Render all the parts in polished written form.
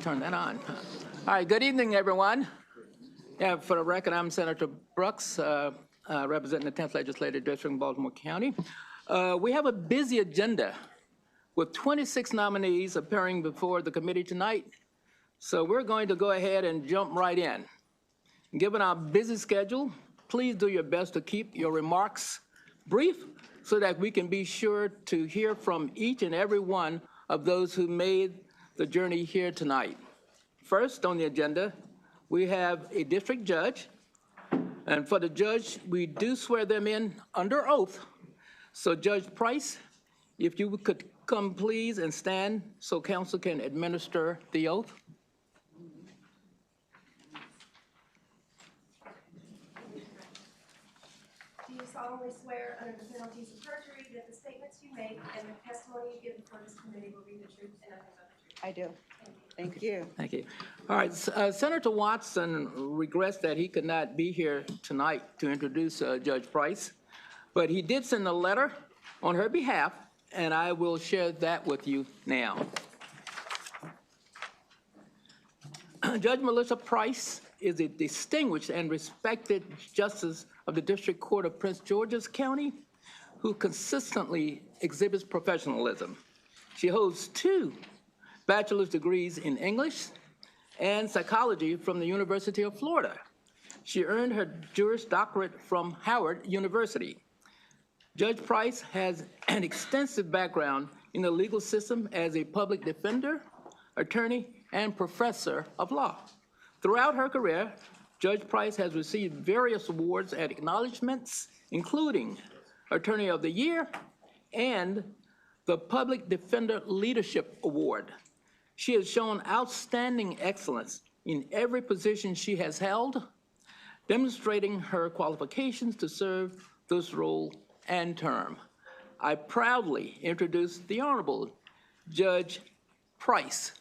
Turn that on. All right, good evening, everyone. Yeah, for the record, I'm Senator Brooks, representing the 10th Legislative District in Baltimore County. We have a busy agenda with 26 nominees appearing before the committee tonight. So we're going to go ahead and jump right in. Given our busy schedule, please do your best to keep your remarks brief so that we can be sure to hear from each and every one of those who made the journey here tonight. First on the agenda, we have a district judge. And for the judge, we do swear them in under oath. So Judge Price, if you could come please and stand so council can administer the oath. Do you solemnly swear under the penalties of perjury that the statements you make and the testimony you give before this committee will be the truth and nothing but the truth? I do. Thank you. Thank you. All right, Senator Watson regrets that he could not be here tonight to introduce Judge Price, but he did send a letter on her behalf, and I will share that with you now. Judge Melissa Price is a distinguished and respected justice of the District Court of Prince George's County who consistently exhibits professionalism. She holds 2 bachelor's degrees in English and psychology from the University of Florida. She earned her Juris Doctorate from Howard University. Judge Price has an extensive background in the legal system as a public defender, attorney, and professor of law. Throughout her career, Judge Price has received various awards and acknowledgments, including Attorney of the Year and the Public Defender Leadership Award. She has shown outstanding excellence in every position she has held, demonstrating her qualifications to serve this role and term. I proudly introduce the Honorable Judge Price.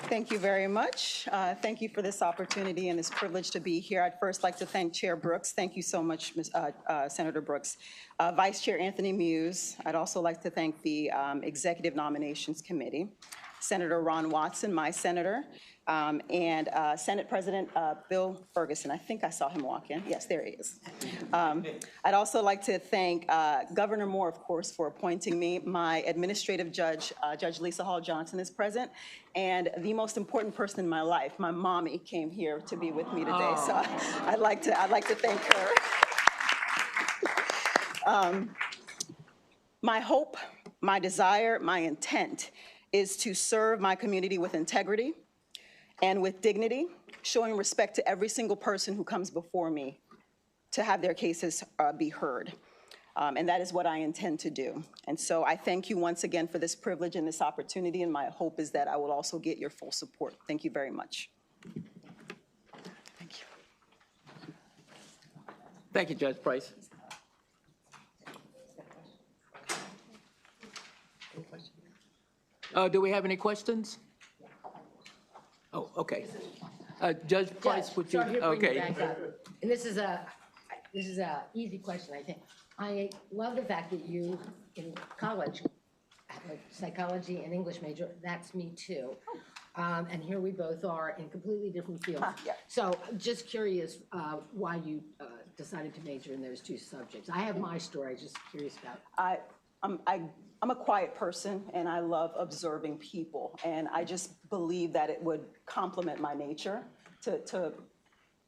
Thank you very much. Thank you for this opportunity and this privilege to be here. I'd first like to thank Chair Brooks. Thank you so much, Senator Brooks. Vice Chair Anthony Muse. I'd also like to thank the Executive Nominations Committee, Senator Ron Watson, my senator, and Senate President Bill Ferguson. I think I saw him walk in. Yes, there he is. I'd also like to thank Governor Moore, of course, for appointing me. My administrative judge, Judge Lisa Hall Johnson, is present. And the most important person in my life, my mommy, came here to be with me today. So I'd like to thank her. My hope, my desire, my intent is to serve my community with integrity and with dignity, showing respect to every single person who comes before me to have their cases be heard. And that is what I intend to do. And so I thank you once again for this privilege and this opportunity, and my hope is that I will also get your full support. Thank you very much. Thank you. Thank you, Judge Price. Do we have any questions? Oh, okay. Judge Price, would you? Okay. And this is a easy question, I think. I love the fact that you, in college, have a psychology and English major. That's me too. And here we both are in completely different fields. Yeah. So just curious why you decided to major in those 2 subjects. I have my story, just curious about. I'm a quiet person, and I love observing people, and I just believe that it would complement my nature to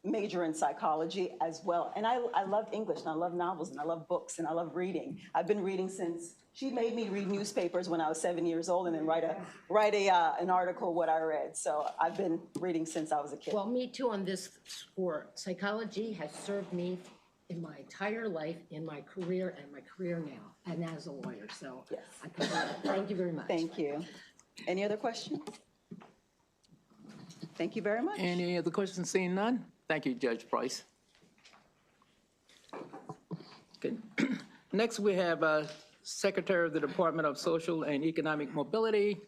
major in psychology as well. And I love English, and I love novels, and I love books, and I love reading. I've been reading since she made me read newspapers when I was 7 years old, and then write an article what I read. So I've been reading since I was a kid. Well, me too on this score. Psychology has served me in my entire life, in my career, and my career now, and as a lawyer. So yes. Thank you very much. Thank you. Any other questions? Thank you very much. Any other questions? Seeing none? Thank you, Judge Price. Okay. Next, we have Secretary of the Department of Social and Economic Mobility,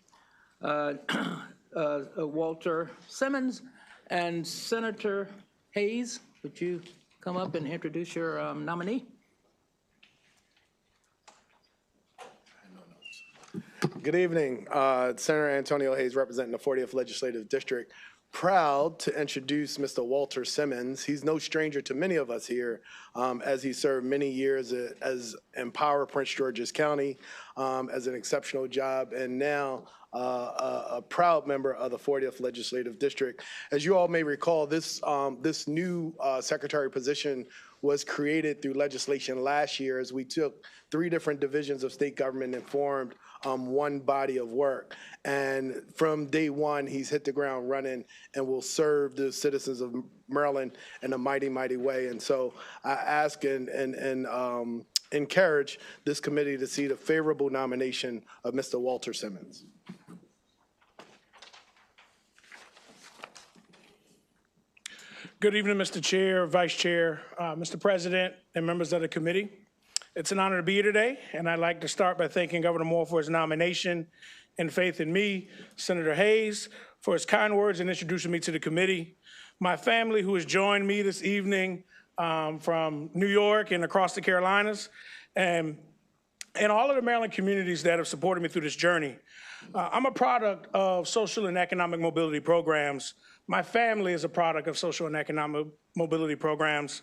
Walter Simmons, and Senator Hayes. Would you come up and introduce your nominee? Good evening. Senator Antonio Hayes, representing the 40th Legislative District. Proud to introduce Mr. Walter Simmons. He's no stranger to many of us here, as he served many years as Empower Prince George's County, as an exceptional job, and now a proud member of the 40th Legislative District. As you all may recall, this new secretary position was created through legislation last year, as we took 3 different divisions of state government and formed one body of work. And from day one, he's hit the ground running and will serve the citizens of Maryland in a mighty, mighty way. And so I ask and encourage this committee to see the favorable nomination of Mr. Walter Simmons. Good evening, Mr. Chair, Vice Chair, Mr. President, and members of the committee. It's an honor to be here today, and I'd like to start by thanking Governor Moore for his nomination and faith in me, Senator Hayes for his kind words and introducing me to the committee, my family who has joined me this evening from New York and across the Carolinas, and all of the Maryland communities that have supported me through this journey. I'm a product of social and economic mobility programs. My family is a product of social and economic mobility programs.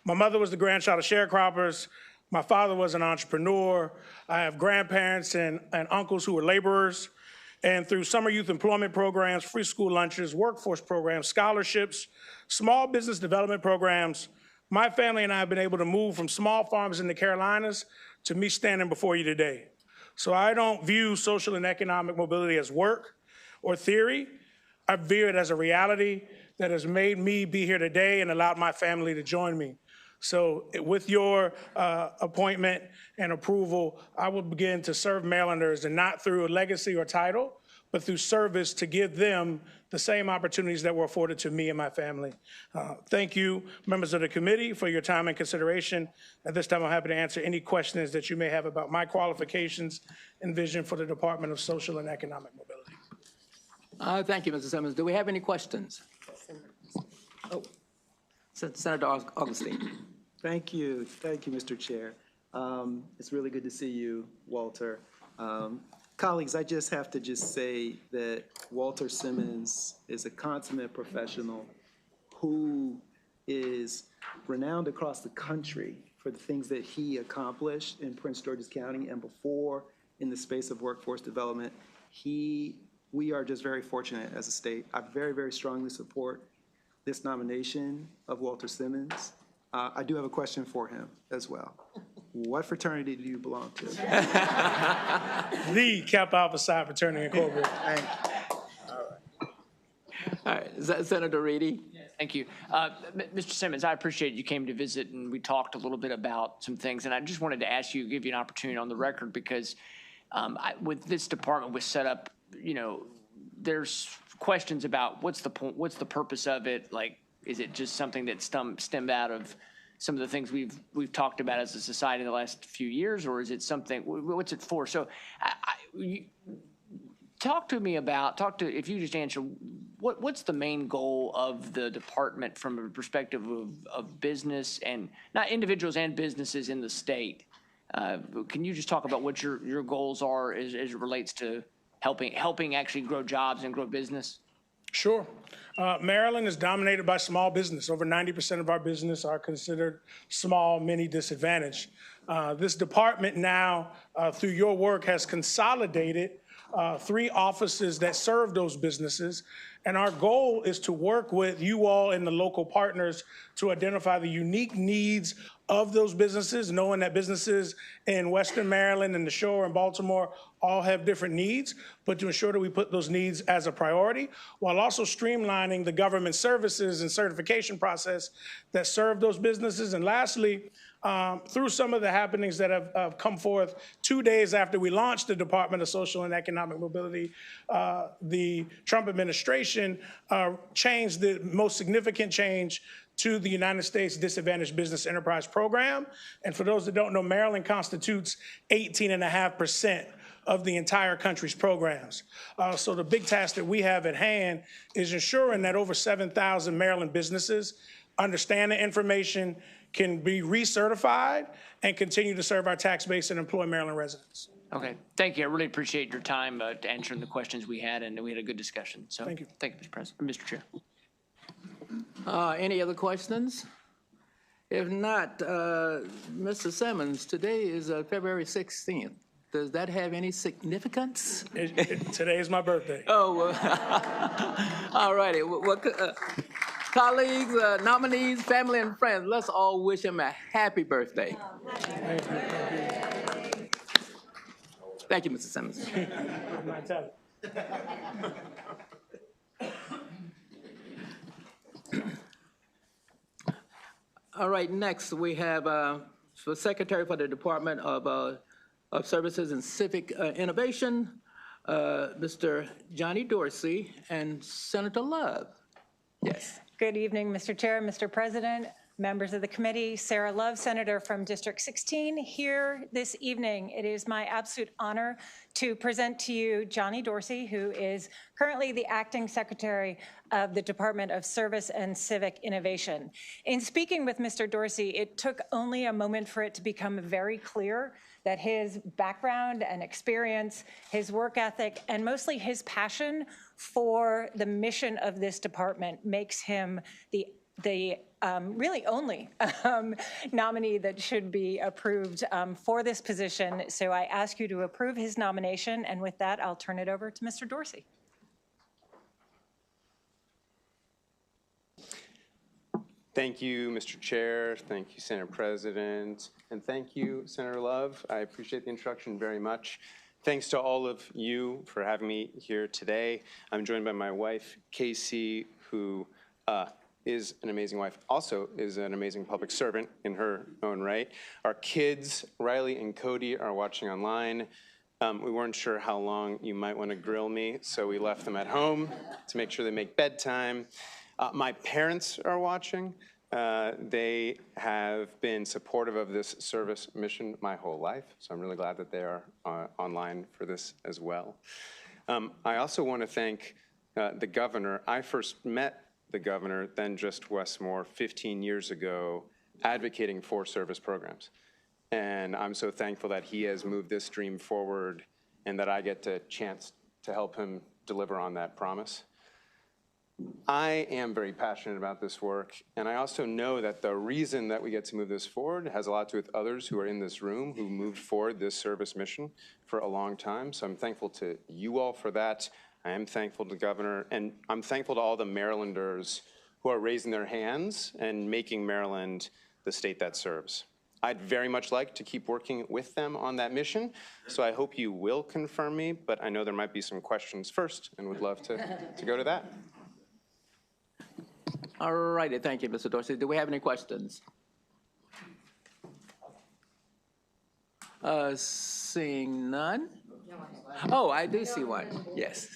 My mother was the grandchild of sharecroppers. My father was an entrepreneur. I have grandparents and uncles who were laborers. And through summer youth employment programs, free school lunches, workforce programs, scholarships, small business development programs, my family and I have been able to move from small farms in the Carolinas to me standing before you today. So I don't view social and economic mobility as work or theory. I view it as a reality that has made me be here today and allowed my family to join me. So with your appointment and approval, I will begin to serve Marylanders, and not through a legacy or title, but through service to give them the same opportunities that were afforded to me and my family. Thank you, members of the committee, for your time and consideration. At this time, I'm happy to answer any questions that you may have about my qualifications and vision for the Department of Social and Economic Mobility. Thank you, Mr. Simmons. Do we have any questions? Oh, Senator Augustine. Thank you, Mr. Chair. It's really good to see you, Walter. Colleagues, I just have to say that Walter Simmons is a consummate professional who is renowned across the country for the things that he accomplished in Prince George's County and before in the space of workforce development. We are just very fortunate as a state. I very, very strongly support this nomination of Walter Simmons. I do have a question for him as well. What fraternity do you belong to? The Kappa Alpha Psi Fraternity Incorporated. Thank you. All right, Senator Reedy. Thank you. Mr. Simmons, I appreciate you came to visit and we talked a little bit about some things. And I just wanted to ask you, give you an opportunity on the record, because with this department was set up, you know, there's questions about what's the point, what's the purpose of it? Like, is it just something that stemmed out of some of the things we've talked about as a society in the last few years, or is it something, what's it for? So talk to me about, if you just answer, what's the main goal of the department from a perspective of business, and not individuals and businesses in the state? Can you just talk about what your goals are as it relates to helping actually grow jobs and grow business? Sure. Maryland is dominated by small business. Over 90% of our business are considered small, many disadvantaged. This department now, through your work, has consolidated 3 offices that serve those businesses. And our goal is to work with you all and the local partners to identify the unique needs of those businesses, knowing that businesses in Western Maryland and the Shore and Baltimore all have different needs, but to ensure that we put those needs as a priority, while also streamlining the government services and certification process that serve those businesses. And lastly, through some of the happenings that have come forth 2 days after we launched the Department of Social and Economic Mobility, the Trump administration changed the most significant change to the United States Disadvantaged Business Enterprise Program. And for those that don't know, Maryland constitutes 18.5% of the entire country's programs. So the big task that we have at hand is ensuring that over 7,000 Maryland businesses understand the information, can be recertified, and continue to serve our tax base and employ Maryland residents. Okay, thank you. I really appreciate your time answering the questions we had, and we had a good discussion. So Thank you. Thank you, Mr. President, Mr. Chair. Any other questions? If not, Mr. Simmons, today is February 16th. Does that have any significance? Today is my birthday. Oh, well, all righty. Well, colleagues, nominees, family, and friends, let's all wish him a happy birthday. Thank you, Mr. Simmons. All right, next we have for Secretary for the Department of Services and Civic Innovation, Mr. Johnny Dorsey and Senator Love. Yes. Good evening, Mr. Chair, Mr. President, members of the committee. Sarah Love, Senator from District 16, here this evening. It is my absolute honor to present to you Johnny Dorsey, who is currently the Acting Secretary of the Department of Service and Civic Innovation. In speaking with Mr. Dorsey, it took only a moment for it to become very clear that his background and experience, his work ethic, and mostly his passion for the mission of this department makes him the really only nominee that should be approved for this position. So I ask you to approve his nomination, and with that, I'll turn it over to Mr. Dorsey. Thank you, Mr. Chair. Thank you, Senator President. And thank you, Senator Love. I appreciate the introduction very much. Thanks to all of you for having me here today. I'm joined by my wife, Casey, who is an amazing wife, also is an amazing public servant in her own right. Our kids, Riley and Cody, are watching online. We weren't sure how long you might want to grill me, so we left them at home to make sure they make bedtime. My parents are watching. They have been supportive of this service mission my whole life, so I'm really glad that they are online for this as well. I also want to thank the governor. I first met the governor, then just Westmore, 15 years ago, advocating for service programs. And I'm so thankful that he has moved this dream forward and that I get the chance to help him deliver on that promise. I am very passionate about this work, and I also know that the reason that we get to move this forward has a lot to do with others who are in this room who moved forward this service mission for a long time. So I'm thankful to you all for that. I am thankful to the governor, and I'm thankful to all the Marylanders who are raising their hands and making Maryland the state that serves. I'd very much like to keep working with them on that mission, so I hope you will confirm me, but I know there might be some questions first and would love to go to that. All righty, thank you, Mr. Dorsey. Do we have any questions? Seeing none? Oh, I do see one, yes.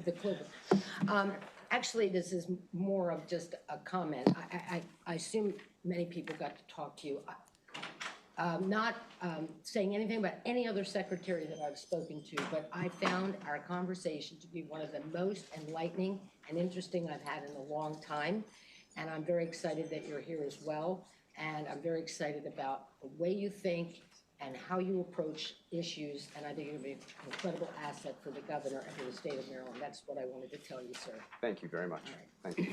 The clip. Actually, this is more of just a comment. I assume many people got to talk to you. Not saying anything about any other secretary that I've spoken to, but I found our conversation to be one of the most enlightening and interesting I've had in a long time. And I'm very excited that you're here as well. And I'm very excited about the way you think and how you approach issues. And I think you're going to be an incredible asset for the governor and for the state of Maryland. That's what I wanted to tell you, sir. Thank you very much. Thank you.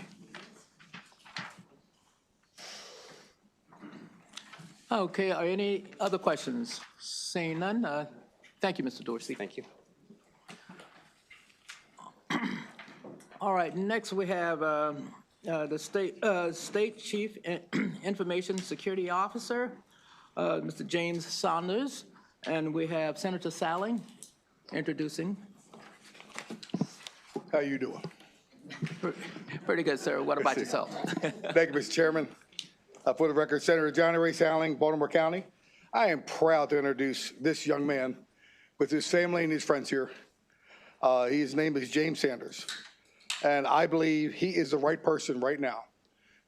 Okay, are any other questions? Seeing none, thank you, Mr. Dorsey. Thank you. All right, next we have the State Chief Information Security Officer, Mr. James Saunders, and we have Senator Salling introducing. How you doing? Pretty good, sir. What about yourself? Thank you, Mr. Chairman. For the record, Senator Johnny Ray Salling, Baltimore County. I am proud to introduce this young man with his family and his friends here. His name is James Sanders, and I believe he is the right person right now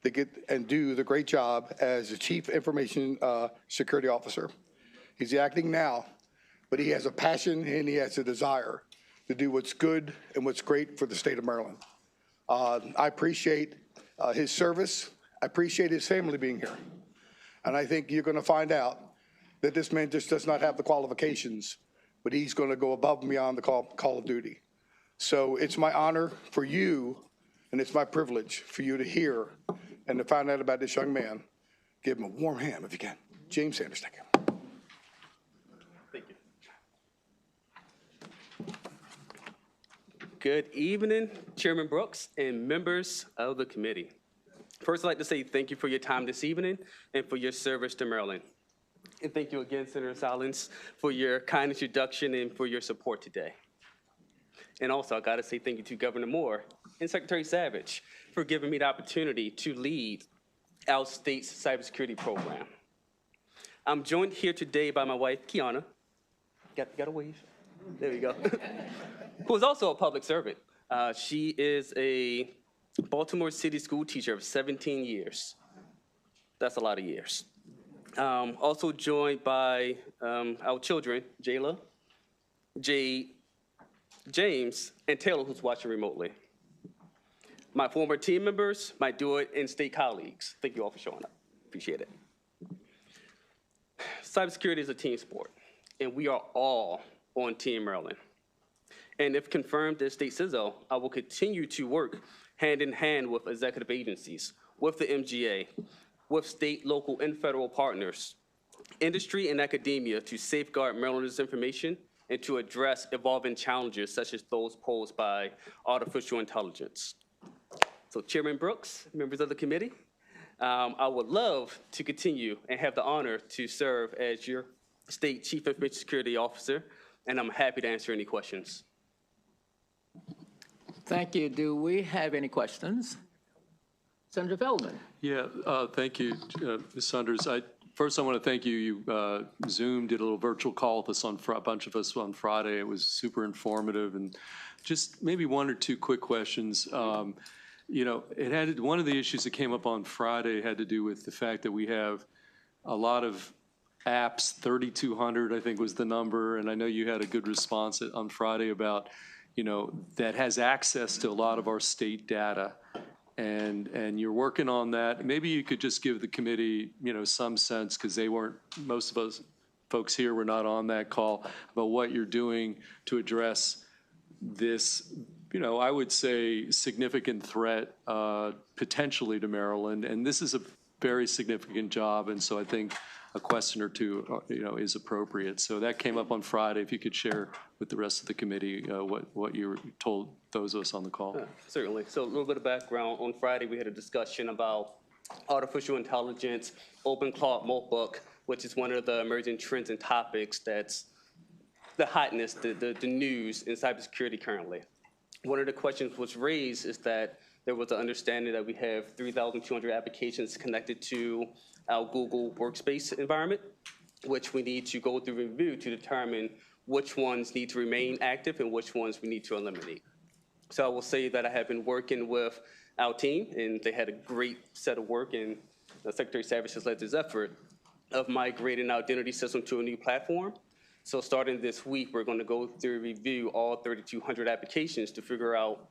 to get and do the great job as the Chief Information Security Officer. He's acting now, but he has a passion and he has a desire to do what's good and what's great for the state of Maryland. I appreciate his service. I appreciate his family being here. And I think you're going to find out that this man just does not have the qualifications but he's going to go above and beyond the call of duty. So it's my honor for you, and it's my privilege for you to hear and to find out about this young man. Give him a warm hand if you can. James Sanders, thank you. Thank you. Good evening, Chairman Brooks and members of the committee. First, I'd like to say thank you for your time this evening and for your service to Maryland. And thank you again, Senator Sallins, for your kind introduction and for your support today. And also, I gotta say thank you to Governor Moore and Secretary Savage for giving me the opportunity to lead our state's cybersecurity program. I'm joined here today by my wife, Kiana. Got a wave? There we go. Who is also a public servant. She is a Baltimore City school teacher of 17 years. That's a lot of years. Also joined by our children, Jayla, Jade, James, and Taylor, who's watching remotely. My former team members, my DOIT and state colleagues. Thank you all for showing up. Appreciate it. Cybersecurity is a team sport, and we are all on Team Maryland. And if confirmed as State CISO, I will continue to work hand in hand with executive agencies, with the MGA, with state, local, and federal partners, industry, and academia to safeguard Marylanders' information and to address evolving challenges such as those posed by artificial intelligence. So Chairman Brooks, members of the committee, I would love to continue and have the honor to serve as your State Chief Information Security Officer, and I'm happy to answer any questions. Thank you. Do we have any questions? Senator Feldman. Yeah, thank you, Ms. Saunders. First, I want to thank you. You Zoom did a little virtual call with us a bunch of us on Friday. It was super informative, and just maybe one or two quick questions. You know, one of the issues that came up on Friday had to do with the fact that we have a lot of apps, 3,200, I think was the number, and I know you had a good response on Friday about, you know, that has access to a lot of our state data. And you're working on that. Maybe you could just give the committee, you know, some sense, because most of us folks here were not on that call, about what you're doing to address this, you know, I would say significant threat potentially to Maryland. And this is a very significant job. And so I think a question or two, you know, is appropriate. So that came up on Friday. If you could share with the rest of the committee what you told those of us on the call. Certainly. So a little bit of background. On Friday, we had a discussion about artificial intelligence, open cloud notebook, which is one of the emerging trends and topics that's the hotness, the news in cybersecurity currently. One of the questions was raised is that there was an understanding that we have 3,200 applications connected to our Google Workspace environment, which we need to go through review to determine which ones need to remain active and which ones we need to eliminate. So I will say that I have been working with our team, and they had a great set of work, and Secretary Savage has led this effort of migrating our identity system to a new platform. So starting this week, we're going to go through review all 3,200 applications to figure out,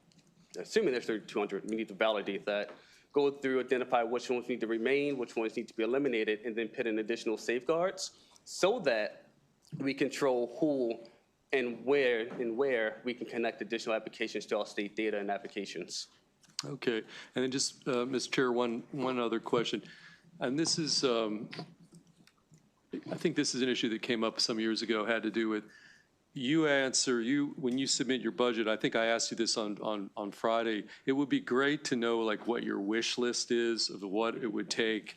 assuming there's 3,200, we need to validate that, go through, identify which ones need to remain, which ones need to be eliminated, and then put in additional safeguards so that we control who and where we can connect additional applications to our state data and applications. Okay, and then just, Mr. Chair, one other question. And this is, I think this is an issue that came up some years ago, had to do with when you submit your budget. I think I asked you this on Friday. It would be great to know like what your wish list is of what it would take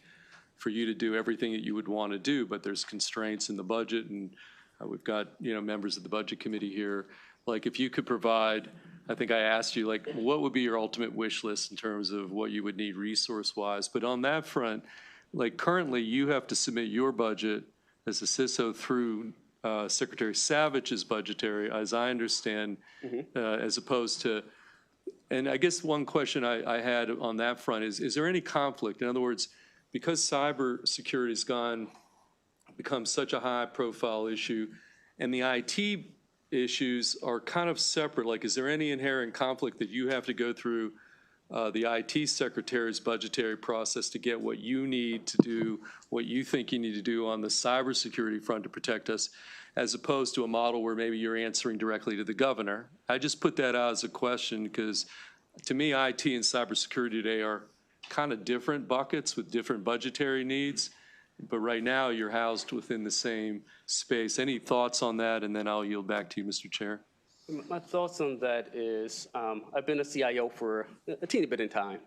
for you to do everything that you would want to do, but there's constraints in the budget, and we've got, you know, members of the budget committee here. Like if you could provide, I think I asked you, like, what would be your ultimate wish list in terms of what you would need resource-wise? But on that front, like currently you have to submit your budget as a CISO through Secretary Savage's budgetary, as I understand, as opposed to, and I guess one question I had on that front is there any conflict? In other words, because cybersecurity has become such a high-profile issue, and the IT issues are kind of separate, like is there any inherent conflict that you have to go through the IT secretary's budgetary process to get what you need to do, what you think you need to do on the cybersecurity front to protect us, as opposed to a model where maybe you're answering directly to the governor. I just put that out as a question because to me, IT and cybersecurity today are kind of different buckets with different budgetary needs. But right now, you're housed within the same space. Any thoughts on that? And then I'll yield back to you, Mr. Chair. My thoughts on that is I've been a CIO for a teeny bit in time.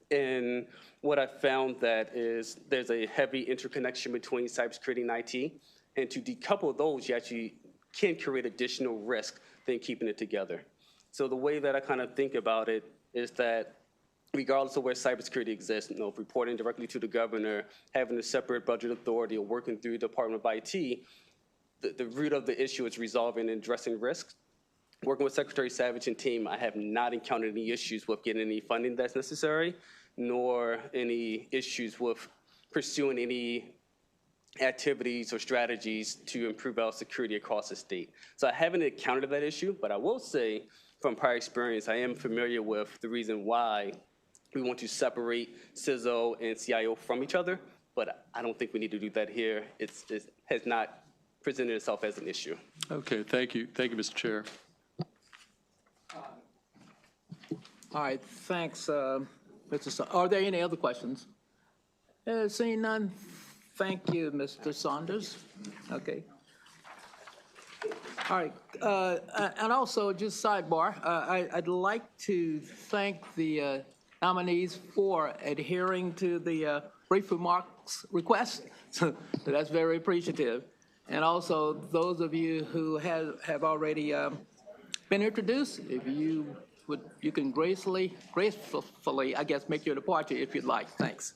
And what I found that is there's a heavy interconnection between cybersecurity and IT. And to decouple those, you actually can create additional risk than keeping it together. So the way that I kind of think about it is that regardless of where cybersecurity exists, reporting directly to the governor, having a separate budget authority, or working through the Department of IT, the root of the issue is resolving and addressing risks. Working with Secretary Savage and team, I have not encountered any issues with getting any funding that's necessary, nor any issues with pursuing any activities or strategies to improve our security across the state. So I haven't encountered that issue, but I will say from prior experience, I am familiar with the reason why we want to separate CISO and CIO from each other, but I don't think we need to do that here. It has not presented itself as an issue. Okay, thank you. Thank you, Mr. Chair. All right, thanks, Are there any other questions? Seeing none, thank you, Mr. Saunders. Okay. All right, and also, just sidebar, I'd like to thank the nominees for adhering to the brief remarks request. So that's very appreciative. And also, those of you who have already been introduced, if you would, you can gracefully, I guess, make your departure if you'd like. Thanks.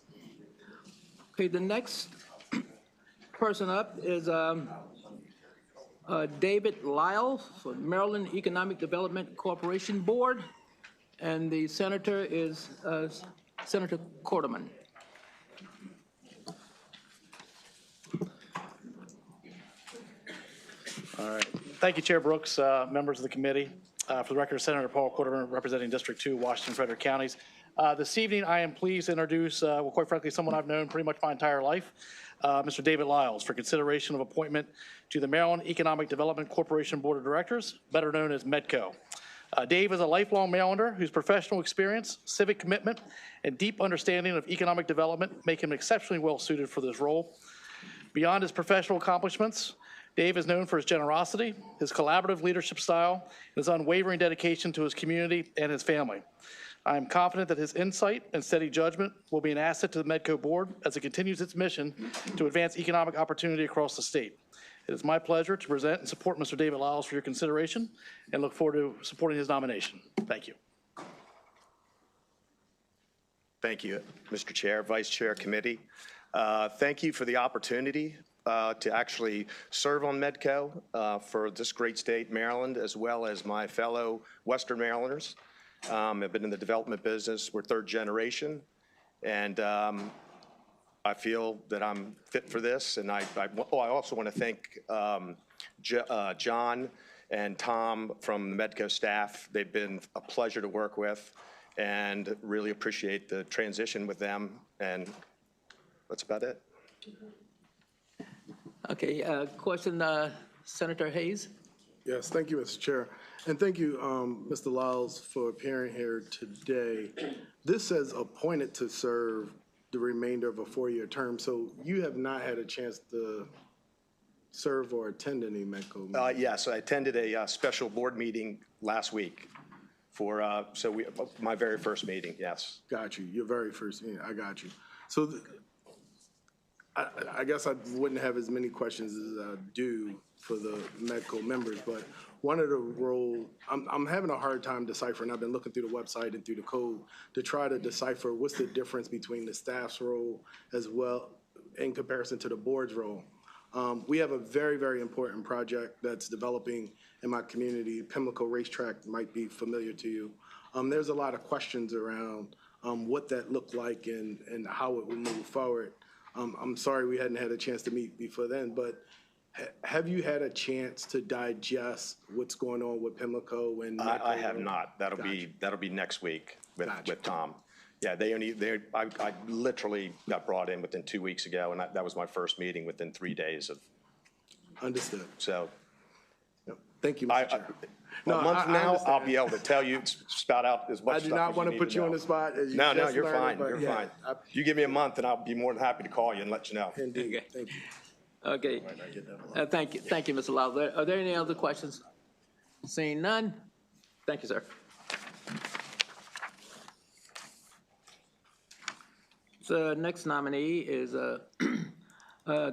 Okay, the next person up is David Lyles for Maryland Economic Development Corporation Board, and the senator is Senator Corderman. All right. Thank you, Chair Brooks, members of the committee. For the record, Senator Paul Corderman, representing District 2, Washington, Frederick counties. This evening, I am pleased to introduce, well, quite frankly, someone I've known pretty much my entire life, Mr. David Lyles, for consideration of appointment to the Maryland Economic Development Corporation Board of Directors, better known as MEDCO. Dave is a lifelong Marylander whose professional experience, civic commitment, and deep understanding of economic development make him exceptionally well suited for this role. Beyond his professional accomplishments, Dave is known for his generosity, his collaborative leadership style, and his unwavering dedication to his community and his family. I am confident that his insight and steady judgment will be an asset to the MEDCO board as it continues its mission to advance economic opportunity across the state. It is my pleasure to present and support Mr. David Lyles for your consideration and look forward to supporting his nomination. Thank you. Thank you, Mr. Chair, Vice Chair, Committee. Thank you for the opportunity to actually serve on MEDCO for this great state, Maryland, as well as my fellow Western Marylanders. I've been in the development business. We're third generation, and I feel that I'm fit for this. And I also want to thank John and Tom from the MEDCO staff. They've been a pleasure to work with, and really appreciate the transition with them. And that's about it. Okay, question, Senator Hayes. Yes, thank you, Mr. Chair. And thank you, Mr. Lyles, for appearing here today. This says appointed to serve the remainder of a 4-year term, so you have not had a chance to serve or attend any MEDCO meetings? Yes, I attended a special board meeting last week for, my very first meeting, yes. Got you, your very first meeting, I got you. So I guess I wouldn't have as many questions as I do for the MEDCO members, but one of the role, I'm having a hard time deciphering. I've been looking through the website and through the code to try to decipher what's the difference between the staff's role as well in comparison to the board's role. We have a very, very important project that's developing in my community. Pimlico Racetrack might be familiar to you. There's a lot of questions around what that looked like and how it will move forward. I'm sorry we hadn't had a chance to meet before then, but have you had a chance to digest what's going on with Pimlico? And I have not. That'll be next week. with Tom. Yeah, I literally got brought in within 2 weeks ago, and that was my first meeting within 3 days of, Understood. so. Thank you, Mr. Chair. A month from I now, I'll understand. be able to tell you, spout out as much I stuff do not as want to need put you on know. the spot. as you No, just you're learned, fine, but you're yeah, fine. You give me a month, and I'll be more than happy to call you and let you know. Indeed, thank you. Okay. Thank you, Mr. Lyles. Are there any other questions? Seeing none? Thank you, sir. The next nominee is the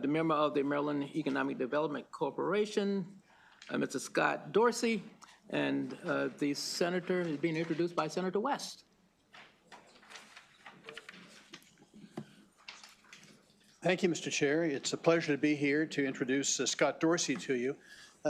member of the Maryland Economic Development Corporation, Mr. Scott Dorsey, and the senator is being introduced by Senator West. Thank you, Mr. Chair. It's a pleasure to be here to introduce Scott Dorsey to you.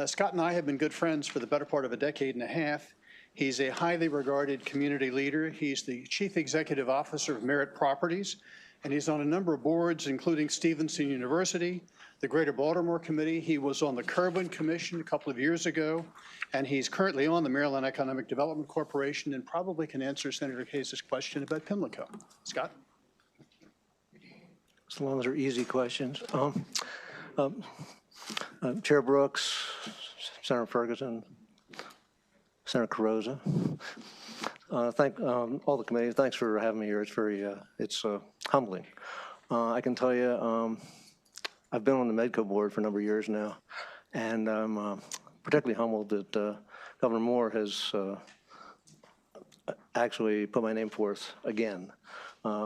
Scott and I have been good friends for the better part of a decade and a half. He's a highly regarded community leader. He's the Chief Executive Officer of Merit Properties, and he's on a number of boards, including Stevenson University, the Greater Baltimore Committee. He was on the Kirwan Commission a couple of years ago, and he's currently on the Maryland Economic Development Corporation and probably can answer Senator Hayes' question about Pimlico. Scott? As long as they're easy questions. Chair Brooks, Senator Ferguson, Senator Carrozza. Thank all the committee. Thanks for having me here. It's very, it's humbling. I can tell you, I've been on the MEDCO board for a number of years now, and I'm particularly humbled that Governor Moore has actually put my name forth again.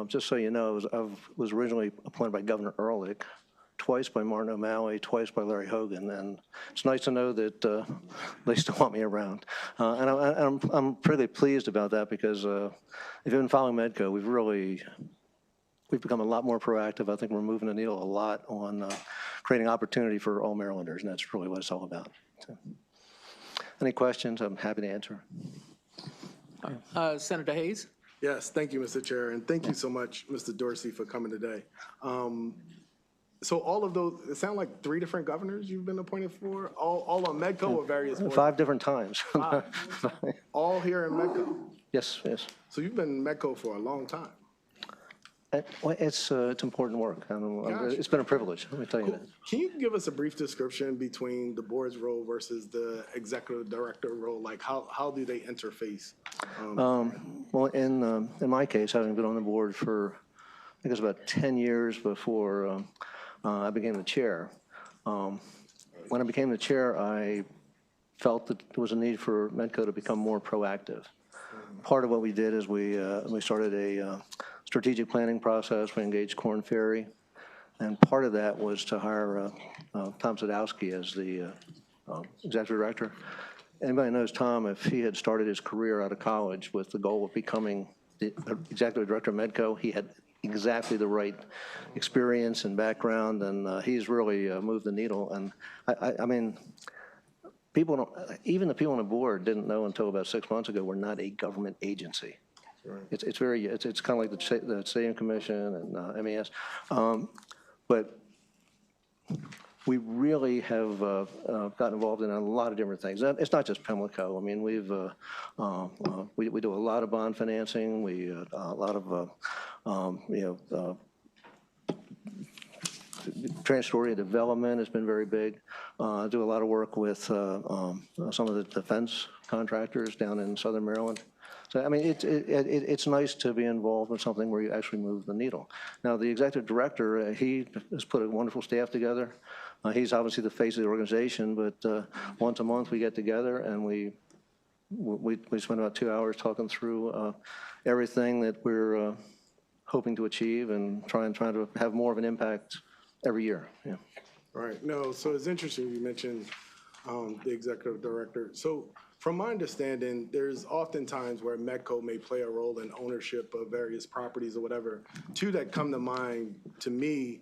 Just so you know, I was originally appointed by Governor Ehrlich, twice by Martin O'Malley, twice by Larry Hogan, and it's nice to know that they still want me around. And I'm pretty pleased about that because if you've been following MEDCO, we've become a lot more proactive. I think we're moving the needle a lot on creating opportunity for all Marylanders, and that's really what it's all about. So, any questions? I'm happy to answer. Senator Hayes? Yes, thank you, Mr. Chair, and thank you so much, Mr. Dorsey, for coming today. So all of those, it sound like 3 different governors you've been appointed for, all on MEDCO or various boards? 5 different times. All here in MEDCO? Yes, yes. So you've been in MEDCO for a long time? Well, it's important work. Gotcha. It's been a privilege, let me tell you that. Can you give us a brief description between the board's role versus the executive director role? Like how do they interface? Well, in my case, having been on the board for, I think it was about 10 years before I became the chair. When I became the chair, I felt that there was a need for MEDCO to become more proactive. Part of what we did is we started a strategic planning process. We engaged Korn Ferry, and part of that was to hire Tom Sadowski as the executive director. Anybody knows Tom, if he had started his career out of college with the goal of becoming the executive director of MEDCO, he had exactly the right experience and background, and he's really moved the needle. And I mean, people don't, even the people on the board didn't know until about 6 months ago we're not a government agency. Right. It's kind of like the Stadium Commission and MES, but we really have gotten involved in a lot of different things. It's not just Pimlico. I mean, we do a lot of bond financing. We a lot of Trans-Story development has been very big. Do a lot of work with some of the defense contractors down in Southern Maryland. So, I mean, it's nice to be involved in something where you actually move the needle. Now, the executive director, he has put a wonderful staff together. He's obviously the face of the organization, but once a month we get together and we spend about 2 hours talking through everything that we're hoping to achieve and trying to have more of an impact every year. Yeah. Right. No, so it's interesting you mentioned the executive director. So from my understanding, there's often times where MEDCO may play a role in ownership of various properties or whatever. 2 that come to mind to me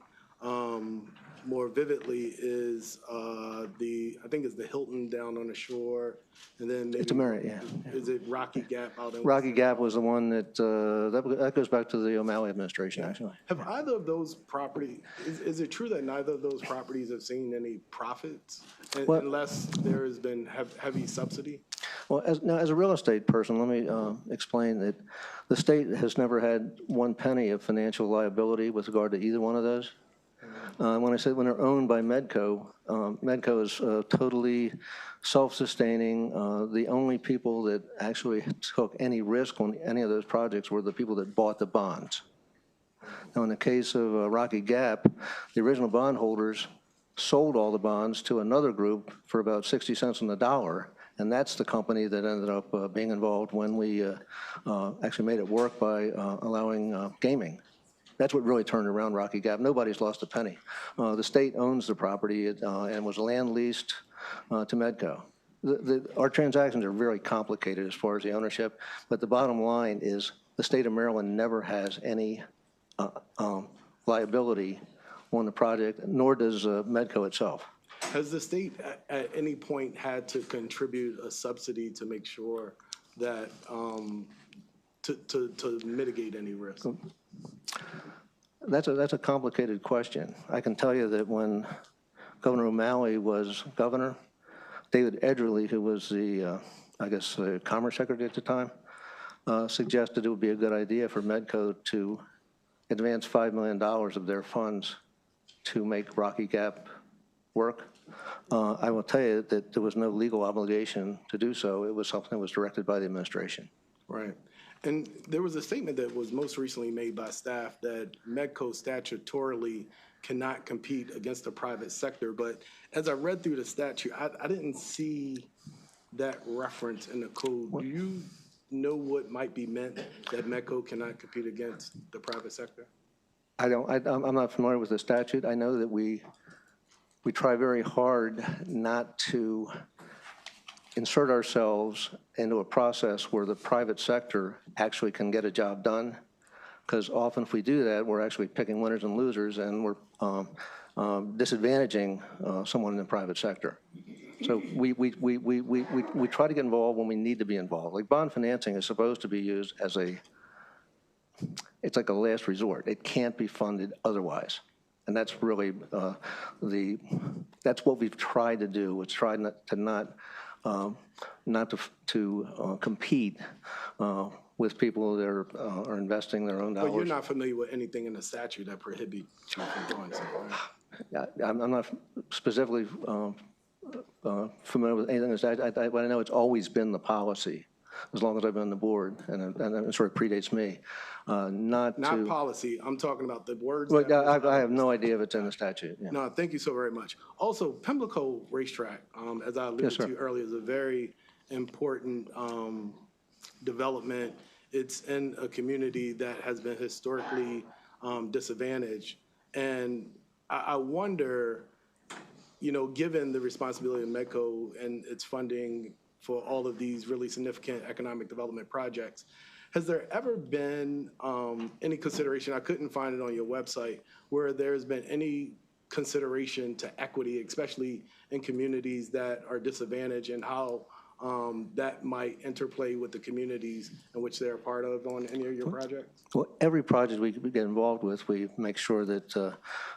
more vividly is I think it's the Hilton down on the shore, and then maybe, It's a Marriott, yeah. Is it Rocky Gap out in Rocky Gap was the one that goes back to the O'Malley administration, actually. Have either of those properties, is it true that neither of those properties have seen any profits unless there has been heavy subsidy? Well, as a real estate person, let me explain that the state has never had one penny of financial liability with regard to either one of those. When I said when they're owned by MEDCO, MEDCO is totally self-sustaining. The only people that actually took any risk on any of those projects were the people that bought the bonds. Now, in the case of Rocky Gap, the original bondholders sold all the bonds to another group for about 60 cents on the dollar, and that's the company that ended up being involved when we actually made it work by allowing gaming. That's what really turned around Rocky Gap. Nobody's lost a penny. The state owns the property and was land leased to MEDCO. Our transactions are very complicated as far as the ownership, but the bottom line is the state of Maryland never has any liability on the project, nor does MEDCO itself. Has the state at any point had to contribute a subsidy to make sure that, to mitigate any risk? That's a complicated question. I can tell you that when Governor O'Malley was governor, David Edgerly, who was the, I guess, Commerce Secretary at the time, suggested it would be a good idea for MEDCO to advance $5 million of their funds to make Rocky Gap work. I will tell you that there was no legal obligation to do so. It was something that was directed by the administration. Right. And there was a statement that was most recently made by staff that MEDCO statutorily cannot compete against the private sector. But as I read through the statute, I didn't see that reference in the code. Do you know what might be meant that MEDCO cannot compete against the private sector? I'm not familiar with the statute. I know that we try very hard not to insert ourselves into a process where the private sector actually can get a job done, because often if we do that, we're actually picking winners and losers, and we're disadvantaging someone in the private sector. So we try to get involved when we need to be involved. Like bond financing is supposed to be used as it's like a last resort. It can't be funded otherwise. And that's really that's what we've tried to do. It's tried not to compete with people that are investing their own dollars. But you're not familiar with anything in the statute that prohibits you from doing so, right? I'm not specifically familiar with anything in the statute, but I know it's always been the policy as long as I've been on the board, and it sort of predates me. Not policy. I'm talking about the words. Well, I have no idea if it's in the statute. Yeah. No, thank you so very much. Also, Pimlico Racetrack, as I alluded to earlier, is a very important development. It's in a community that has been historically disadvantaged. And I wonder, given the responsibility of MEDCO and its funding for all of these really significant economic development projects, has there ever been any consideration, I couldn't find it on your website, where there's been any consideration to equity, especially in communities that are disadvantaged, and how that might interplay with the communities in which they're a part of on any of your projects? Well, every project we get involved with, we make sure that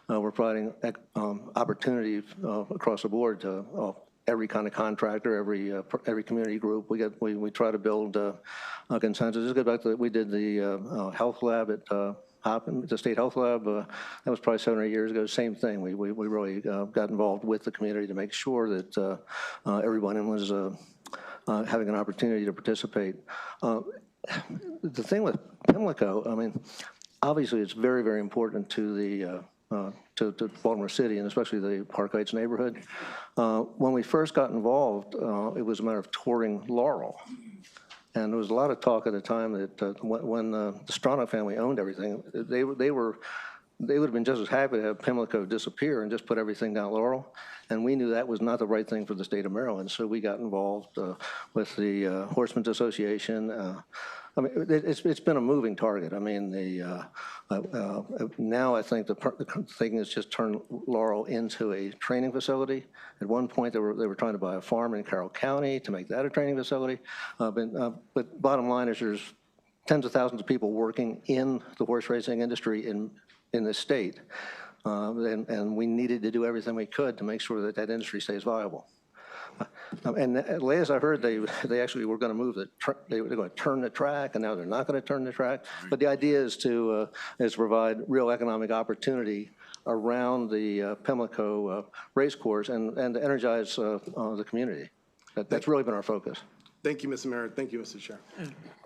we're providing opportunity across the board to every kind of contractor, every community group. We try to build a consensus. Just go back to we did the health lab at the State Health Lab. That was probably 7 or 8 years ago. Same thing. We really got involved with the community to make sure that everyone was having an opportunity to participate. The thing with Pimlico, I mean, obviously it's very, very important to the to Baltimore City, and especially the Park Heights neighborhood. When we first got involved, it was a matter of touring Laurel. And there was a lot of talk at the time that when the Strano family owned everything, they would have been just as happy to have Pimlico disappear and just put everything down Laurel. And we knew that was not the right thing for the state of Maryland, so we got involved with the Horsemen's Association. I mean, it's been a moving target. I mean, now I think the thing is just turn Laurel into a training facility. At one point, they were trying to buy a farm in Carroll County to make that a training facility. But bottom line is there's tens of thousands of people working in the horse racing industry in this state. And we needed to do everything we could to make sure that that industry stays viable. And last I heard, they actually were going to move they're going to turn the track, and now they're not going to turn the track. But the idea is to provide real economic opportunity around the Pimlico race course and to energize the community. That's really been our focus. Thank you, Mr. Mayor. Thank you, Mr. Chair.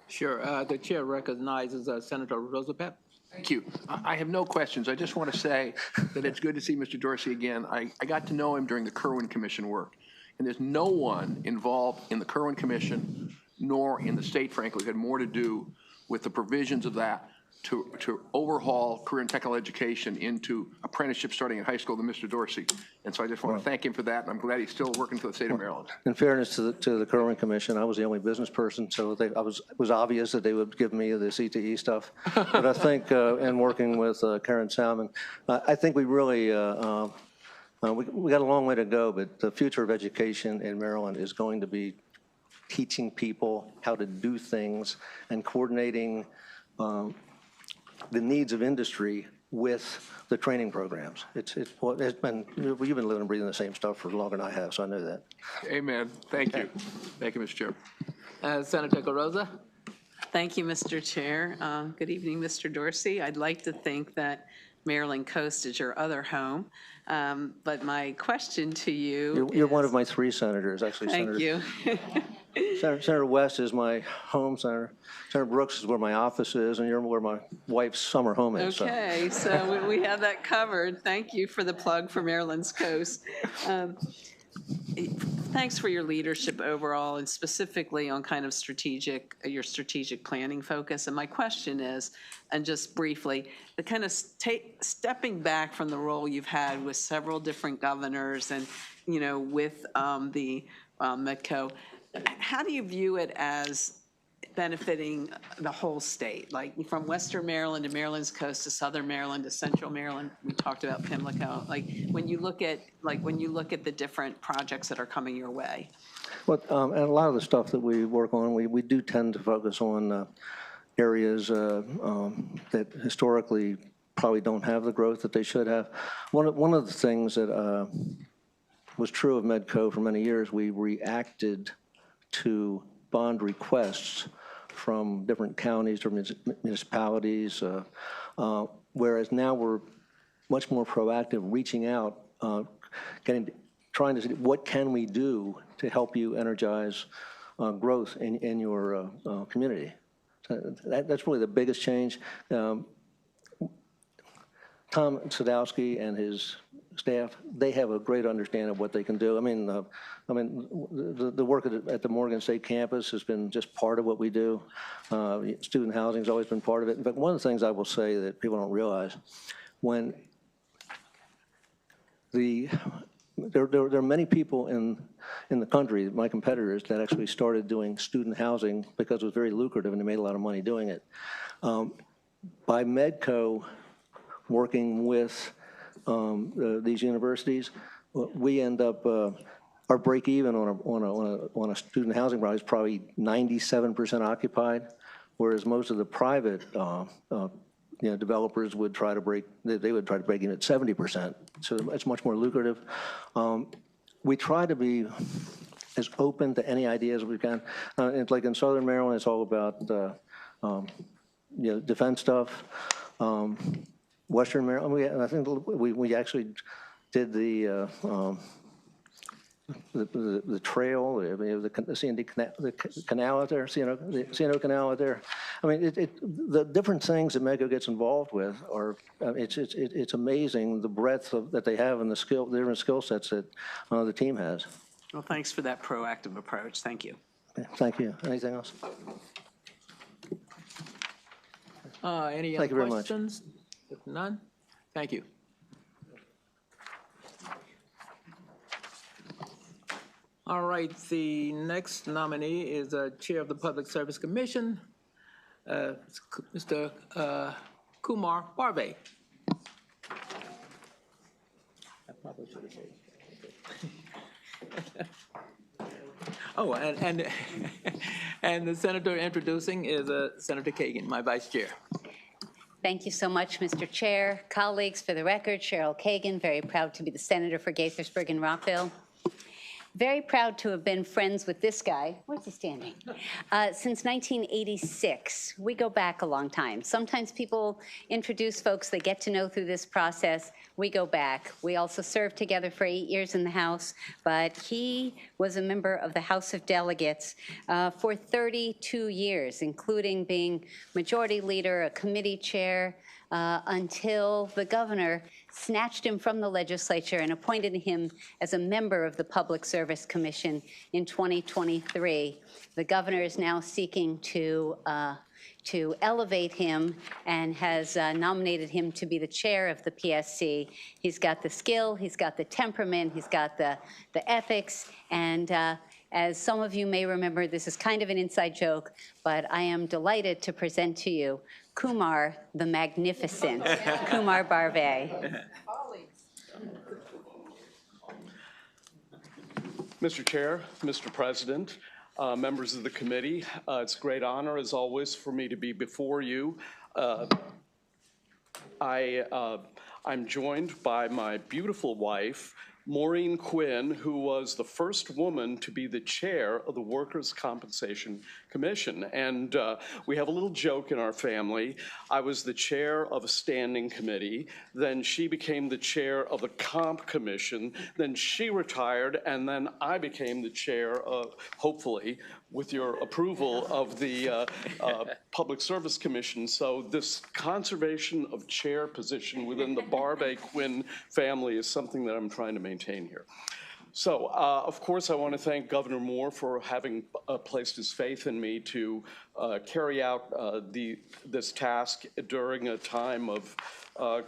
Sure. The chair recognizes Senator Roosevelt. Thank you. I have no questions. I just want to say that it's good to see Mr. Dorsey again. I got to know him during the Kerwin Commission work, and there's no one involved in the Kerwin Commission nor in the state, frankly, who had more to do with the provisions of that to overhaul career and technical education into apprenticeship starting in high school than Mr. Dorsey. And so I just want to thank him for that, and I'm glad he's still working for the state of Maryland. In fairness to the Kerwin Commission, I was the only business person, so it was obvious that they would give me the CTE stuff. But I think in working with Karen Salmon, I think we really, we got a long way to go, but the future of education in Maryland is going to be teaching people how to do things and coordinating the needs of industry with the training programs. It's been, you've been living and breathing the same stuff for longer than I have, so I know that. Amen. Thank you. Thank you, Mr. Chair. Senator Garoza. Thank you, Mr. Chair. Good evening, Mr. Dorsey. I'd like to think that Maryland Coast is your other home, but my question to you You're one of my 3 senators, actually. Thank you. Senator West is my home senator. Senator Brooks is where my office is, and you're where my wife's summer home is. Okay, so we have that covered. Thank you for the plug for Maryland's Coast. Thanks for your leadership overall, and specifically on kind of your strategic planning focus. And my question is, and just briefly, the kind of stepping back from the role you've had with several different governors and, with the MEDCO, how do you view it as benefiting the whole state, like from Western Maryland to Maryland's Coast to Southern Maryland to Central Maryland? We talked about Pimlico. When you look at the different projects that are coming your way. Well, and a lot of the stuff that we work on, we do tend to focus on areas that historically probably don't have the growth that they should have. One of the things that was true of MEDCO for many years, we reacted to bond requests from different counties or municipalities, whereas now we're much more proactive, reaching out, trying to see what can we do to help you energize growth in your community. So that's really the biggest change. Tom Sadowski and his staff, they have a great understanding of what they can do. The work at the Morgan State campus has been just part of what we do. Student housing has always been part of it. In fact, one of the things I will say that people don't realize, when there are many people in the country, my competitors, that actually started doing student housing because it was very lucrative and they made a lot of money doing it. By MEDCO working with these universities, we end up, our break even on a student housing project is probably 97% occupied, whereas most of the private developers would try to break in at 70%. So it's much more lucrative. We try to be as open to any ideas as we can. It's like in Southern Maryland, it's all about defense stuff. Western Maryland, I think we actually did the trail, the C&D canal out there, the C&O canal out there. The different things that MEDCO gets involved with are, it's amazing the breadth that they have and the different skill sets that the team has. Well, thanks for that proactive approach. Thank you. Okay, thank you. Anything else? Any Thank you other very much. questions? If none, thank you. All right, the next nominee is Chair of the Public Service Commission, Mr. Kumar Barve. I probably should have said. Oh, and the senator introducing is Senator Kagan, my vice chair. Thank you so much, Mr. Chair. Colleagues, for the record, Cheryl Kagan, very proud to be the senator for Gaithersburg and Rockville. very proud to have been friends with this guy. Where's he standing? Since 1986. We go back a long time. Sometimes people introduce folks they get to know through this process. We go back. We also served together for 8 years in the House, but he was a member of the House of Delegates for 32 years, including being Majority Leader, a committee chair, until the governor snatched him from the legislature and appointed him as a member of the Public Service Commission in 2023. The governor is now seeking to elevate him and has nominated him to be the chair of the PSC. He's got the skill, he's got the temperament, he's got the ethics, and as some of you may remember, this is kind of an inside joke, but I am delighted to present to you Kumar the Magnificent, Kumar Barve. Mr. Chair, Mr. President, members of the committee, it's a great honor, as always, for me to be before you. I'm joined by my beautiful wife, Maureen Quinn, who was the first woman to be the chair of the Workers' Compensation Commission. And we have a little joke in our family. I was the chair of a standing committee, then she became the chair of a comp commission, then she retired, and then I became the chair of, hopefully, with your approval, of the Public Service Commission. So this conservation of chair position within the Barbe-Quinn family is something that I'm trying to maintain here. So, of course, I want to thank Governor Moore for having placed his faith in me to carry out this task during a time of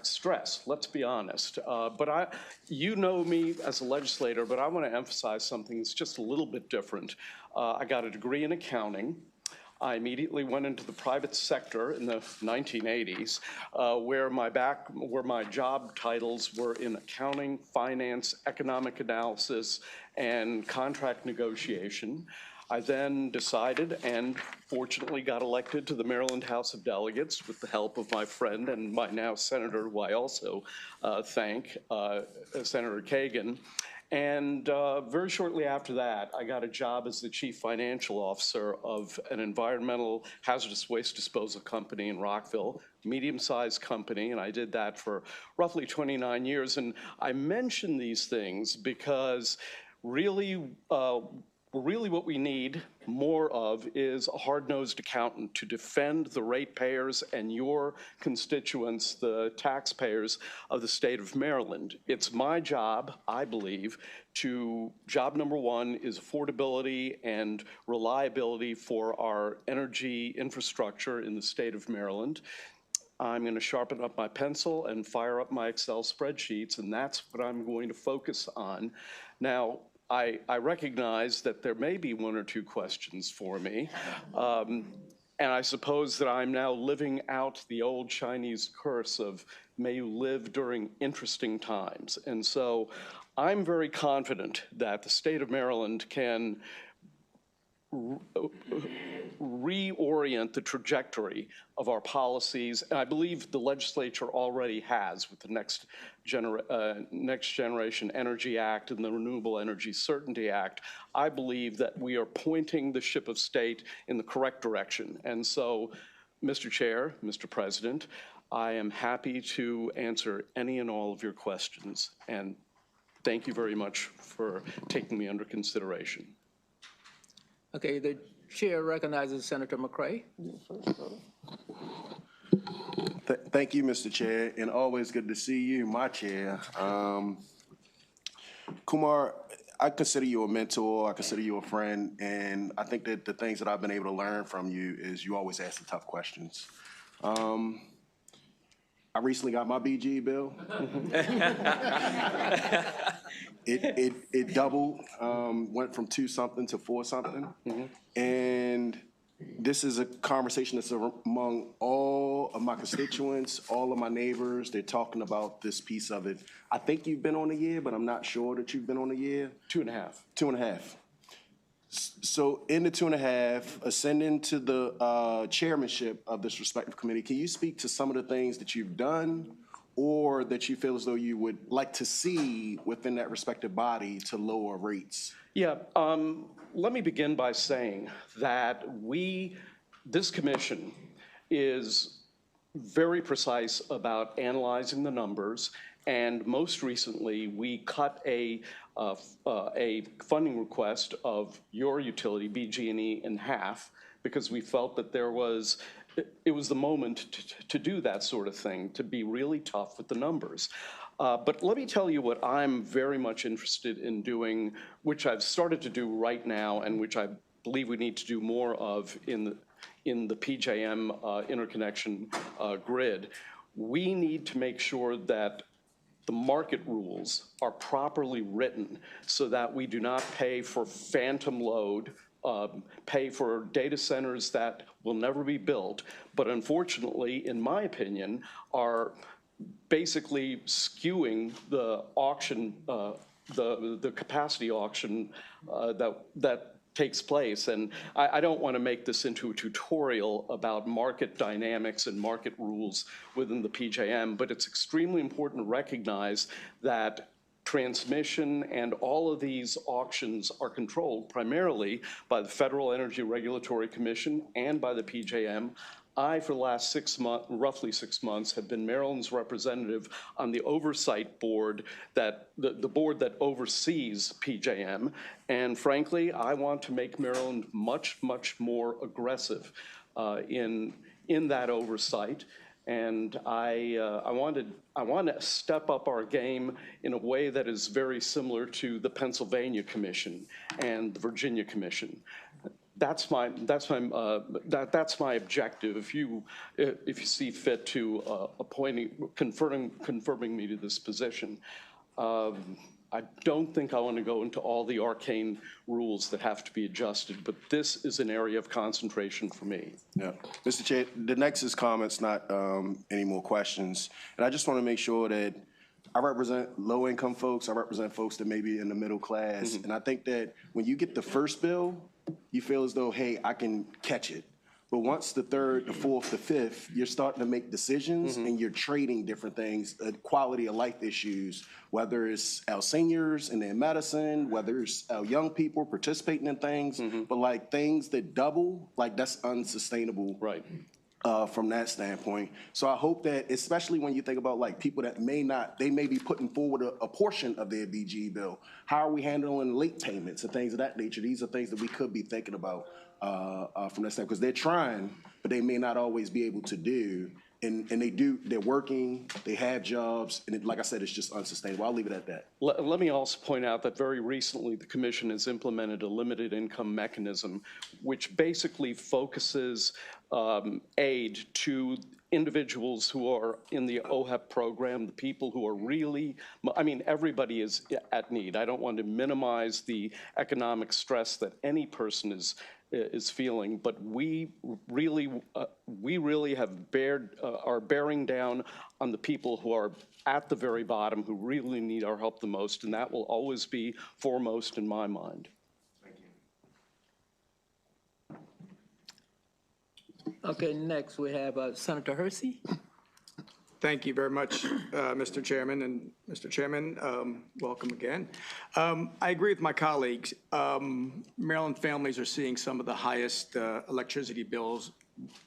stress, let's be honest. But you know me as a legislator, but I want to emphasize something that's just a little bit different. I got a degree in accounting. I immediately went into the private sector in the 1980s, where my job titles were in accounting, finance, economic analysis, and contract negotiation. I then decided and fortunately got elected to the Maryland House of Delegates with the help of my friend and my now senator, who I also thank, Senator Kagan. And very shortly after that, I got a job as the chief financial officer of an environmental hazardous waste disposal company in Rockville, medium-sized company, and I did that for roughly 29 years. And I mention these things because really what we need more of is a hard-nosed accountant to defend the ratepayers and your constituents, the taxpayers of the state of Maryland. It's my job, I believe, job number one is affordability and reliability for our energy infrastructure in the state of Maryland. I'm going to sharpen up my pencil and fire up my Excel spreadsheets, and that's what I'm going to focus on. Now, I recognize that there may be one or two questions for me, and I suppose that I'm now living out the old Chinese curse of may you live during interesting times. And so I'm very confident that the state of Maryland can reorient the trajectory of our policies, and I believe the legislature already has with the Next Generation Energy Act and the Renewable Energy Certainty Act. I believe that we are pointing the ship of state in the correct direction. And so, Mr. Chair, Mr. President, I am happy to answer any and all of your questions, and thank you very much for taking me under consideration. Okay, the chair recognizes Senator McCray. Thank you, Mr. Chair, and always good to see you, my chair. Kumar, I consider you a mentor, I consider you a friend, and I think that the things that I've been able to learn from you is you always ask the tough questions. I recently got my BG bill. It doubled, went from 2-something to 4-something. And this is a conversation that's among all of my constituents, all of my neighbors. They're talking about this piece of it. I think you've been on a year, but I'm not sure that you've been on a year. 2.5. 2.5. So in the 2.5, ascending to the chairmanship of this respective committee, can you speak to some of the things that you've done or that you feel as though you would like to see within that respective body to lower rates? Yeah, let me begin by saying that this commission is very precise about analyzing the numbers, and most recently, we cut a funding request of your utility, BG&E, in half because we felt that it was the moment to do that sort of thing, to be really tough with the numbers. But let me tell you what I'm very much interested in doing, which I've started to do right now, and which I believe we need to do more of in the PJM interconnection grid. We need to make sure that the market rules are properly written so that we do not pay for phantom load, pay for data centers that will never be built, but unfortunately, in my opinion, are basically skewing the auction, the capacity auction that takes place. And I don't want to make this into a tutorial about market dynamics and market rules within the PJM, but it's extremely important to recognize that transmission and all of these auctions are controlled primarily by the Federal Energy Regulatory Commission and by the PJM. I, for the last 6 months, roughly 6 months, have been Maryland's representative on the oversight board, that the board that oversees PJM. And frankly, I want to make Maryland much, much more aggressive in that oversight. And I want to step up our game in a way that is very similar to the Pennsylvania Commission and the Virginia Commission. That's my objective. If you see fit to confirming me to this position, I don't think I want to go into all the arcane rules that have to be adjusted, but this is an area of concentration for me. Yeah, Mr. Chair, the next is comments, not any more questions. And I just want to make sure that I represent low-income folks. I represent folks that may be in the middle class. And I think that when you get the first bill, you feel as though, hey, I can catch it. But once the third, the fourth, the fifth, you're starting to make decisions and you're trading different things, quality of life issues, whether it's our seniors in their medicine, whether it's our young people participating in things, but like things that double, like that's unsustainable. Right. From that standpoint. So I hope that, especially when you think about like people that they may be putting forward a portion of their BG bill. How are we handling late payments and things of that nature? These are things that we could be thinking about from that standpoint, because they're trying, but they may not always be able to do. And they're working, they have jobs, and like I said, it's just unsustainable. I'll leave it at that. Let me also point out that very recently the Commission has implemented a limited income mechanism, which basically focuses aid to individuals who are in the OHEP program, the people who are really, everybody is at need. I don't want to minimize the economic stress that any person is feeling, but we really are bearing down on the people who are at the very bottom, who really need our help the most, and that will always be foremost in my mind. Okay, next we have Senator Hersey. Thank you very much, Mr. Chairman. And Mr. Chairman, welcome again. I agree with my colleagues. Maryland families are seeing some of the highest electricity bills,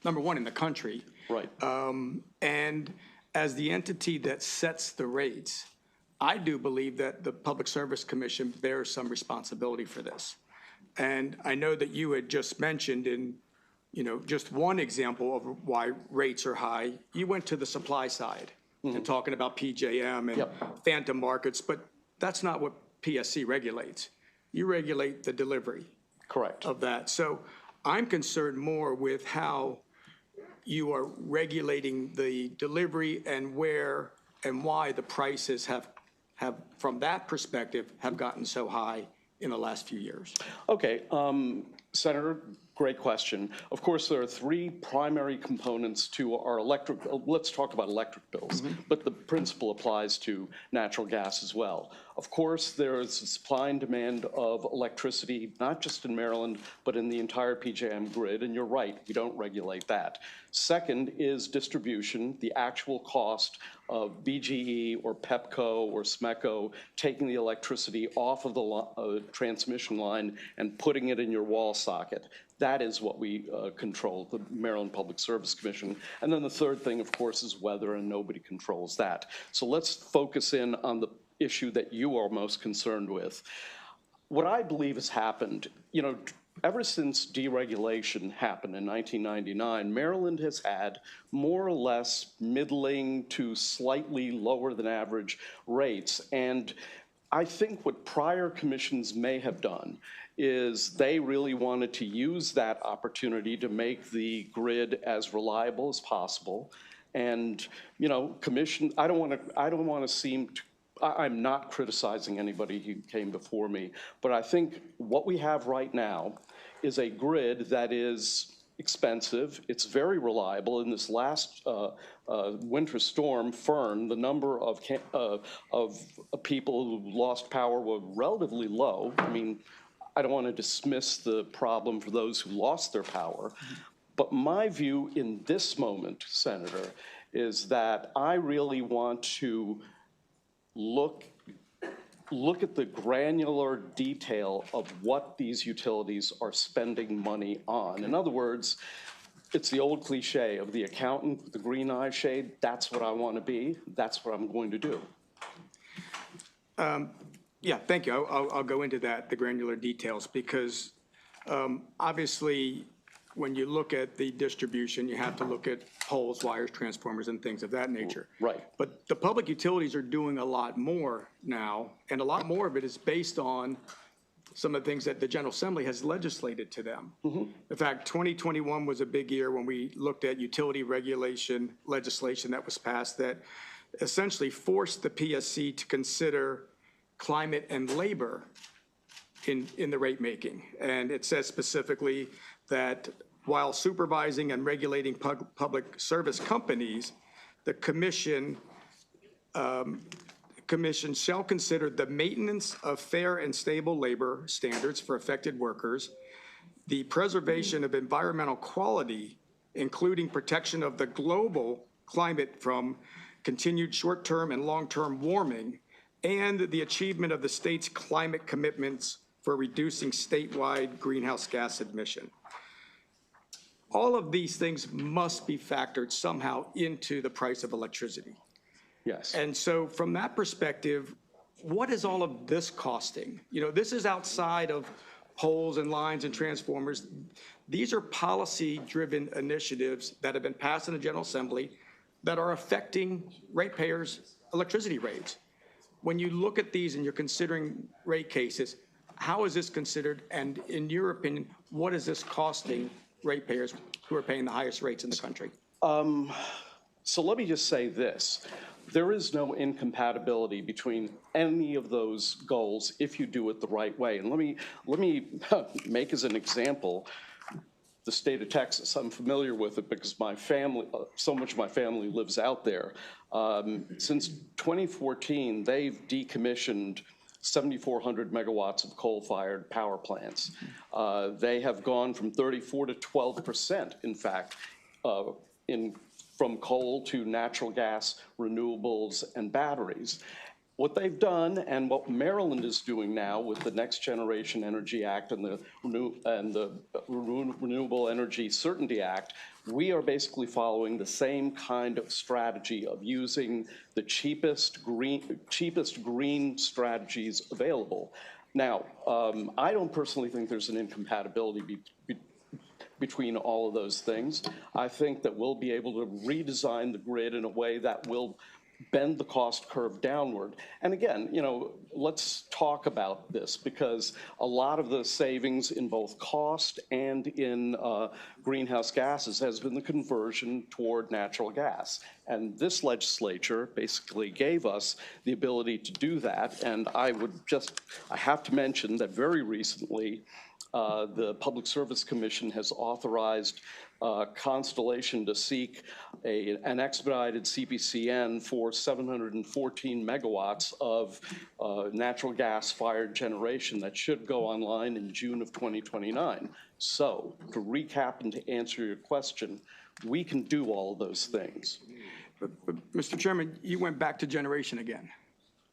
#1 in the country. Right. And as the entity that sets the rates, I do believe that the Public Service Commission bears some responsibility for this. And I know that you had just mentioned just one example of why rates are high. You went to the supply side and talking about PJM and phantom markets, but that's not what PSC regulates. You regulate the delivery. Correct. Of that. So I'm concerned more with how you are regulating the delivery and where and why the prices have from that perspective, have gotten so high in the last few years. Okay, Senator, Great question. Of course, there are three primary components to our electric, let's talk about electric bills, but the principle applies to natural gas as well. Of course, there is a supply and demand of electricity, not just in Maryland, but in the entire PJM grid, and you're right, we don't regulate that. Second is distribution, the actual cost of BGE or PEPCO or SMECO taking the electricity off of the transmission line and putting it in your wall socket. That is what we control, the Maryland Public Service Commission. And then the third thing, of course, is weather, and nobody controls that. So let's focus in on the issue that you are most concerned with. What I believe has happened, you know, ever since deregulation happened in 1999, Maryland has had more or less middling to slightly lower than average rates. And I think what prior commissions may have done is they really wanted to use that opportunity to make the grid as reliable as possible. And, you know, commission, I don't want to seem to, I'm not criticizing anybody who came before me, but I think what we have right now is a grid that is expensive. It's very reliable. In this last winter storm, Fern, the number of people who lost power were relatively low. I mean, I don't want to dismiss the problem for those who lost their power, but my view in this moment, Senator, is that I really want to look at the granular detail of what these utilities are spending money on. In other words, it's the old cliche of the accountant with the green eye shade. That's what I want to be. That's what I'm going to do. Yeah, thank you. I'll go into that, the granular details, because obviously when you look at the distribution, you have to look at poles, wires, transformers, and things of that nature. Right. But the public utilities are doing a lot more now, and a lot more of it is based on some of the things that the General Assembly has legislated to them. In fact, 2021 was a big year when we looked at utility regulation legislation that was passed that essentially forced the PSC to consider climate and labor in the rate making. And it says specifically that while supervising and regulating public service companies, the commission shall consider the maintenance of fair and stable labor standards for affected workers, the preservation of environmental quality, including protection of the global climate from continued short-term and long-term warming, and the achievement of the state's climate commitments for reducing statewide greenhouse gas emission. All of these things must be factored somehow into the price of electricity. Yes. And so from that perspective, what is all of this costing? You know, this is outside of poles and lines and transformers. These are policy-driven initiatives that have been passed in the General Assembly that are affecting ratepayers' electricity rates. When you look at these and you're considering rate cases, how is this considered? And in your opinion, what is this costing ratepayers who are paying the highest rates in the country? So let me just say this. There is no incompatibility between any of those goals if you do it the right way. And let me make as an example the state of Texas. I'm familiar with it because my family, so much of my family lives out there. Since 2014, they've decommissioned 7,400 megawatts of coal-fired power plants. They have gone from 34 to 12%, in fact, from coal to natural gas, renewables, and batteries. What they've done and what Maryland is doing now with the Next Generation Energy Act and the Renewable Energy Certainty Act, we are basically following the same kind of strategy of using the cheapest green strategies available. Now, I don't personally think there's an incompatibility between all of those things. I think that we'll be able to redesign the grid in a way that will bend the cost curve downward. And again, you know, let's talk about this because a lot of the savings in both cost and in greenhouse gases has been the conversion toward natural gas. And this legislature basically gave us the ability to do that. And I have to mention that very recently, the Public Service Commission has authorized Constellation to seek an expedited CPCN for 714 megawatts of natural gas-fired generation that should go online in June of 2029. So, to recap and to answer your question, we can do all of those things. But Mr. Chairman, you went back to generation again,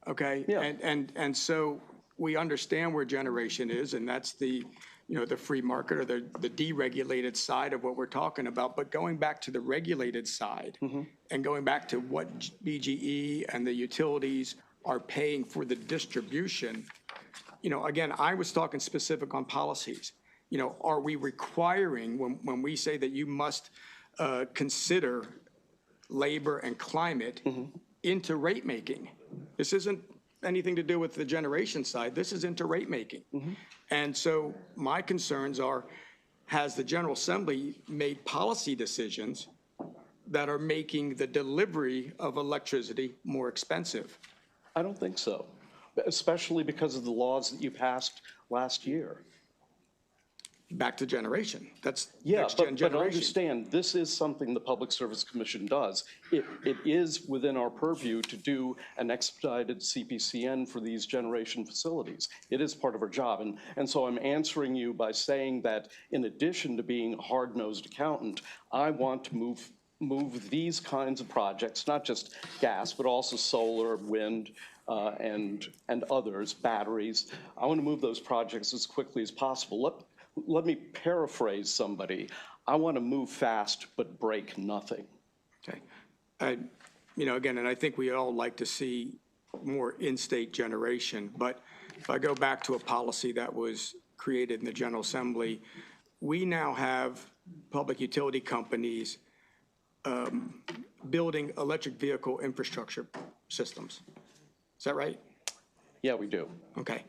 okay? Yeah. And so we understand where generation is, and that's the, you know, the free market or the deregulated side of what we're talking about. But going back to the regulated side and going back to what BGE and the utilities are paying for the distribution, you know, again, I was talking specific on policies. You know, are we requiring, when we say that you must consider labor and climate into rate making? This isn't anything to do with the generation side. This is into rate making. And so my concerns are, has the General Assembly made policy decisions that are making the delivery of electricity more expensive? I don't think so, especially because of the laws that you passed last year. Back to generation. That's Yeah, next-gen but generation. understand, this is something the Public Service Commission does. It is within our purview to do an expedited CPCN for these generation facilities. It is part of our job. And so I'm answering you by saying that in addition to being a hard-nosed accountant, I want to move these kinds of projects, not just gas, but also solar, wind, and others, batteries. I want to move those projects as quickly as possible. Let me paraphrase somebody. I want to move fast, but break nothing. Okay. You know, again, and I think we all like to see more in-state generation, but if I go back to a policy that was created in the General Assembly, we now have public utility companies building electric vehicle infrastructure systems. Is that right? Yeah, we do. Okay.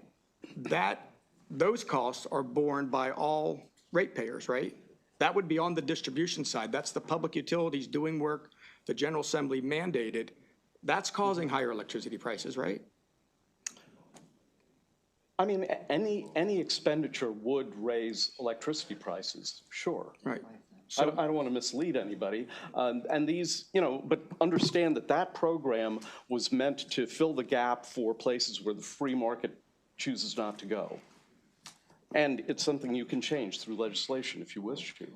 Those costs are borne by all ratepayers, right? That would be on the distribution side. That's the public utilities doing work the General Assembly mandated. That's causing higher electricity prices, right? I mean, any expenditure would raise electricity prices, sure. Right. I don't want to mislead anybody. And these, you know, but understand that that program was meant to fill the gap for places where the free market chooses not to go. And it's something you can change through legislation if you wish to.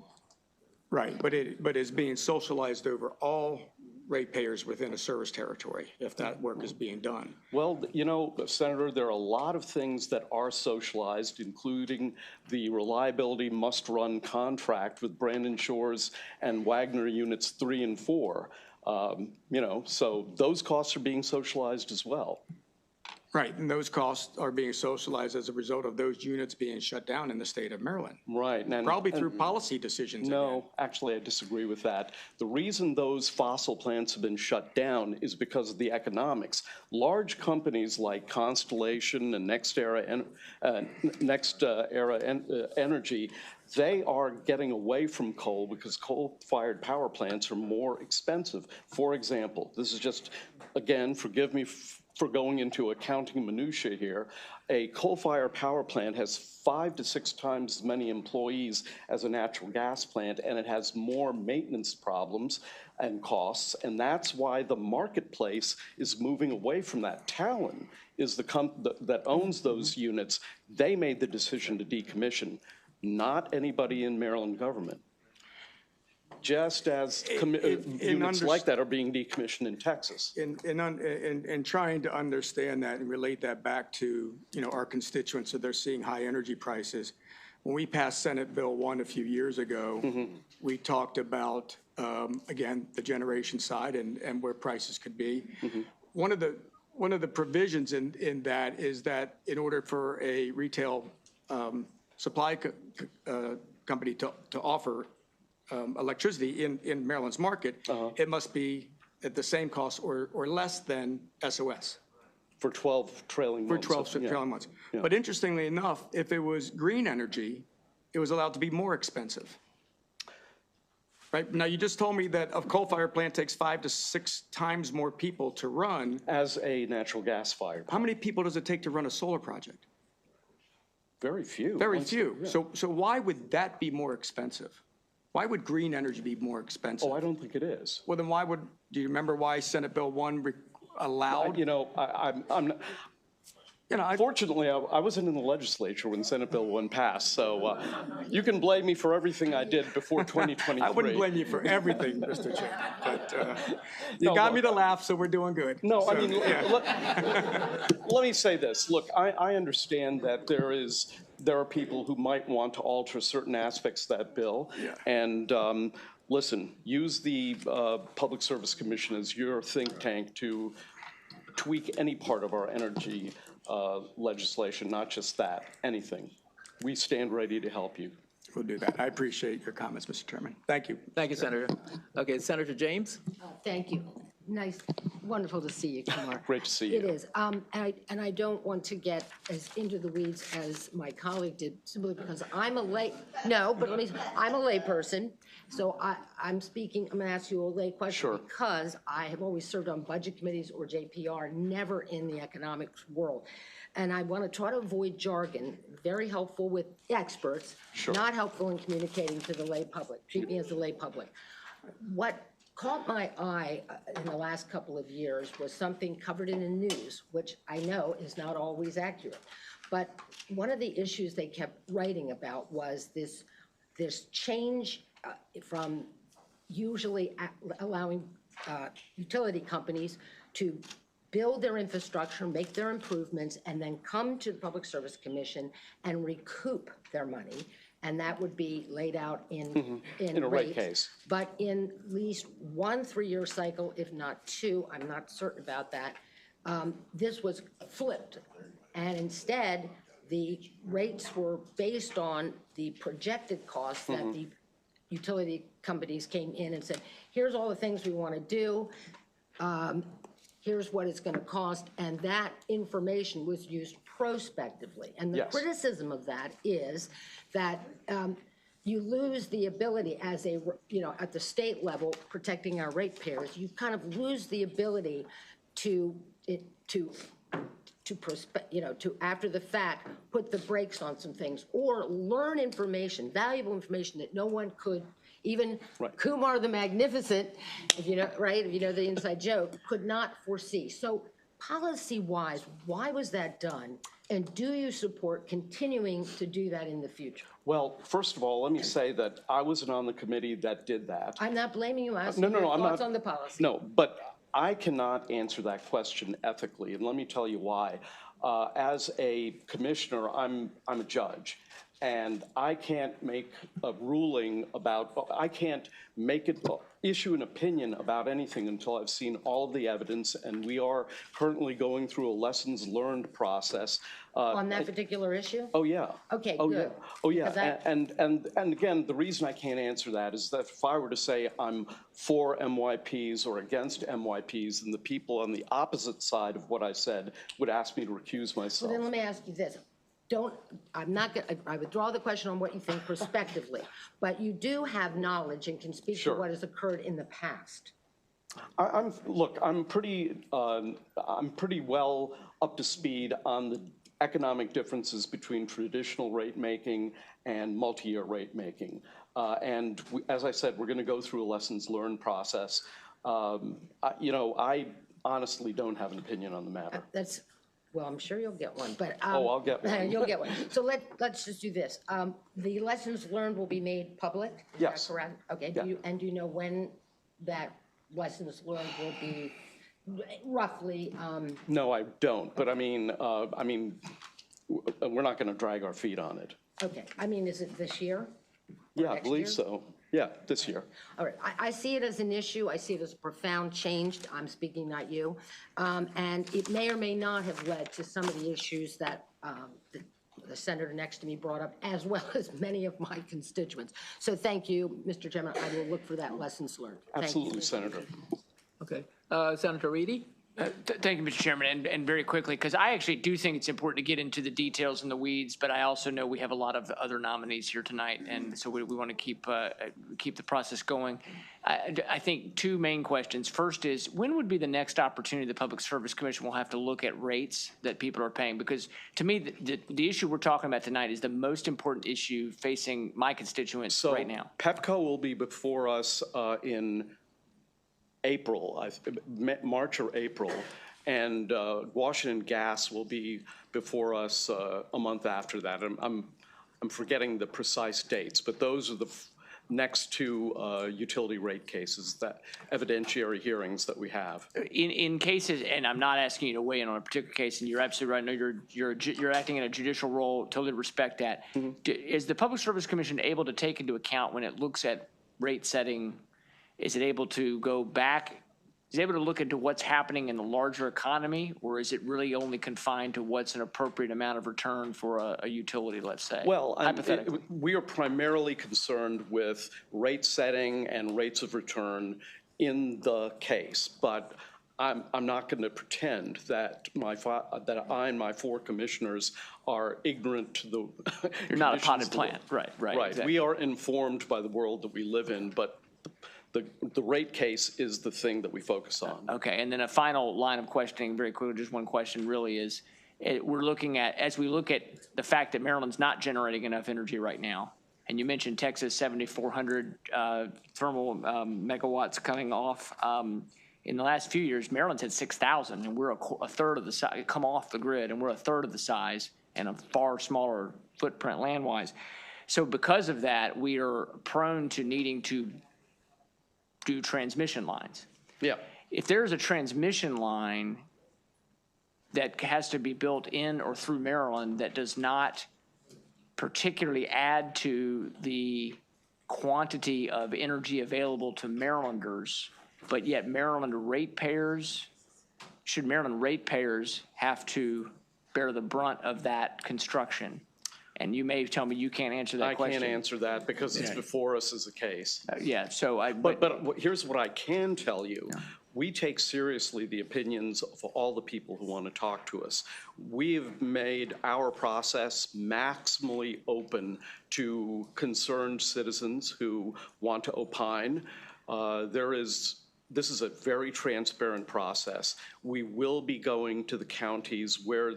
Right, but it's being socialized over all ratepayers within a service territory, if that work is being done. Well, you know, Senator, there are a lot of things that are socialized, including the reliability must-run contract with Brandon Shores and Wagner Units 3 and 4. You know, so those costs are being socialized as well. Right, and those costs are being socialized as a result of those units being shut down in the state of Maryland. Right. Probably through policy decisions. No, actually, I disagree with that. The reason those fossil plants have been shut down is because of the economics. Large companies like Constellation and Next Era Energy, they are getting away from coal because coal-fired power plants are more expensive. For example, this is just, again, forgive me for going into accounting minutiae here, a coal-fired power plant has 5 to 6 times as many employees as a natural gas plant, and it has more maintenance problems and costs, and that's why the marketplace is moving away from that. Talon is the company that owns those units. They made the decision to decommission, not anybody in Maryland government. Just as units like that are being decommissioned in Texas. In trying to understand that and relate that back to, you know, our constituents, so they're seeing high energy prices. When we passed Senate Bill 1 a few years ago, we talked about, again, the generation side and where prices could be. One of the provisions in that is that in order for a retail supply company to offer electricity in Maryland's market, it must be at the same cost or less than SOS. For 12 trailing months. For 12 trailing months. Yeah. But interestingly enough, if it was green energy, it was allowed to be more expensive. Right? Now, you just told me that a coal-fired plant takes 5 to 6 times more people to run. As a natural gas fire. How many people does it take to run a solar project? Very few. Very few. So why would that be more expensive? Why would green energy be more expensive? Oh, I don't think it is. Well, then why would, do you remember why Senate Bill 1 allowed? You know, I'm not, fortunately, I wasn't in the legislature when Senate Bill 1 passed, so you can blame me for everything I did before 2023. I wouldn't blame you for everything, Mr. Chair, but you got me to laugh, so we're doing good. No, So, I mean, yeah. let me say this. Look, I understand that there are people who might want to alter certain aspects of that bill. Yeah. And listen, use the Public Service Commission as your think tank to tweak any part of our energy legislation, not just that, anything. We stand ready to help you. We'll do that. I appreciate your comments, Mr. Chairman. Thank you. Thank you, Senator. Okay, Senator James? Thank you. Nice, wonderful to see you, Kumar. Great to see you. It is. And I don't want to get as into the weeds as my colleague did, simply because I'm a I'm a lay person. So I'm going to ask you a lay question. Sure. Because I have always served on budget committees or JPR, never in the economics world. And I want to try to avoid jargon, very helpful with experts, Sure. not helpful in communicating to the lay public. Treat me as the lay public. What caught my eye in the last couple of years was something covered in the news, which I know is not always accurate. But one of the issues they kept writing about was this change from usually allowing utility companies to build their infrastructure, make their improvements, and then come to the Public Service Commission and recoup their money. And that would be laid out in a rate case. But in at least 1 3-year cycle, if not 2, I'm not certain about that, this was flipped. And instead, the rates were based on the projected costs that the utility companies came in and said, here's all the things we want to do. Here's what it's going to cost. And that information was used prospectively. And the criticism of that is that you lose the ability as at the state level, protecting our ratepayers, you kind of lose the ability to after the fact, put the brakes on some things or learn information, valuable information that no one could, even Kumar the Magnificent, if you know the inside joke, could not foresee. So policy-wise, why was that done? And do you support continuing to do that in the future? Well, first of all, let me say that I wasn't on the committee that did that. I'm not blaming you. I'm asking No, your I'm thoughts not. on the policy. No, but I cannot answer that question ethically, and let me tell you why. As a commissioner, I'm a judge, and I can't make a ruling about, I can't make it, issue an opinion about anything until I've seen all of the evidence, and we are currently going through a lessons learned process. On that particular issue? Oh, yeah. Okay, Oh, good. yeah. Oh, yeah. Because And again, the reason I can't answer that is that if I were to say I'm for MYPs or against MYPs, then the people on the opposite side of what I said would ask me to recuse myself. Well, then let me ask you this. I withdraw the question on what you think prospectively, but you do have knowledge and can speak to what has occurred in the past. Look, I'm pretty well up to speed on the economic differences between traditional rate making and multi-year rate making. And as I said, we're going to go through a lessons learned process. I honestly don't have an opinion on the matter. Well, I'm sure you'll get one, but. I'll get one. You'll get one. So let's just do this. The lessons learned will be made public? Is that correct? Okay, do you know when that lessons learned will be roughly? No, I don't, but I mean, we're not going to drag our feet on it. Okay, is it this year? Yeah, I believe so. Yeah, this year. All right, I see it as an issue. I see it as a profound change. I'm speaking, not you. And it may or may not have led to some of the issues that the senator next to me brought up, as well as many of my constituents. So thank you, Mr. Chairman. I will look for that lessons learned. Absolutely, Senator. Okay. Senator Reedy? Thank you, Mr. Chairman, and very quickly, because I actually do think it's important to get into the details and the weeds, but I also know we have a lot of other nominees here tonight, and so we want to keep the process going. I think two main questions. First is, when would be the next opportunity the Public Service Commission will have to look at rates that people are paying? Because to me, the issue we're talking about tonight is the most important issue facing my constituents right now. PEPCO will be before us in April, March or April, and Washington Gas will be before us a month after that. I'm forgetting the precise dates, but those are the next two utility rate cases, that evidentiary hearings that we have. In cases, and I'm not asking you to weigh in on a particular case, and you're absolutely right. No, you're acting in a judicial role. Totally respect that. Is the Public Service Commission able to take into account when it looks at rate setting? Is it able to go back? Is it able to look into what's happening in the larger economy, or is it really only confined to what's an appropriate amount of return for a utility, let's say? Well, hypothetically. we are primarily concerned with rate setting and rates of return in the case, but I'm not going to pretend that I and my four commissioners are ignorant to the. You're not a potted plant, right? Right. Exactly. We are informed by the world that we live in, but the rate case is the thing that we focus on. Okay, and then a final line of questioning, very quickly, just one question really is, we're looking at, as we look at the fact that Maryland's not generating enough energy right now, and you mentioned Texas 7,400 thermal megawatts coming off. In the last few years, Maryland's had 6,000, and we're a third of the size, come off the grid, and we're a third of the size and a far smaller footprint land-wise. So because of that, we are prone to needing to do transmission lines. Yeah. If there's a transmission line that has to be built in or through Maryland that does not particularly add to the quantity of energy available to Marylanders, but yet Maryland ratepayers, should Maryland ratepayers have to bear the brunt of that construction? And you may tell me you can't answer that question. I can't answer that because it's before us as a case. Yeah, so But here's what I can tell you. Yeah. We take seriously the opinions of all the people who want to talk to us. We've made our process maximally open to concerned citizens who want to opine. This is a very transparent process. We will be going to the counties where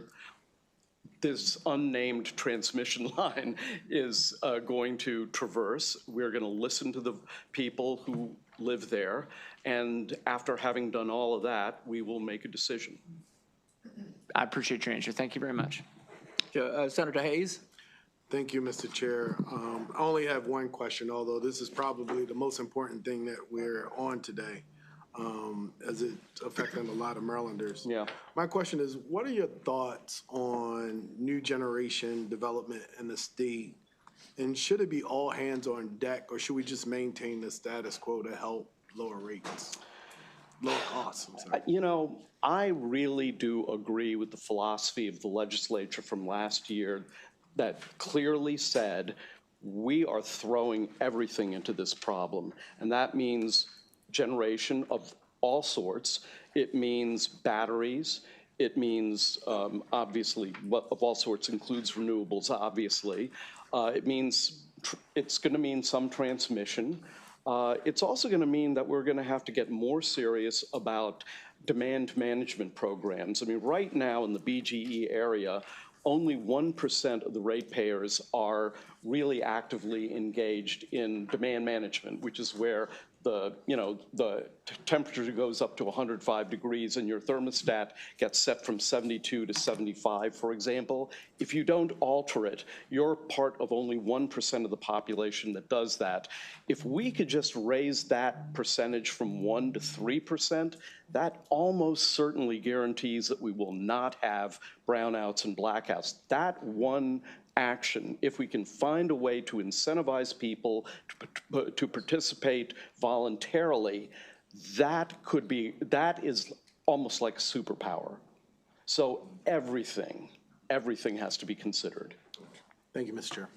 this unnamed transmission line is going to traverse. We're going to listen to the people who live there, and after having done all of that, we will make a decision. I appreciate your answer. Thank you very much. Senator Hayes. Thank you, Mr. Chair. I only have one question, although this is probably the most important thing that we're on today, as it's affecting a lot of Marylanders. Yeah. My question is, what are your thoughts on new generation development in the state? And should it be all hands on deck, or should we just maintain the status quo to help lower rates, lower costs? I'm sorry. You know, I really do agree with the philosophy of the legislature from last year that clearly said we are throwing everything into this problem, and that means generation of all sorts. It means batteries. It means, obviously, what of all sorts includes renewables, obviously. It means it's going to mean some transmission. It's also going to mean that we're going to have to get more serious about demand management programs. I mean, right now in the BGE area, only 1% of the ratepayers are really actively engaged in demand management, which is where the temperature goes up to 105 degrees and your thermostat gets set from 72 to 75, for example. If you don't alter it, you're part of only 1% of the population that does that. If we could just raise that percentage from 1% to 3%, that almost certainly guarantees that we will not have brownouts and blackouts. That one action, if we can find a way to incentivize people to participate voluntarily, that is almost like a superpower. So everything has to be considered. Thank you, Mr. Chair.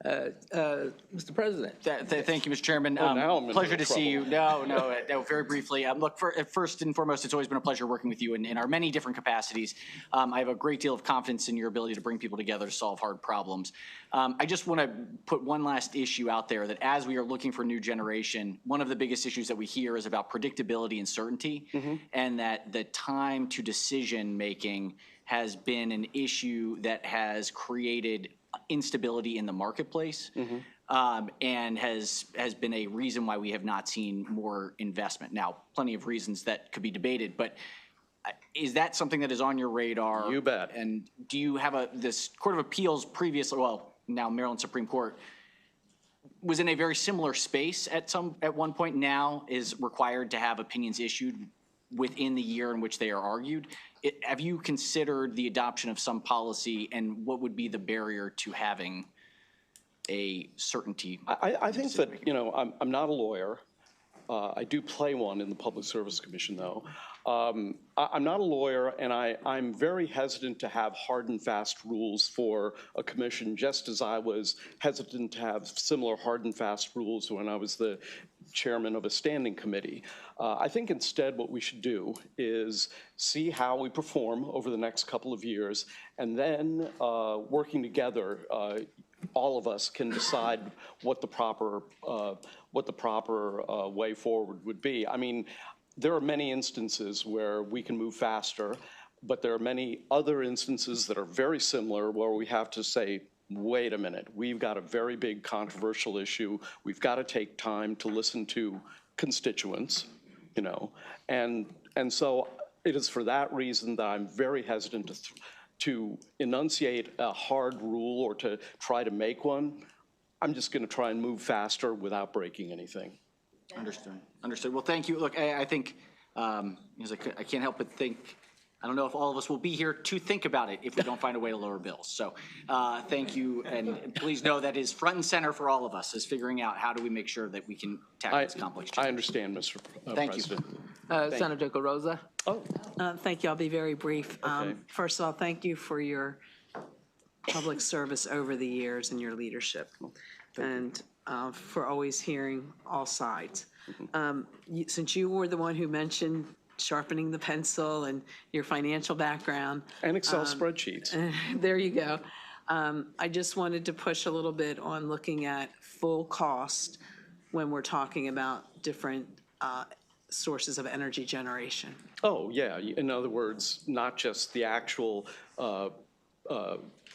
Mr. President. Thank you, Mr. Chairman. now I'm in Pleasure real to see you. trouble. No, very briefly. Look, first and foremost, it's always been a pleasure working with you in our many different capacities. I have a great deal of confidence in your ability to bring people together to solve hard problems. I just want to put one last issue out there that as we are looking for new generation, one of the biggest issues that we hear is about predictability and certainty, and that the time to decision making has been an issue that has created instability in the marketplace, and has been a reason why we have not seen more investment. Now, plenty of reasons that could be debated, but is that something that is on your radar? You bet. And do you have this Court of Appeals previously, well, now Maryland Supreme Court, was in a very similar space at one point, now is required to have opinions issued within the year in which they are argued. Have you considered the adoption of some policy, and what would be the barrier to having a certainty? I think that, I'm not a lawyer. I do play one in the Public Service Commission, though. I'm not a lawyer, and I'm very hesitant to have hard and fast rules for a commission, just as I was hesitant to have similar hard and fast rules when I was the chairman of a standing committee. I think instead what we should do is see how we perform over the next couple of years, and then working together, all of us can decide what the proper way forward would be. I mean, there are many instances where we can move faster, but there are many other instances that are very similar where we have to say, wait a minute, we've got a very big controversial issue. We've got to take time to listen to constituents, and so it is for that reason that I'm very hesitant to enunciate a hard rule or to try to make one. I'm just going to try and move faster without breaking anything. Understood. Well, thank you. Look, I think, I can't help but think, I don't know if all of us will be here to think about it if we don't find a way to lower bills. So thank you, and please know that is front and center for all of us, is figuring out how do we make sure that we can tackle this complex challenge. I understand, Mr. Thank President. you. Senator Garoza. Thank you. I'll be very brief. First of all, thank you for your public service over the years and your leadership, and for always hearing all sides. Since you were the one who mentioned sharpening the pencil and your financial background. And Excel spreadsheets. There you go. I just wanted to push a little bit on looking at full cost when we're talking about different sources of energy generation. Oh, yeah. In other words, not just the actual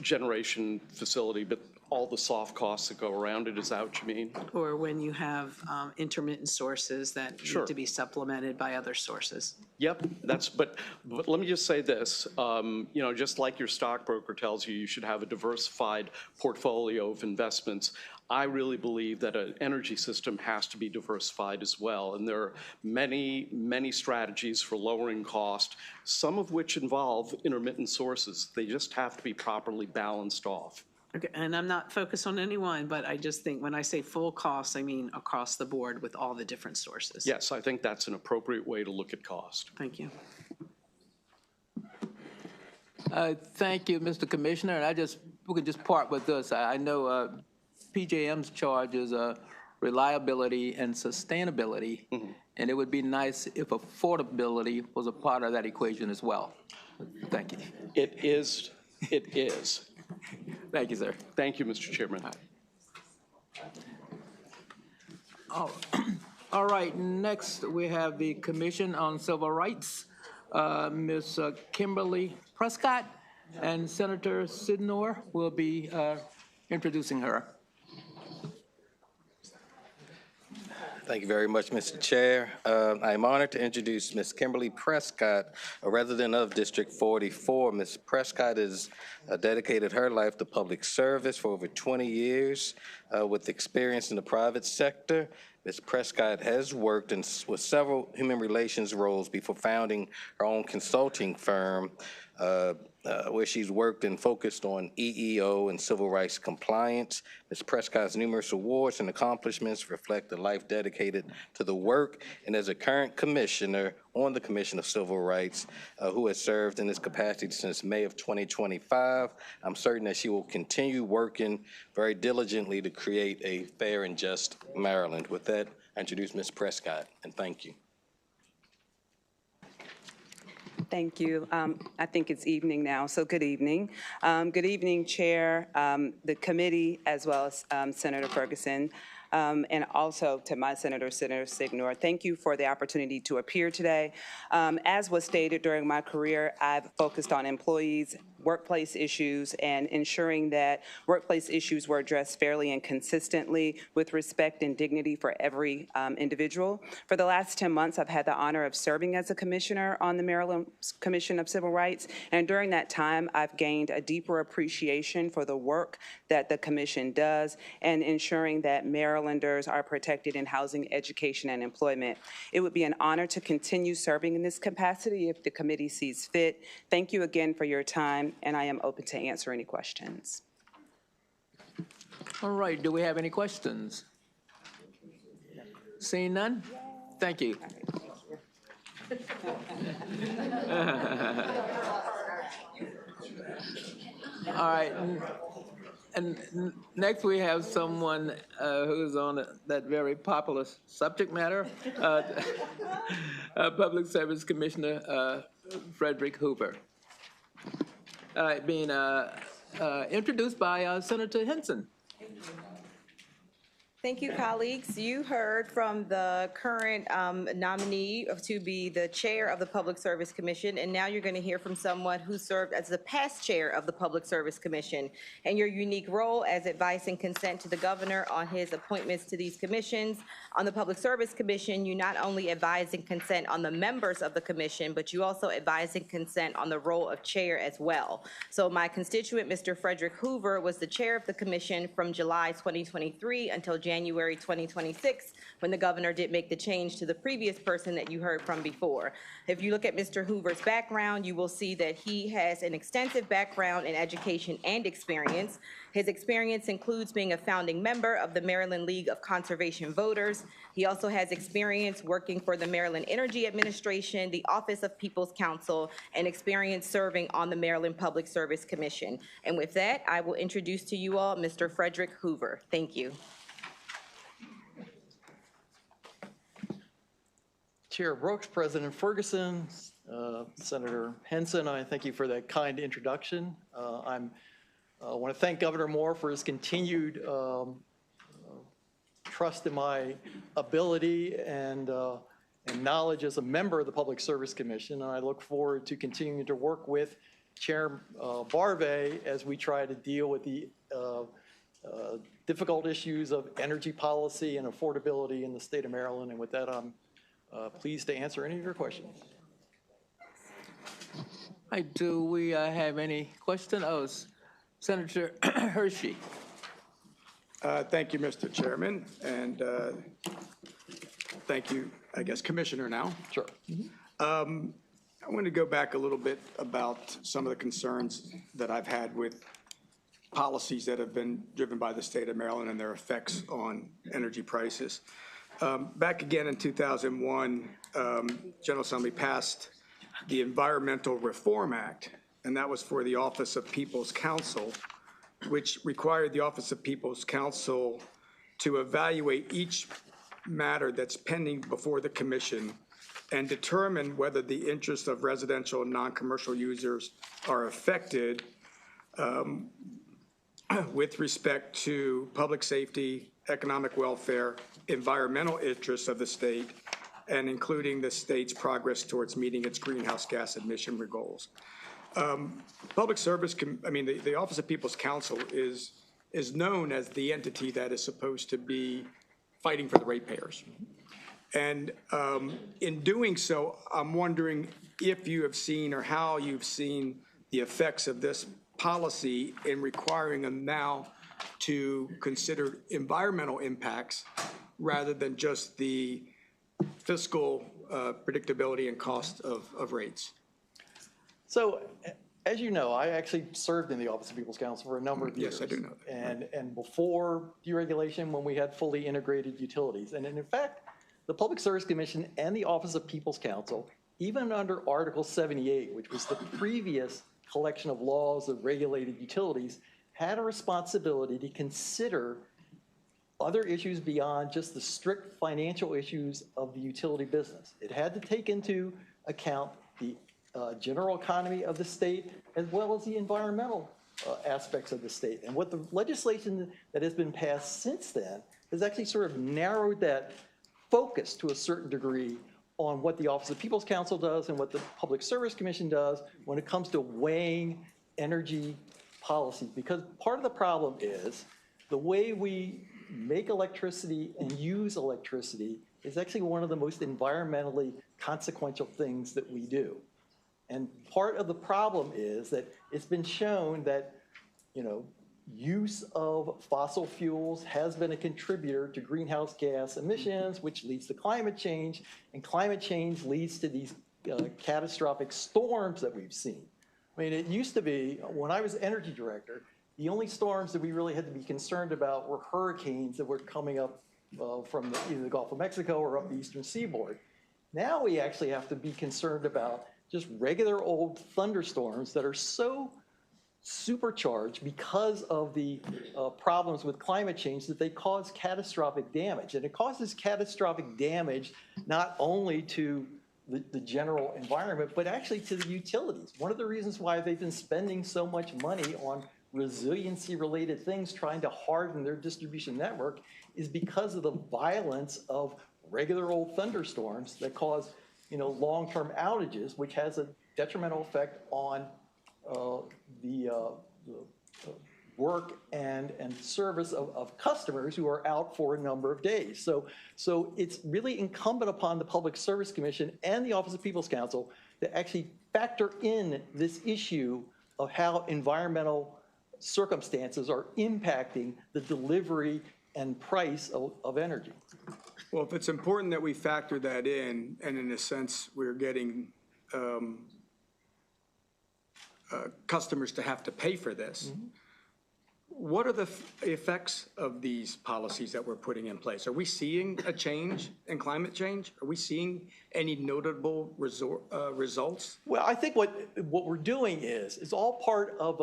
generation facility, but all the soft costs that go around it. Is that what you mean? Or when you have intermittent sources that need to be supplemented by other sources. Yep, but let me just say this, just like your stockbroker tells you, you should have a diversified portfolio of investments. I really believe that an energy system has to be diversified as well. And there are many, many strategies for lowering cost, some of which involve intermittent sources. They just have to be properly balanced off. Okay, and I'm not focused on anyone, but I just think when I say full cost, I mean across the board with all the different sources. Yes, I think that's an appropriate way to look at cost. Thank you. Thank you, Mr. Commissioner. And we could just part with this. I know PJM's charge is reliability and sustainability, and it would be nice if affordability was a part of that equation as well. Thank you. It is. It is. Thank you, sir. Thank you, Mr. Chairman. All right, next we have the Commission on Civil Rights, Ms. Kimberly Prescott, and Senator Sidnor will be introducing her. Thank you very much, Mr. Chair. I am honored to introduce Ms. Kimberly Prescott, a resident of District 44. Ms. Prescott has dedicated her life to public service for over 20 years with experience in the private sector. Ms. Prescott has worked with several human relations roles before founding her own consulting firm. where she's worked and focused on EEO and civil rights compliance. Ms. Prescott's numerous awards and accomplishments reflect a life dedicated to the work, and as a current commissioner on the Commission of Civil Rights, who has served in this capacity since May of 2025, I'm certain that she will continue working very diligently to create a fair and just Maryland. With that, I introduce Ms. Prescott, and thank you. Thank you. I think it's evening now, so good evening. Good evening, Chair, the committee, as well as Senator Ferguson, and also to my Senator Signor. Thank you for the opportunity to appear today. As was stated during my career, I've focused on employees, workplace issues, and ensuring that workplace issues were addressed fairly and consistently with respect and dignity for every individual. For the last 10 months, I've had the honor of serving as a commissioner on the Maryland Commission of Civil Rights, and during that time, I've gained a deeper appreciation for the work that the commission does and ensuring that Marylanders are protected in housing, education, and employment. It would be an honor to continue serving in this capacity if the committee sees fit. Thank you again for your time, and I am open to answer any questions. All right, do we have any questions? Seeing none? Thank you. All right, and next we have someone who's on that very popular subject matter, Public Service Commissioner Frederick Hoover. Being introduced by Senator Henson. Thank you, colleagues. You heard from the current nominee to be the chair of the Public Service Commission, and now you're going to hear from someone who served as the past chair of the Public Service Commission. And your unique role as advice and consent to the governor on his appointments to these commissions. On the Public Service Commission, you not only advise and consent on the members of the commission, but you also advise and consent on the role of chair as well. So my constituent, Mr. Frederick Hoover, was the chair of the commission from July 2023 until January 2026, when the governor did make the change to the previous person that you heard from before. If you look at Mr. Hoover's background, you will see that he has an extensive background in education and experience. His experience includes being a founding member of the Maryland League of Conservation Voters. He also has experience working for the Maryland Energy Administration, the Office of People's Counsel, and experience serving on the Maryland Public Service Commission. And with that, I will introduce to you all Mr. Frederick Hoover. Thank you. Chair Brooks, President Ferguson, Senator Henson, I thank you for that kind introduction. I want to thank Governor Moore for his continued trust in my ability and knowledge as a member of the Public Service Commission. And I look forward to continuing to work with Chair Barve as we try to deal with the difficult issues of energy policy and affordability in the state of Maryland. And with that, I'm pleased to answer any of your questions. Do we have any questions? Oh, Senator Hershey. Thank you, Mr. Chairman, and thank you, I guess, Commissioner now. Sure. I want to go back a little bit about some of the concerns that I've had with policies that have been driven by the state of Maryland and their effects on energy prices. Back again in 2001, General Assembly passed the Environmental Reform Act, and that was for the Office of People's Counsel, which required the Office of People's Counsel to evaluate each matter that's pending before the commission and determine whether the interests of residential and non-commercial users are affected with respect to public safety, economic welfare, environmental interests of the state, and including the state's progress towards meeting its greenhouse gas emission goals. Public service, the Office of People's Counsel is known as the entity that is supposed to be fighting for the ratepayers. And in doing so, I'm wondering if you have seen or how you've seen the effects of this policy in requiring them now to consider environmental impacts rather than just the fiscal predictability and cost of rates. So as you know, I actually served in the Office of People's Counsel for a number of years. Yes, I do know that. And before deregulation, when we had fully integrated utilities. And in fact, the Public Service Commission and the Office of People's Counsel, even under Article 78, which was the previous collection of laws of regulated utilities, had a responsibility to consider other issues beyond just the strict financial issues of the utility business. It had to take into account the general economy of the state, as well as the environmental aspects of the state. And what the legislation that has been passed since then has actually sort of narrowed that focus to a certain degree on what the Office of People's Counsel does and what the Public Service Commission does when it comes to weighing energy policy. Because part of the problem is the way we make electricity and use electricity is actually one of the most environmentally consequential things that we do. And part of the problem is that it's been shown that, use of fossil fuels has been a contributor to greenhouse gas emissions, which leads to climate change, and climate change leads to these catastrophic storms that we've seen. I mean, it used to be, when I was energy director, the only storms that we really had to be concerned about were hurricanes that were coming up from either the Gulf of Mexico or up the eastern seaboard. Now we actually have to be concerned about just regular old thunderstorms that are so supercharged because of the problems with climate change that they cause catastrophic damage. And it causes catastrophic damage not only to the general environment, but actually to the utilities. One of the reasons why they've been spending so much money on resiliency-related things, trying to harden their distribution network, is because of the violence of regular old thunderstorms that cause long-term outages, which has a detrimental effect on the work and service of customers who are out for a number of days. So it's really incumbent upon the Public Service Commission and the Office of People's Counsel to actually factor in this issue of how environmental circumstances are impacting the delivery and price of energy. Well, if it's important that we factor that in, and in a sense, we're getting customers to have to pay for this, what are the effects of these policies that we're putting in place? Are we seeing a change in climate change? Are we seeing any notable results? Well, I think what we're doing is all part of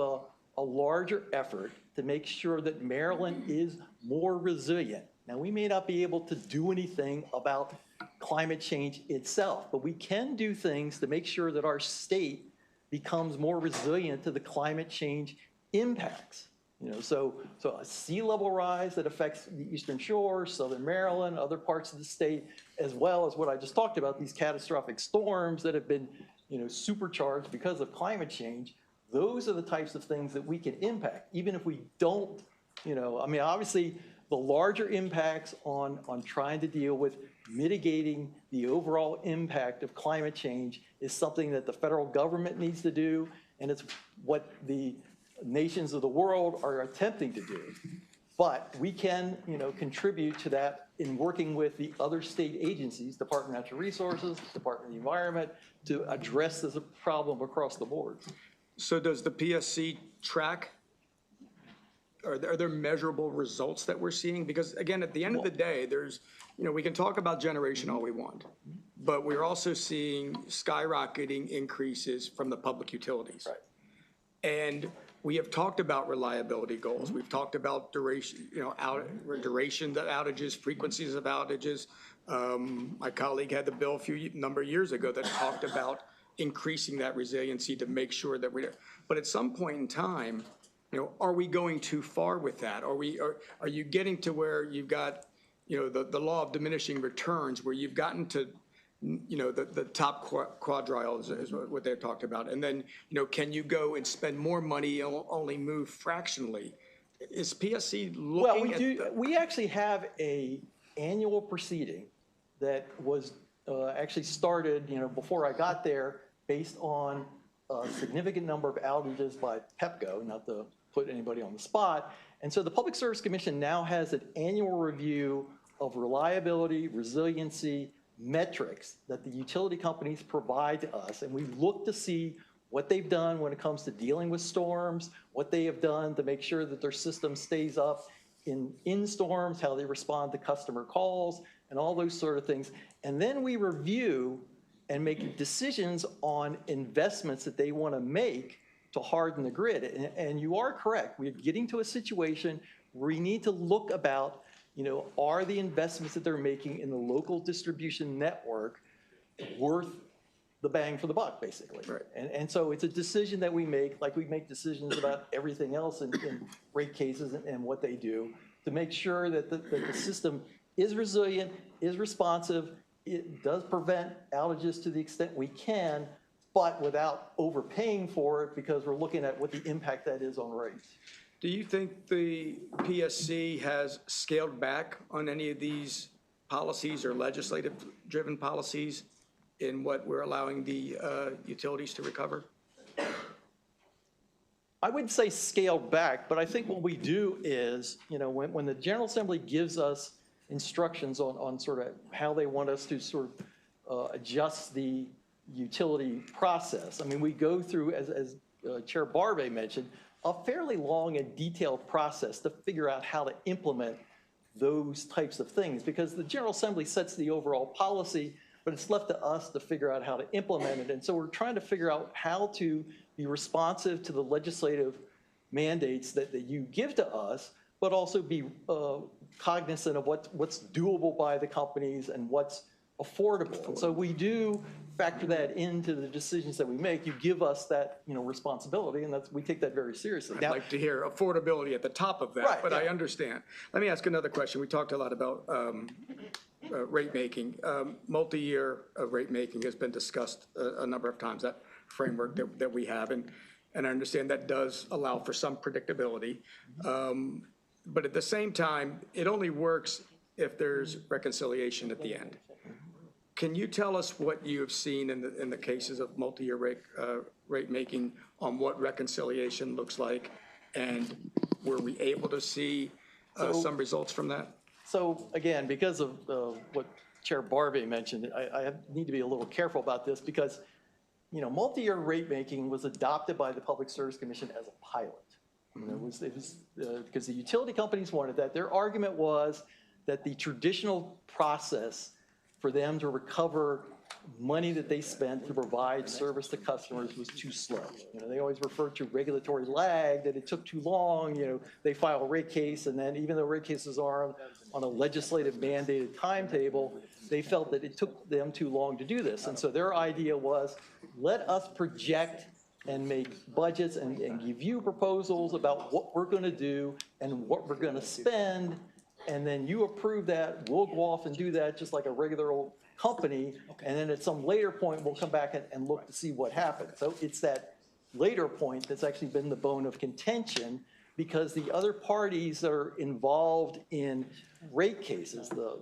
a larger effort to make sure that Maryland is more resilient. Now, we may not be able to do anything about climate change itself, but we can do things to make sure that our state becomes more resilient to the climate change impacts. So a sea level rise that affects the Eastern Shore, Southern Maryland, other parts of the state, as well as what I just talked about, these catastrophic storms that have been, supercharged because of climate change. Those are the types of things that we can impact, even if we don't, obviously the larger impacts on trying to deal with mitigating the overall impact of climate change is something that the federal government needs to do, and it's what the nations of the world are attempting to do. But we can, contribute to that in working with the other state agencies, Department of Natural Resources, Department of the Environment, to address this problem across the board. So does the PSC track? Are there measurable results that we're seeing? Because again, at the end of the day, there's, we can talk about generation all we want, but we're also seeing skyrocketing increases from the public utilities. Right. And we have talked about reliability goals. We've talked about duration, duration of outages, frequencies of outages. My colleague had the bill a number of years ago that talked about increasing that resiliency to make sure that but at some point in time, are we going too far with that? Are you getting to where you've got, the law of diminishing returns, where you've gotten to, the top quadrille is what they've talked about. And then, can you go and spend more money and only move fractionally? Is PSC looking at we actually have a annual proceeding that was actually started, before I got there, based on a significant number of outages by PEPCO, not to put anybody on the spot. And so the Public Service Commission now has an annual review of reliability, resiliency metrics that the utility companies provide to us. And we look to see what they've done when it comes to dealing with storms, what they have done to make sure that their system stays up in storms, how they respond to customer calls, and all those sort of things. And then we review and make decisions on investments that they want to make to harden the grid. And you are correct. We're getting to a situation where we need to look about, are the investments that they're making in the local distribution network worth the bang for the buck, basically. Right. And so it's a decision that we make, like we make decisions about everything else in rate cases and what they do, to make sure that the system is resilient, is responsive, it does prevent outages to the extent we can, but without overpaying for it, because we're looking at what the impact that is on rates. Do you think the PSC has scaled back on any of these policies or legislative-driven policies in what we're allowing the utilities to recover? I wouldn't say scaled back, but I think what we do is, when the General Assembly gives us instructions on sort of how they want us to sort of adjust the utility process. I mean, we go through, as Chair Barbe mentioned, a fairly long and detailed process to figure out how to implement those types of things, because the General Assembly sets the overall policy, but it's left to us to figure out how to implement it. And so we're trying to figure out how to be responsive to the legislative mandates that you give to us, but also be cognizant of what's doable by the companies and what's affordable. And so we do factor that into the decisions that we make. You give us that, responsibility, and we take that very seriously. I'd like to hear affordability at the top of that, Right, but yeah. I understand. Let me ask another question. We talked a lot about rate making. Multi-year rate making has been discussed a number of times, that framework that we have, and I understand that does allow for some predictability. But at the same time, it only works if there's reconciliation at the end. Can you tell us what you have seen in the cases of multi-year rate making on what reconciliation looks like, and were we able to see some results from that? So again, because of what Chair Barbe mentioned, I need to be a little careful about this, because multi-year rate making was adopted by the Public Service Commission as a pilot. It was because the utility companies wanted that. Their argument was that the traditional process for them to recover money that they spent to provide service to customers was too slow. They always referred to regulatory lag, that it took too long. They file a rate case, and then even though rate cases are on a legislative mandated timetable, they felt that it took them too long to do this. And so their idea was, let us project and make budgets and give you proposals about what we're going to do and what we're going to spend, and then you approve that, we'll go off and do that just like a regular old company, and then at some later point, we'll come back and look to see what happened. So it's that later point that's actually been the bone of contention, because the other parties that are involved in rate cases, the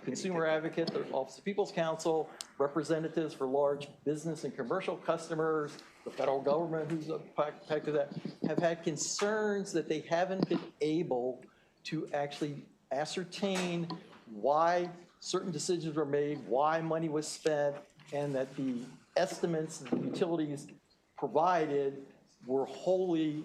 consumer advocate, the Office of People's Counsel, representatives for large business and commercial customers, the federal government who's impacted to that, have had concerns that they haven't been able to actually ascertain why certain decisions were made, why money was spent, and that the estimates that the utilities provided were wholly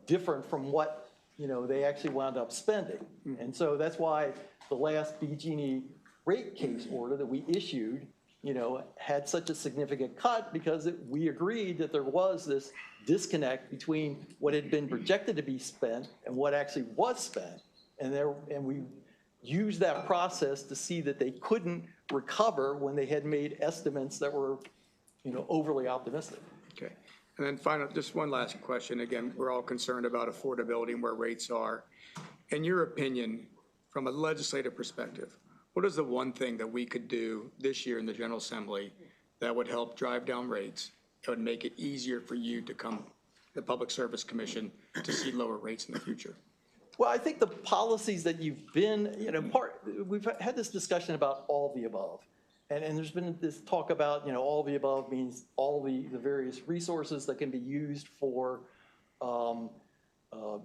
different from what they actually wound up spending. And so that's why the last BG&E rate case order that we issued had such a significant cut, because we agreed that there was this disconnect between what had been projected to be spent and what actually was spent. And we used that process to see that they couldn't recover when they had made estimates that were overly optimistic. Okay. And then finally, just one last question. Again, we're all concerned about affordability and where rates are. In your opinion, from a legislative perspective, what is the one thing that we could do this year in the General Assembly that would help drive down rates, that would make it easier for you to come, the Public Service Commission, to see lower rates in the future? Well, I think the policies that you've been, we've had this discussion about all the above. And there's been this talk about, all the above means all the various resources that can be used for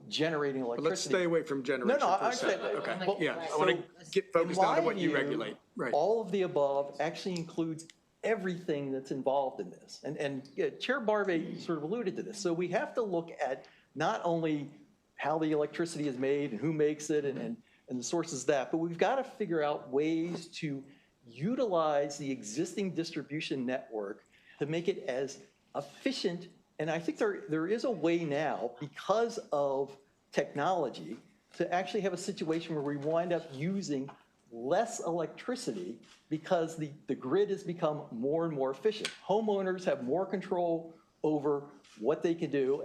generating electricity. But let's stay away from generation. No, for a second. Okay. Yeah, I want to get focused on what you regulate. Right. All of the above actually includes everything that's involved in this. And Chair Barve sort of alluded to this. So we have to look at not only how the electricity is made and who makes it and the sources of that, but we've got to figure out ways to utilize the existing distribution network to make it as efficient. And I think there is a way now, because of technology, to actually have a situation where we wind up using less electricity because the grid has become more and more efficient. Homeowners have more control over what they can do.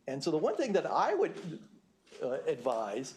And so the one thing that I would advise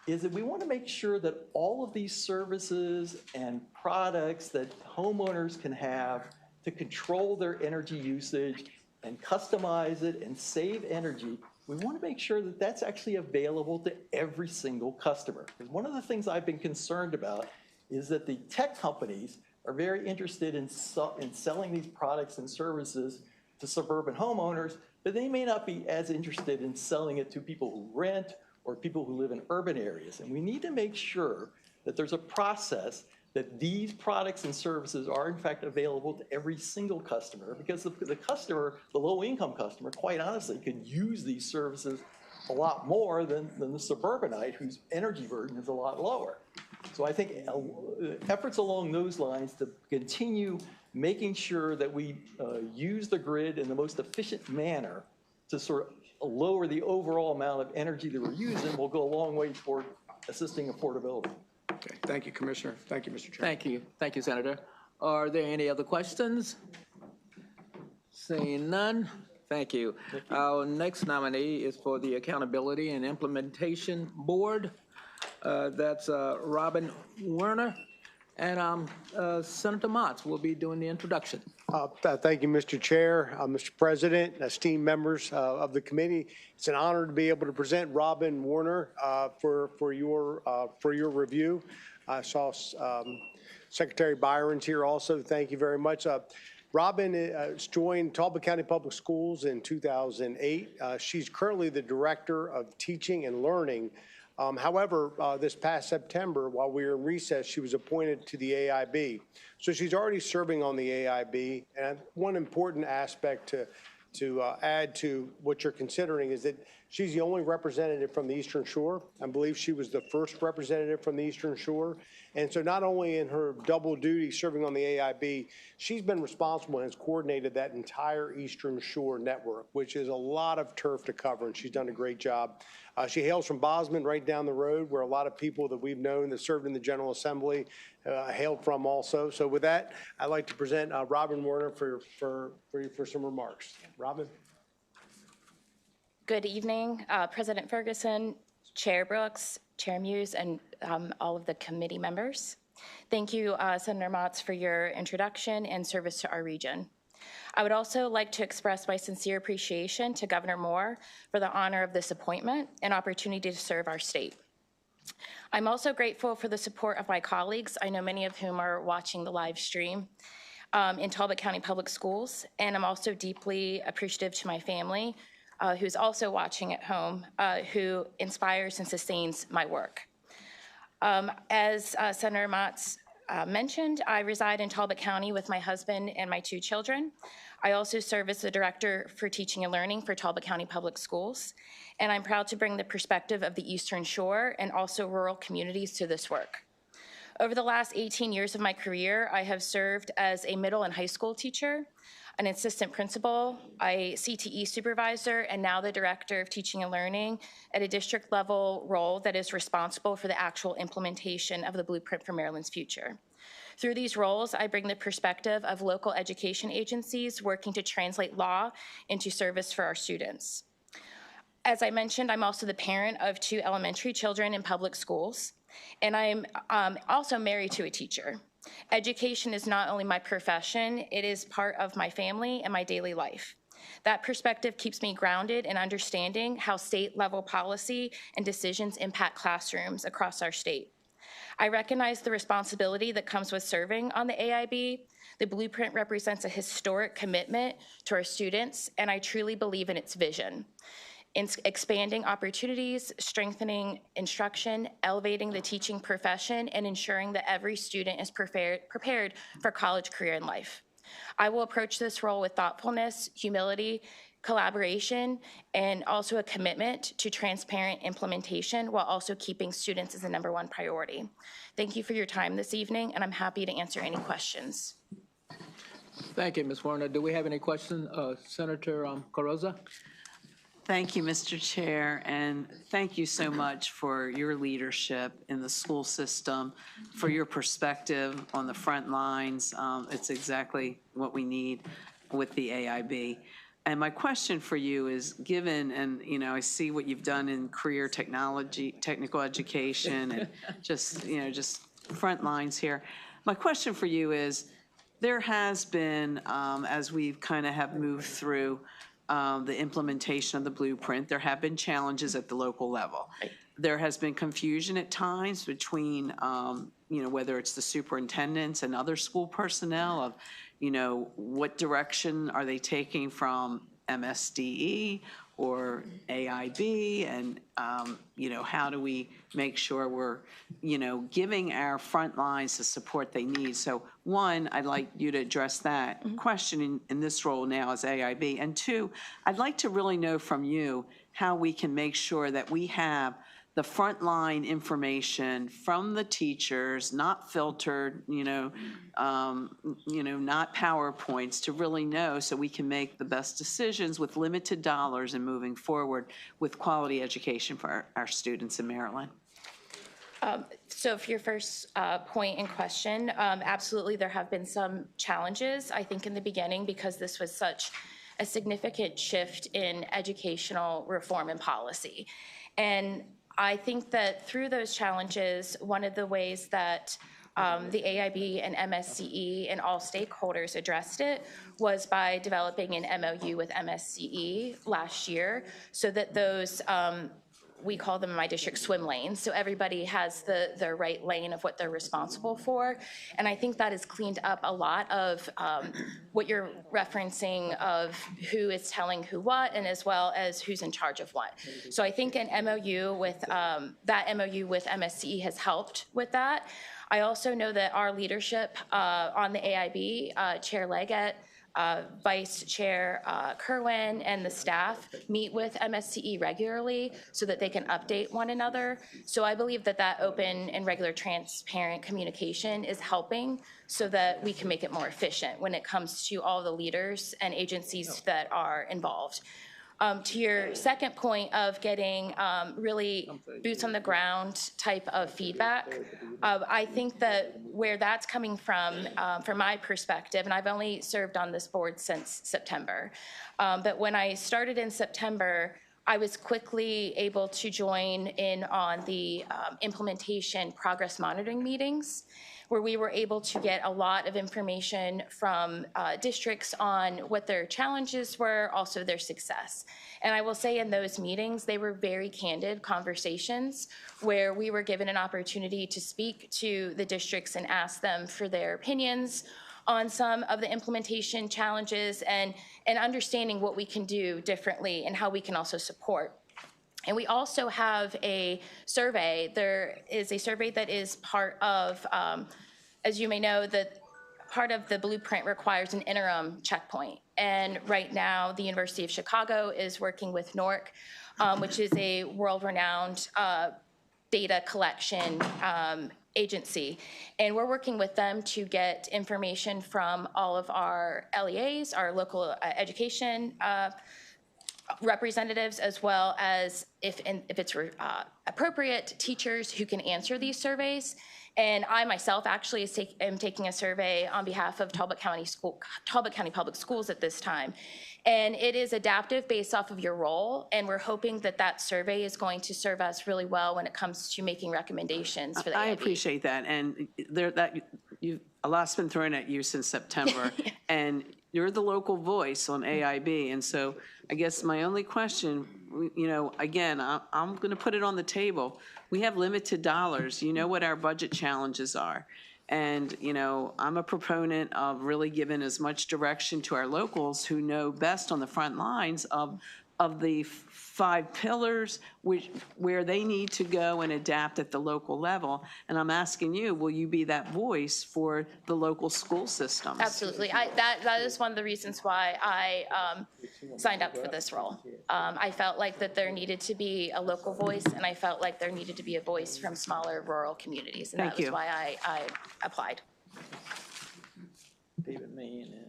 is that we want to make sure that all of these services and products that homeowners can have to control their energy usage and customize it and save energy, we want to make sure that that's actually available to every single customer. Because one of the things I've been concerned about is that the tech companies are very interested in selling these products and services to suburban homeowners, but they may not be as interested in selling it to people who rent or people who live in urban areas. And we need to make sure that there's a process that these products and services are in fact available to every single customer, because the customer, the low-income customer, quite honestly, could use these services a lot more than the suburbanite whose energy burden is a lot lower. So I think efforts along those lines to continue making sure that we use the grid in the most efficient manner to sort of lower the overall amount of energy that we're using will go a long way toward assisting affordability. Okay, thank you, Commissioner. Thank you, Mr. Chair. Thank you. Thank you, Senator. Are there any other questions? Seeing none, thank you. Our next nominee is for the Accountability and Implementation Board. That's Robin Werner. And Senator Motz will be doing the introduction. Thank you, Mr. Chair, Mr. President, esteemed members of the committee. It's an honor to be able to present Robin Werner for your review. I saw Secretary Byron's here also. Thank you very much. Robin joined Talbot County Public Schools in 2008. She's currently the Director of Teaching and Learning. However, this past September, while we were in recess, she was appointed to the AIB. So she's already serving on the AIB. And one important aspect to add to what you're considering is that she's the only representative from the Eastern Shore. I believe she was the first representative from the Eastern Shore. And so not only in her double duty serving on the AIB, she's been responsible and has coordinated that entire Eastern Shore network, which is a lot of turf to cover, and she's done a great job. She hails from Bosman, right down the road, where a lot of people that we've known that served in the General Assembly hailed from also. So with that, I'd like to present Robin Werner for some remarks. Robin. Good evening, President Ferguson, Chair Brooks, Chair Muse, and all of the committee members. Thank you, Senator Motz, for your introduction and service to our region. I would also like to express my sincere appreciation to Governor Moore for the honor of this appointment and opportunity to serve our state. I'm also grateful for the support of my colleagues, I know many of whom are watching the live stream, in Talbot County Public Schools, and I'm also deeply appreciative to my family, who's also watching at home, who inspires and sustains my work. As Senator Motz mentioned, I reside in Talbot County with my husband and my 2 children. I also serve as the Director for Teaching and Learning for Talbot County Public Schools, and I'm proud to bring the perspective of the Eastern Shore and also rural communities to this work. Over the last 18 years of my career, I have served as a middle and high school teacher, an assistant principal, a CTE supervisor, and now the Director of Teaching and Learning at a district level role that is responsible for the actual implementation of the Blueprint for Maryland's Future. Through these roles, I bring the perspective of local education agencies working to translate law into service for our students. As I mentioned, I'm also the parent of 2 elementary children in public schools, and I'm also married to a teacher. Education is not only my profession, it is part of my family and my daily life. That perspective keeps me grounded in understanding how state-level policy and decisions impact classrooms across our state. I recognize the responsibility that comes with serving on the AIB. The Blueprint represents a historic commitment to our students, and I truly believe in its vision. In expanding opportunities, strengthening instruction, elevating the teaching profession, and ensuring that every student is prepared for college, career, and life. I will approach this role with thoughtfulness, humility, collaboration, and also a commitment to transparent implementation while also keeping students as the #1 priority. Thank you for your time this evening, and I'm happy to answer any questions. Thank you, Ms. Warner. Do we have any questions? Senator Carroza? Thank you, Mr. Chair, and thank you so much for your leadership in the school system, for your perspective on the front lines. It's exactly what we need with the AIB. And my question for you is, given, and I see what you've done in career technology, technical education, and just front lines here. My question for you is, there has been, as we've kind of have moved through the implementation of the blueprint, there have been challenges at the local level. There has been confusion at times between, whether it's the superintendents and other school personnel of, what direction are they taking from MSDE or AIB, and, how do we make sure we're, giving our front lines the support they need? So one, I'd like you to address that question in this role now as AIB. And two, I'd like to really know from you how we can make sure that we have the frontline information from the teachers, not filtered, not PowerPoints, to really know so we can make the best decisions with limited dollars and moving forward with quality education for our students in Maryland. So for your first point in question, absolutely there have been some challenges, I think, in the beginning, because this was such a significant shift in educational reform and policy. And I think that through those challenges, one of the ways that the AIB and MSCE and all stakeholders addressed it was by developing an MOU with MSCE last year, so that those, we call them in my district swim lanes, so everybody has the right lane of what they're responsible for. And I think that has cleaned up a lot of what you're referencing of who is telling who what, and as well as who's in charge of what. So I think an MOU with that MOU with MSCE has helped with that. I also know that our leadership on the AIB, Chair Leggett, Vice Chair Kerwin, and the staff meet with MSCE regularly so that they can update one another. So I believe that that open and regular transparent communication is helping so that we can make it more efficient when it comes to all the leaders and agencies that are involved. To your second point of getting really boots on the ground type of feedback, I think that where that's coming from my perspective, and I've only served on this board since September, but when I started in September, I was quickly able to join in on the implementation progress monitoring meetings, where we were able to get a lot of information from districts on what their challenges were, also their success. And I will say in those meetings, they were very candid conversations where we were given an opportunity to speak to the districts and ask them for their opinions on some of the implementation challenges and understanding what we can do differently and how we can also support. And we also have a survey. There is a survey that is part of, as you may know, that part of the blueprint requires an interim checkpoint. And right now, the University of Chicago is working with NORC, which is a world-renowned data collection agency. And we're working with them to get information from all of our LEAs, our local education representatives, as well as, if it's appropriate, teachers who can answer these surveys. And I myself actually am taking a survey on behalf of Talbot County Public Schools at this time. And it is adaptive based off of your role, and we're hoping that that survey is going to serve us really well when it comes to making recommendations for the I AIB. appreciate that, and a lot's been thrown at you since September, and you're the local voice on AIB, and so I guess my only question, again, I'm going to put it on the table. We have limited dollars. You know what our budget challenges are. And, I'm a proponent of really giving as much direction to our locals who know best on the front lines of of the 5 pillars, where they need to go and adapt at the local level. And I'm asking you, will you be that voice for the local school systems? Absolutely. That is one of the reasons why I signed up for this role. I felt like that there needed to be a local voice, and I felt like there needed to be a voice from smaller rural communities. And that was why I applied. David Main and.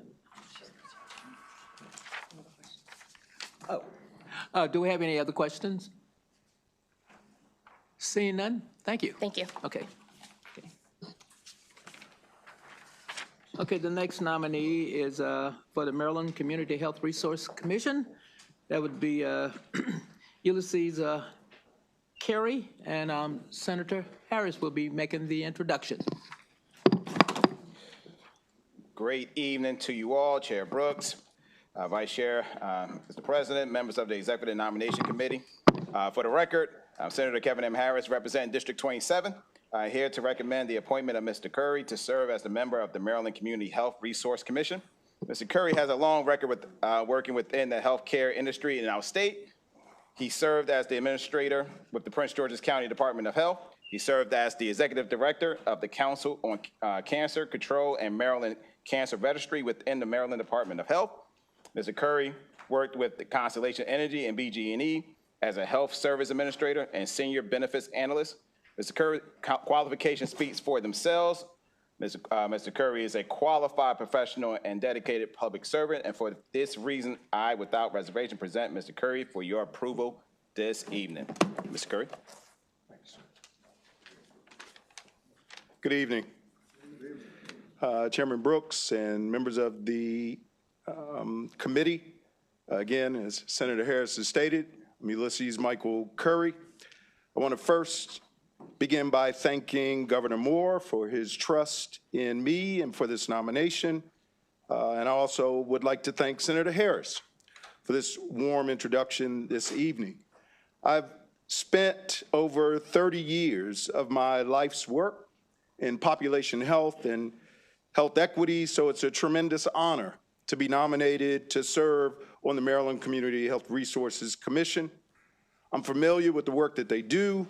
Do we have any other questions? Seeing none, thank you. Thank you. Okay. Okay, the next nominee is for the Maryland Community Health Resource Commission. That would be Ulysses Carey, and Senator Harris will be making the introduction. Great evening to you all, Chair Brooks, Vice Chair, Mr. President, members of the Executive Nomination Committee. For the record, I'm Senator Kevin M. Harris, representing District 27. Here to recommend the appointment of Mr. Curry to serve as the member of the Maryland Community Health Resource Commission. Mr. Curry has a long record with working within the healthcare industry in our state. He served as the administrator with the Prince George's County Department of Health. He served as the executive director of the Council on Cancer Control and Maryland Cancer Registry within the Maryland Department of Health. Mr. Curry worked with the Constellation Energy and BG&E as a health service administrator and senior benefits analyst. Mr. Curry's qualifications speaks for themselves. Mr. Curry is a qualified professional and dedicated public servant, and for this reason, I, without reservation, present Mr. Curry for your approval this evening. Mr. Curry. Good evening. Chairman Brooks and members of the committee. Again, as Senator Harris has stated, I'm Ulysses Michael Curry. I want to first begin by thanking Governor Moore for his trust in me and for this nomination. And I also would like to thank Senator Harris for this warm introduction this evening. I've spent over 30 years of my life's work in population health and health equity, so it's a tremendous honor to be nominated to serve on the Maryland Community Health Resources Commission. I'm familiar with the work that they do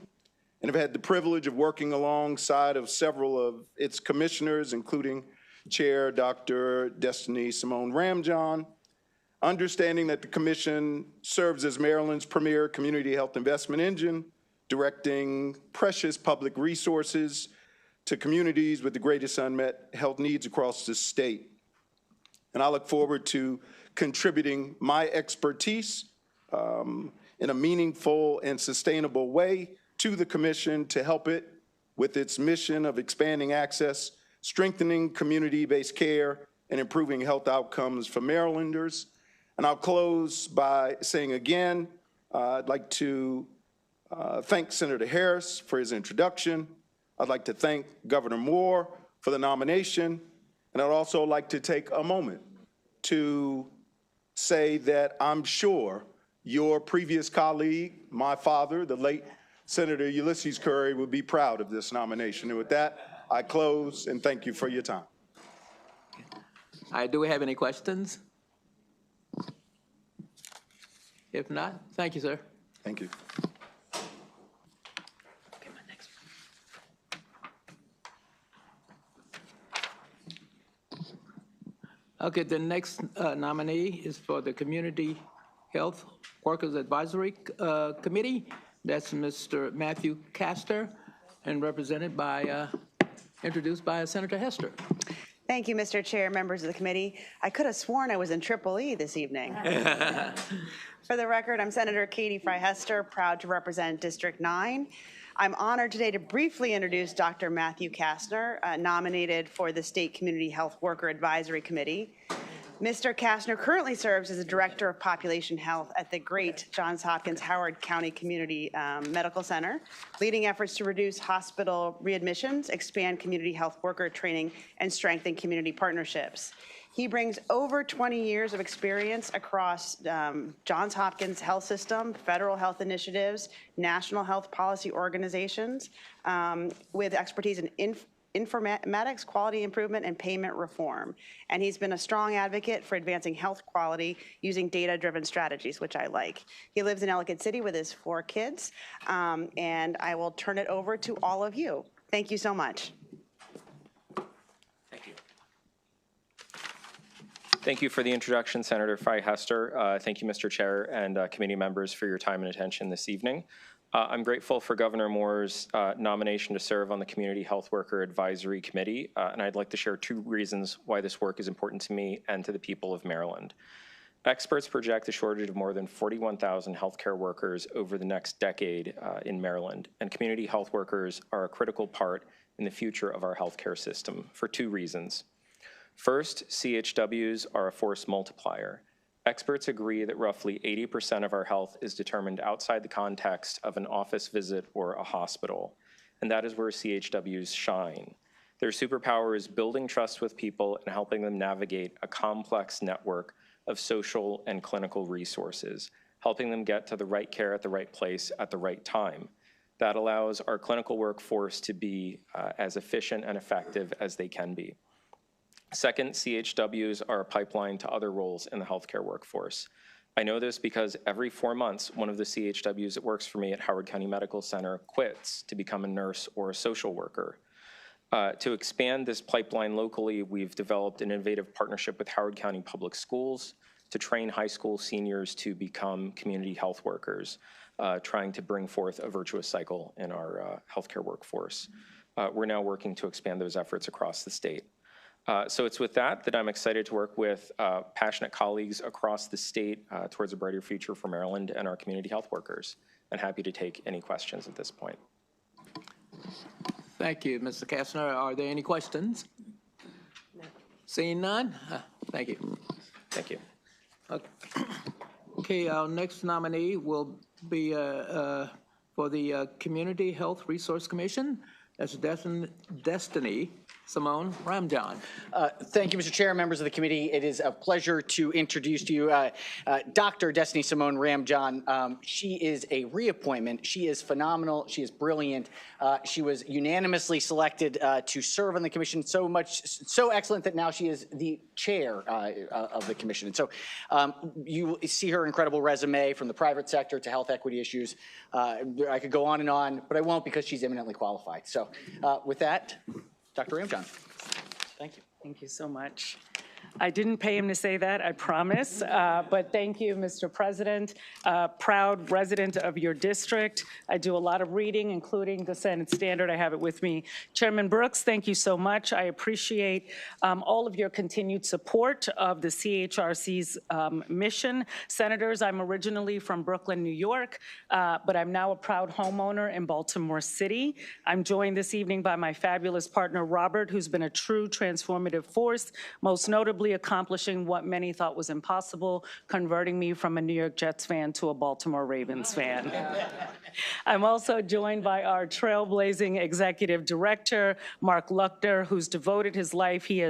and have had the privilege of working alongside of several of its commissioners, including Chair Dr. Destiny Simone Ramjohn, understanding that the commission serves as Maryland's premier community health investment engine, directing precious public resources to communities with the greatest unmet health needs across the state. And I look forward to contributing my expertise in a meaningful and sustainable way to the commission to help it with its mission of expanding access, strengthening community-based care, and improving health outcomes for Marylanders. And I'll close by saying again, I'd like to thank Senator Harris for his introduction. I'd like to thank Governor Moore for the nomination. And I'd also like to take a moment to say that I'm sure your previous colleague, my father, the late Senator Ulysses Curry, would be proud of this nomination. And with that, I close and thank you for your time. All right, do we have any questions? If not, thank you, sir. Thank you. Okay, the next nominee is for the Community Health Workers Advisory Committee. That's Mr. Matthew Castor, and represented by, introduced by Senator Hester. Thank you, Mr. Chair, members of the committee. I could have sworn I was in Triple E this evening. For the record, I'm Senator Katie Fry-Hester, proud to represent District 9. I'm honored today to briefly introduce Dr. Matthew Kastner, nominated for the State Community Health Worker Advisory Committee. Mr. Kastner currently serves as the Director of Population Health at the great Johns Hopkins Howard County Community Medical Center, leading efforts to reduce hospital readmissions, expand community health worker training, and strengthen community partnerships. He brings over 20 years of experience across Johns Hopkins Health System, federal health initiatives, national health policy organizations, with expertise in informatics, quality improvement, and payment reform. And he's been a strong advocate for advancing health quality using data-driven strategies, which I like. He lives in Ellicott City with his 4 kids, and I will turn it over to all of you. Thank you so much. Thank you for the introduction, Senator Frey-Hester. Thank you, Mr. Chair and committee members, for your time and attention this evening. I'm grateful for Governor Moore's nomination to serve on the Community Health Worker Advisory Committee, and I'd like to share 2 reasons why this work is important to me and to the people of Maryland. Experts project a shortage of more than 41,000 healthcare workers over the next decade in Maryland, and community health workers are a critical part in the future of our healthcare system for 2 reasons. First, CHWs are a force multiplier. Experts agree that roughly 80% of our health is determined outside the context of an office visit or a hospital, and that is where CHWs shine. Their superpower is building trust with people and helping them navigate a complex network of social and clinical resources, helping them get to the right care at the right place at the right time. That allows our clinical workforce to be as efficient and effective as they can be. Second, CHWs are a pipeline to other roles in the healthcare workforce. I know this because every 4 months, one of the CHWs that works for me at Howard County Medical Center quits to become a nurse or a social worker. To expand this pipeline locally, we've developed an innovative partnership with Howard County Public Schools to train high school seniors to become community health workers, trying to bring forth a virtuous cycle in our healthcare workforce. We're now working to expand those efforts across the state. So it's with that I'm excited to work with passionate colleagues across the state towards a brighter future for Maryland and our community health workers, and happy to take any questions at this point. Thank you, Mr. Kastner. Are there any questions? No. Seeing none? Thank you. Thank you. Okay, our next nominee will be for the Community Health Resource Commission. That's Destiny Simone Ramjan. Thank you, Mr. Chair, members of the committee. It is a pleasure to introduce to you Dr. Destiny Simone Ramjan. She is a reappointment. She is phenomenal. She is brilliant. She was unanimously selected to serve on the commission, so excellent that now she is the chair of the commission. And so you see her incredible resume from the private sector to health equity issues. I could go on, but I won't because she's eminently qualified. So with that, Dr. Ramjan. Thank you. Thank you so much. I didn't pay him to say that, I promise, but thank you, Mr. President. Proud resident of your district. I do a lot of reading, including the Senate Standard. I have it with me. Chairman Brooks, thank you so much. I appreciate all of your continued support of the CHRC's mission. Senators, I'm originally from Brooklyn, New York, but I'm now a proud homeowner in Baltimore City. I'm joined this evening by my fabulous partner, Robert, who's been a true transformative force, most notably accomplishing what many thought was impossible, converting me from a New York Jets fan to a Baltimore Ravens fan. I'm also joined by our trailblazing executive director, Mark Luckner, who's devoted his life. He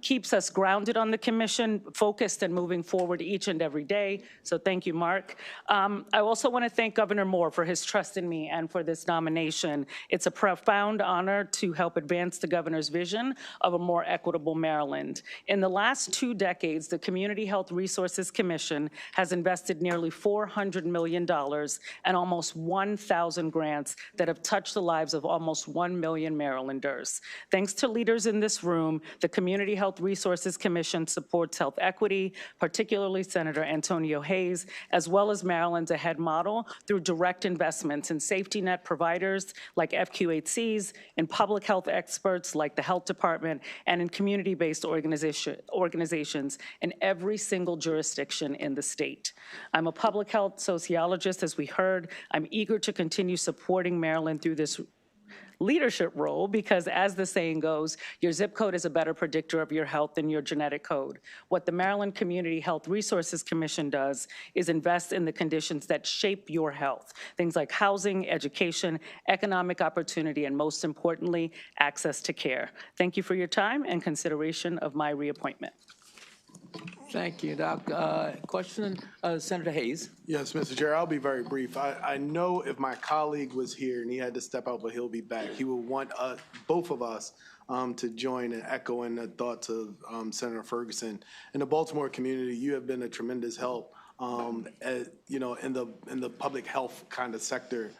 keeps us grounded on the commission, focused and moving forward each and every day. So thank you, Mark. I also want to thank Governor Moore for his trust in me and for this nomination. It's a profound honor to help advance the governor's vision of a more equitable Maryland. In the last 2 decades, the Community Health Resources Commission has invested nearly $400 million and almost 1,000 grants that have touched the lives of almost 1 million Marylanders. Thanks to leaders in this room, the Community Health Resources Commission supports health equity, particularly Senator Antonio Hayes, as well as Maryland's AHEAD model through direct investments in safety net providers like FQ8Cs, in public health experts like the Health Department, and in community-based organizations in every single jurisdiction in the state. I'm a public health sociologist, as we heard. I'm eager to continue supporting Maryland through this leadership role because, as the saying goes, your zip code is a better predictor of your health than your genetic code. What the Maryland Community Health Resources Commission does is invest in the conditions that shape your health, things like housing, education, economic opportunity, and most importantly, access to care. Thank you for your time and consideration of my reappointment. Thank you, Doc. Question, Senator Hayes. Yes, Mr. Chair, I'll be very brief. I know if my colleague was here and he had to step out, but he'll be back, he would want both of us to join and echoing the thoughts of Senator Ferguson. In the Baltimore community, you have been a tremendous help, you know, in the public health kind of sector.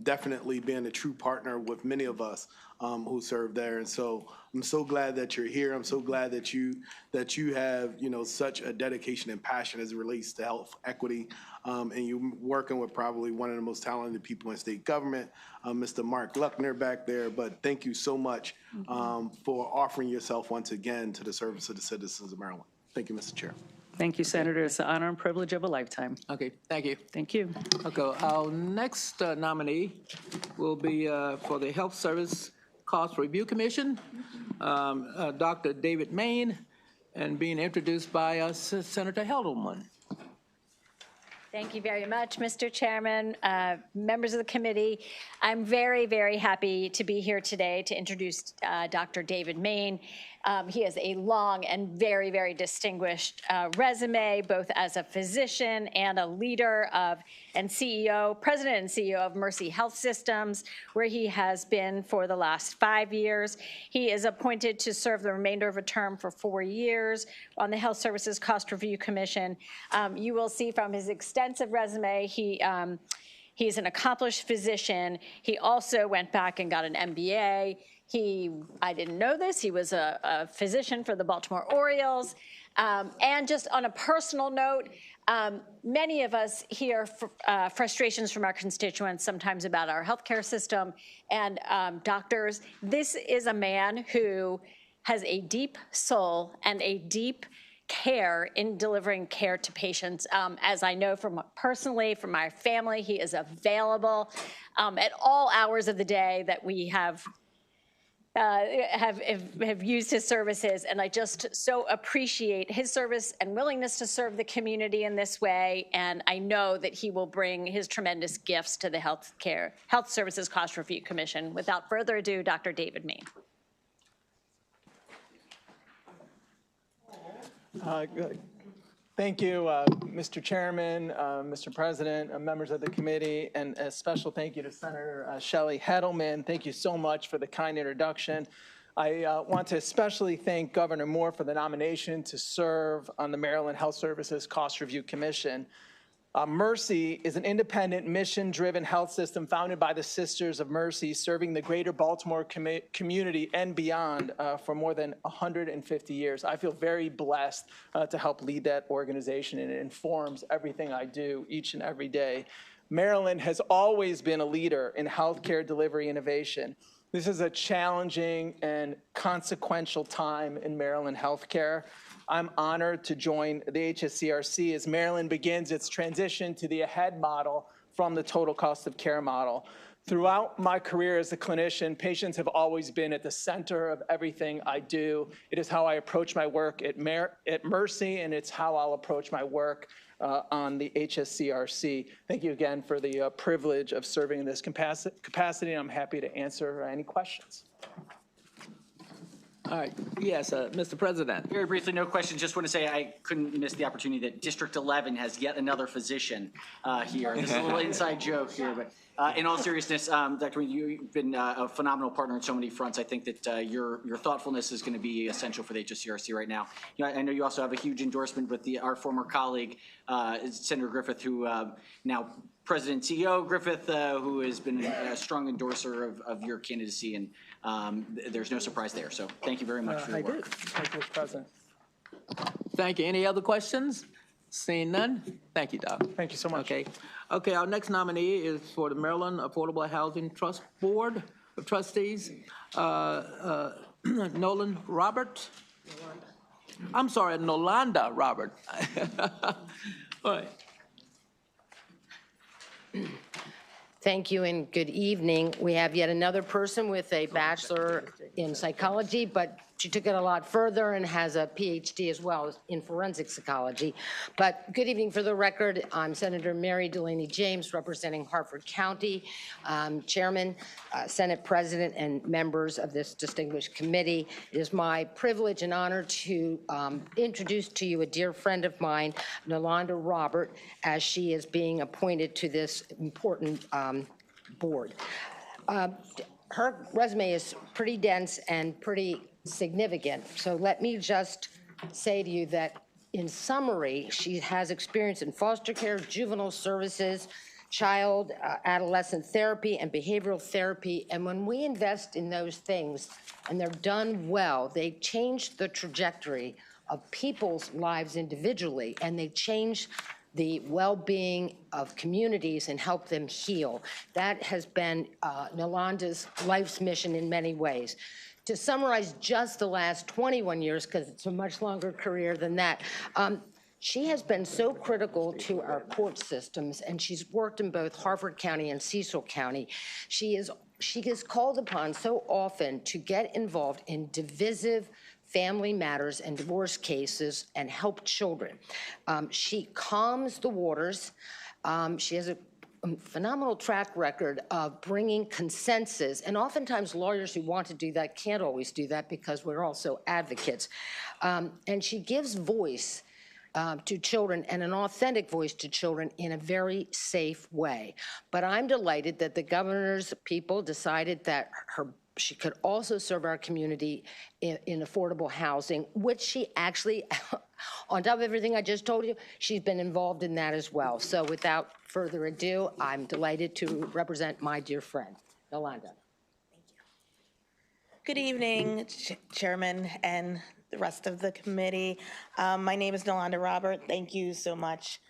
Definitely being a true partner with many of us who serve there. And so I'm so glad that you're here. I'm so glad that you have, you know, such a dedication and passion as it relates to health equity. And you're working with probably one of the most talented people in state government, Mr. Mark Luckner back there. But thank you so much for offering yourself once again to the service of the citizens of Maryland. Thank you, Mr. Chair. Thank you, Senator. It's an honor and privilege of a lifetime. Okay, thank you. Thank you. Okay, our next nominee will be for the Health Service Cost Review Commission, Dr. David Main, and being introduced by us, Senator Heldman. Thank you very much, Mr. Chairman, members of the committee. I'm very, very happy to be here today to introduce Dr. David Main. He has a long and very, very distinguished resume, both as a physician and a leader of and CEO, president and CEO of Mercy Health Systems, where he has been for the last 5 years. He is appointed to serve the remainder of a term for 4 years on the Health Services Cost Review Commission. You will see from his extensive resume, he's an accomplished physician. He also went back and got an MBA. I didn't know this, he was a physician for the Baltimore Orioles. And just on a personal note, many of us hear frustrations from our constituents sometimes about our healthcare system and doctors. This is a man who has a deep soul and a deep care in delivering care to patients. As I know from personally, from my family, he is available at all hours of the day that we have used his services, and I just so appreciate his service and willingness to serve the community in this way, and I know that he will bring his tremendous gifts to the Health Services Cost Review Commission. Without further ado, Dr. David Main. Thank you, Mr. Chairman, Mr. President, members of the committee, and a special thank you to Senator Shelley Heddleman. Thank you so much for the kind introduction. I want to especially thank Governor Moore for the nomination to serve on the Maryland Health Services Cost Review Commission. Mercy is an independent, mission-driven health system founded by the Sisters of Mercy, serving the greater Baltimore community and beyond for more than 150 years. I feel very blessed to help lead that organization, and it informs everything I do each and every day. Maryland has always been a leader in healthcare delivery innovation. This is a challenging and consequential time in Maryland healthcare. I'm honored to join the HSCRC as Maryland begins its transition to the AHEAD model from the total cost of care model. Throughout my career as a clinician, patients have always been at the center of everything I do. It is how I approach my work at Mercy, and it's how I'll approach my work on the HSCRC. Thank you again for the privilege of serving in this capacity, and I'm happy to answer any questions. All right, yes, Mr. President. Very briefly, no questions. Just want to say I couldn't miss the opportunity that District 11 has yet another physician here. This is a little inside joke here, but in all seriousness, Dr. Main, you've been a phenomenal partner on so many fronts. I think that your thoughtfulness is going to be essential for the HSCRC right now. You know, I know you also have a huge endorsement with our former colleague, Senator Griffith, who now President CEO Griffith, who has been a strong endorser of your candidacy, and there's no surprise there. So thank you very much for your work. Thank you, Mr. President. Thank you. Any other questions? Seeing none? Thank you, Doc. Thank you so much. Okay, our next nominee is for the Maryland Affordable Housing Trust Board of Trustees, Nolan Robert. I'm sorry, Nolanda Robert. All right. Thank you and good evening. We have yet another person with a bachelor in psychology, but she took it a lot further and has a PhD as well in forensic psychology. But good evening. For the record, I'm Senator Mary Delaney James, representing Harford County, Chairman, Senate President, and members of this distinguished committee. It is my privilege and honor to introduce to you a dear friend of mine, Nolanda Robert, as she is being appointed to this important board. her resume is pretty dense and pretty significant. So let me just say to you that in summary, she has experience in foster care, juvenile services, child, adolescent therapy, and behavioral therapy. And when we invest in those things and they're done well, they change the trajectory of people's lives individually, and they change the well-being of communities and help them heal. That has been Yolanda's life's mission in many ways. To summarize just the last 21 years, because it's a much longer career than that, she has been so critical to our court systems, and she's worked in both Harford County and Cecil County. She is called upon so often to get involved in divisive family matters and divorce cases and help children. She calms the waters. She has a phenomenal track record of bringing consensus, and oftentimes lawyers who want to do that can't always do that because we're also advocates. And she gives voice to children, and an authentic voice to children in a very safe way. But I'm delighted that the governor's people decided that she could also serve our community in affordable housing, which she actually, on top of everything I just told you, she's been involved in that as well. So without further ado, I'm delighted to represent my dear friend, Yolanda. Good evening, Chairman and the rest of the committee. My name is Yolanda Robert. Thank you so much,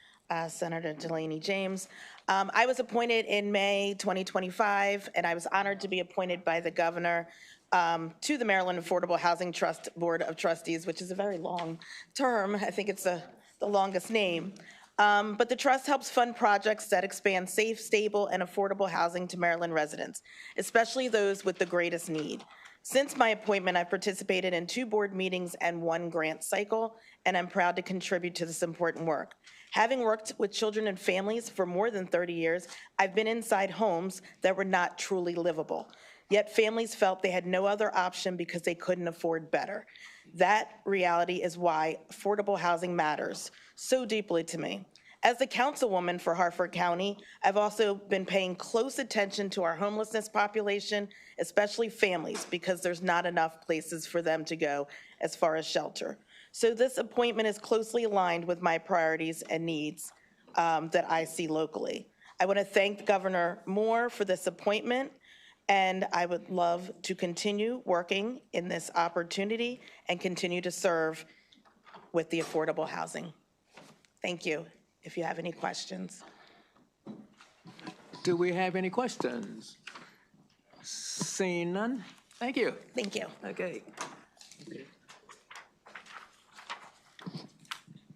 Senator Delaney James. I was appointed in May 2025, and I was honored to be appointed by the governor to the Maryland Affordable Housing Trust Board of Trustees, which is a very long term. I think it's the longest name. But the trust helps fund projects that expand safe, stable, and affordable housing to Maryland residents, especially those with the greatest need. Since my appointment, I've participated in 2 board meetings and 1 grant cycle, and I'm proud to contribute to this important work. Having worked with children and families for more than 30 years, I've been inside homes that were not truly livable. Yet families felt they had no other option because they couldn't afford better. That reality is why affordable housing matters so deeply to me. As the councilwoman for Harford County, I've also been paying close attention to our homelessness population, especially families, because there's not enough places for them to go as far as shelter. So this appointment is closely aligned with my priorities and needs that I see locally. I want to thank Governor Moore for this appointment, and I would love to continue working in this opportunity and continue to serve with the affordable housing. Thank you. If you have any questions. Do we have any questions? Seeing none? Thank you. Thank you. Okay.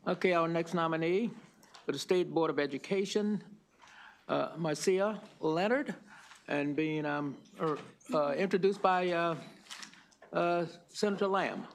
Okay, our next nominee for the State Board of Education, Marcia Leonard, and being introduced by Senator Lamb.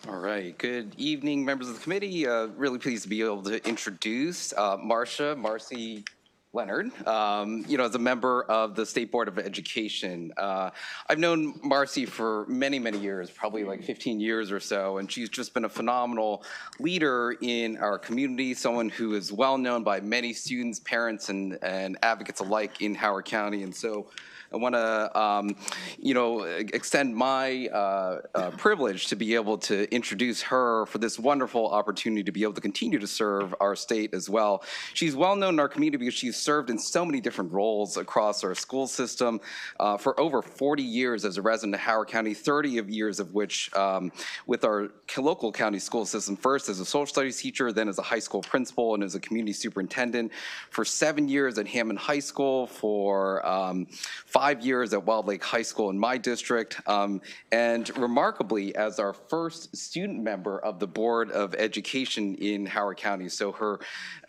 All right, good evening, members of the committee. Really pleased to be able to introduce Marcy Leonard, as a member of the State Board of Education. I've known Marcy for many, many years, probably like 15 years or so, and she's just been a phenomenal leader in our community, someone who is well known by many students, parents, and advocates alike in Howard County. And so I want to, extend my privilege to be able to introduce her for this wonderful opportunity to be able to continue to serve our state as well. She's well known in our community because she's served in so many different roles across our school system for over 40 years as a resident of Howard County, 30 years of which with our local county school system, first as a social studies teacher, then as a high school principal, and as a community superintendent for 7 years at Hammond High School, for 5 years at Wild Lake High School in my district, and remarkably as our first student member of the Board of Education in Howard County. So her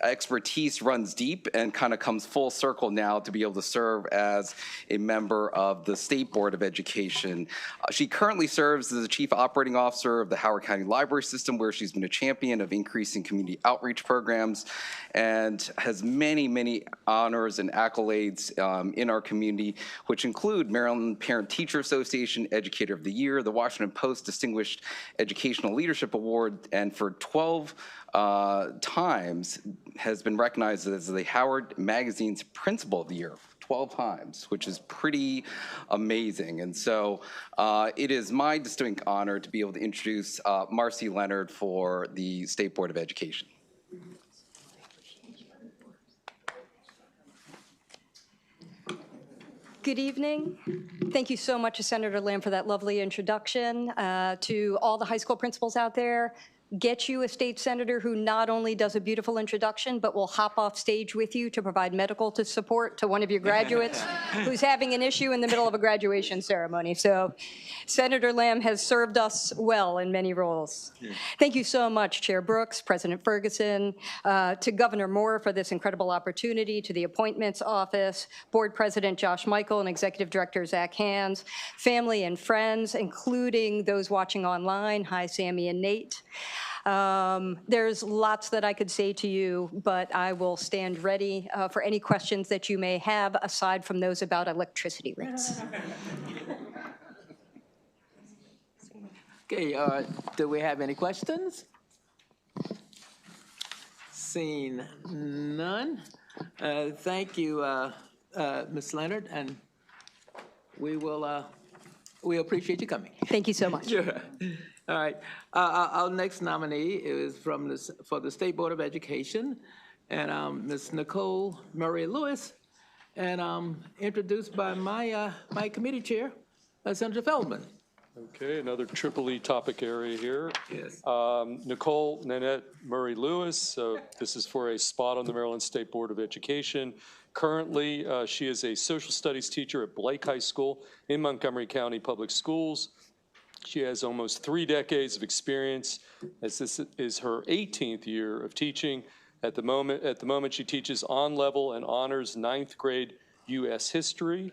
expertise runs deep and kind of comes full circle now to be able to serve as a member of the State Board of Education. She currently serves as the Chief Operating Officer of the Howard County Library System, where she's been a champion of increasing community outreach programs and has many, many honors and accolades in our community, which include Maryland Parent Teacher Association Educator of the Year, the Washington Post Distinguished Educational Leadership Award, and for 12 times has been recognized as the Howard Magazine's Principal of the Year. 12 times, which is pretty amazing. And so it is my distinct honor to be able to introduce Marcy Leonard for the State Board of Education. Good evening. Thank you so much to Senator Lamb for that lovely introduction. To all the high school principals out there, get you a state senator who not only does a beautiful introduction, but will hop off stage with you to provide medical support to one of your graduates who's having an issue in the middle of a graduation ceremony. So Senator Lamb has served us well in many roles. Yeah. Thank you so much, Chair Brooks, President Ferguson, to Governor Moore for this incredible opportunity, to the Appointments Office, Board President Josh Michael and Executive Director Zach Hands, family and friends, including those watching online. Hi, Sammy and Nate. There's lots that I could say to you, but I will stand ready for any questions that you may have, aside from those about electricity rates. Okay, do we have any questions? Seeing none. Thank you, Ms. Leonard, and we appreciate you coming. Thank you so much. Sure. All right. Our next nominee is for the State Board of Education, and Ms. Nicole Murray Lewis, and introduced by my committee chair, Senator Feldman. Okay, another triple E topic area here. Yes. Nicole Nanette Murray Lewis. This is for a spot on the Maryland State Board of Education. Currently, she is a social studies teacher at Blake High School in Montgomery County Public Schools. She has almost 3 decades of experience, as this is her 18th year of teaching. At the moment, she teaches on-level and honors 9th grade U.S. history.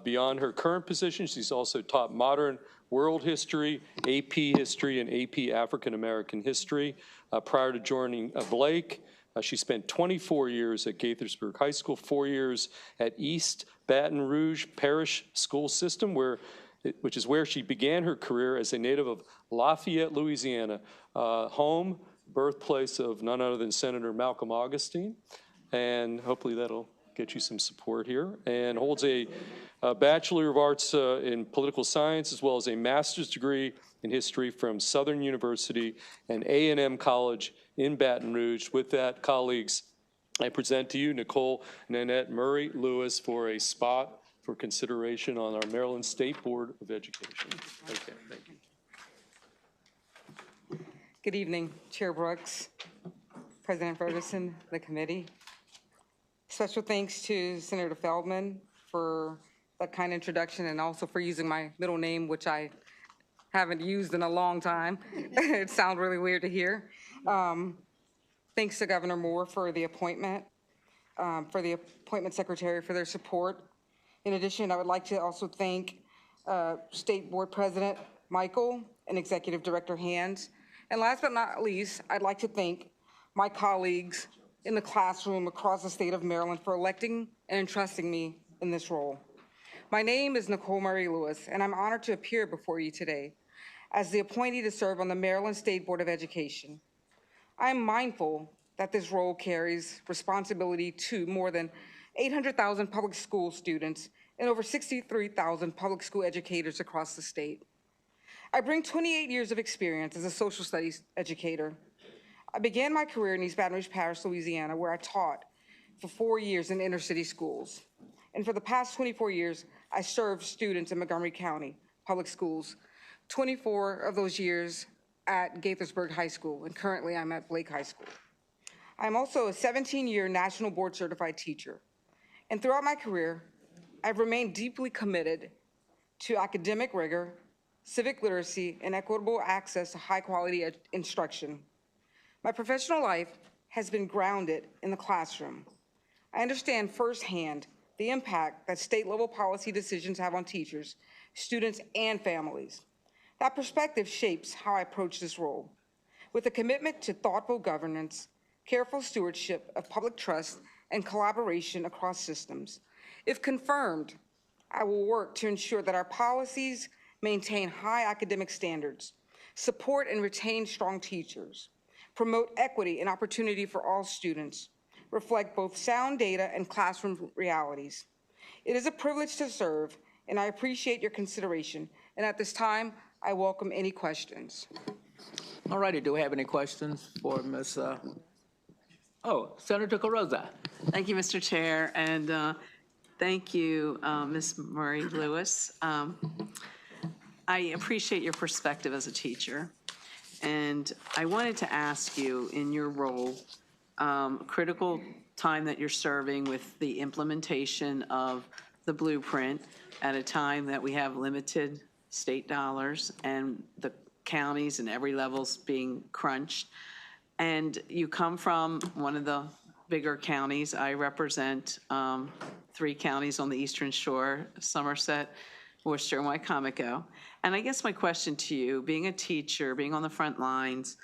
Beyond her current position, she's also taught modern world history, AP history, and AP African American history. Prior to joining Blake, she spent 24 years at Gaithersburg High School, 4 years at East Baton Rouge Parish School System, which is where she began her career as a native of Lafayette, Louisiana, home, birthplace of none other than Senator Malcolm Augustine. And hopefully that'll get you some support here. And holds a Bachelor of Arts in Political Science, as well as a master's degree in history from Southern University and A&M College in Baton Rouge. With that, colleagues, I present to you Nicole Nanette Murray Lewis for a spot for consideration on our Maryland State Board of Education. Okay, thank you. Good evening, Chair Brooks, President Ferguson, the committee. Special thanks to Senator Feldman for that kind introduction and also for using my middle name, which I haven't used in a long time. It sounds really weird to hear. Thanks to Governor Moore for the appointment, secretary for their support. In addition, I would like to also thank State Board President Michael and Executive Director Hands. And last but not least, I'd like to thank my colleagues in the classroom across the state of Maryland for electing and entrusting me in this role. My name is Nicole Murray Lewis, and I'm honored to appear before you today as the appointee to serve on the Maryland State Board of Education. I am mindful that this role carries responsibility to more than 800,000 public school students and over 63,000 public school educators across the state. I bring 28 years of experience as a social studies educator. I began my career in East Baton Rouge Parish, Louisiana, where I taught for 4 years in inner city schools. And for the past 24 years, I served students in Montgomery County Public Schools, 24 of those years at Gaithersburg High School, and currently I'm at Blake High School. I'm also a 17-year National Board Certified teacher. And throughout my career, I've remained deeply committed to academic rigor, civic literacy, and equitable access to high-quality instruction. My professional life has been grounded in the classroom. I understand firsthand the impact that state-level policy decisions have on teachers, students, and families. That perspective shapes how I approach this role, with a commitment to thoughtful governance, careful stewardship of public trust, and collaboration across systems. If confirmed, I will work to ensure that our policies maintain high academic standards, support and retain strong teachers, promote equity and opportunity for all students, reflect both sound data and classroom realities. It is a privilege to serve, and I appreciate your consideration. And at this time, I welcome any questions. All righty, do we have any questions for Ms. Senator Carozza? Thank you, Mr. Chair, and thank you, Ms. Murray Lewis. I appreciate your perspective as a teacher, and I wanted to ask you, in your role, critical time that you're serving with the implementation of the blueprint at a time that we have limited state dollars and the counties and every level's being crunched. And you come from one of the bigger counties. I represent 3 counties on the Eastern Shore: Somerset, Worcester, and Wycomico. And I guess my question to you, being a teacher, being on the front lines,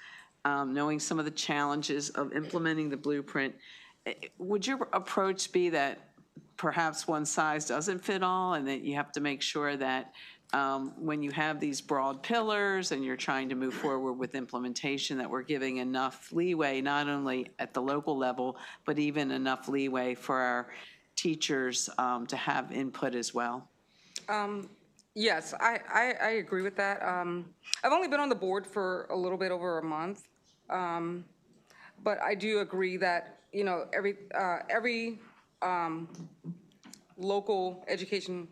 knowing some of the challenges of implementing the blueprint, would your approach be that perhaps one size doesn't fit all, and that you have to make sure that when you have these broad pillars and you're trying to move forward with implementation, that we're giving enough leeway, not only at the local level, but even enough leeway for our teachers to have input as well? Yes, I agree with that. I've only been on the board for a little bit over a month, but I do agree that, you know, every local education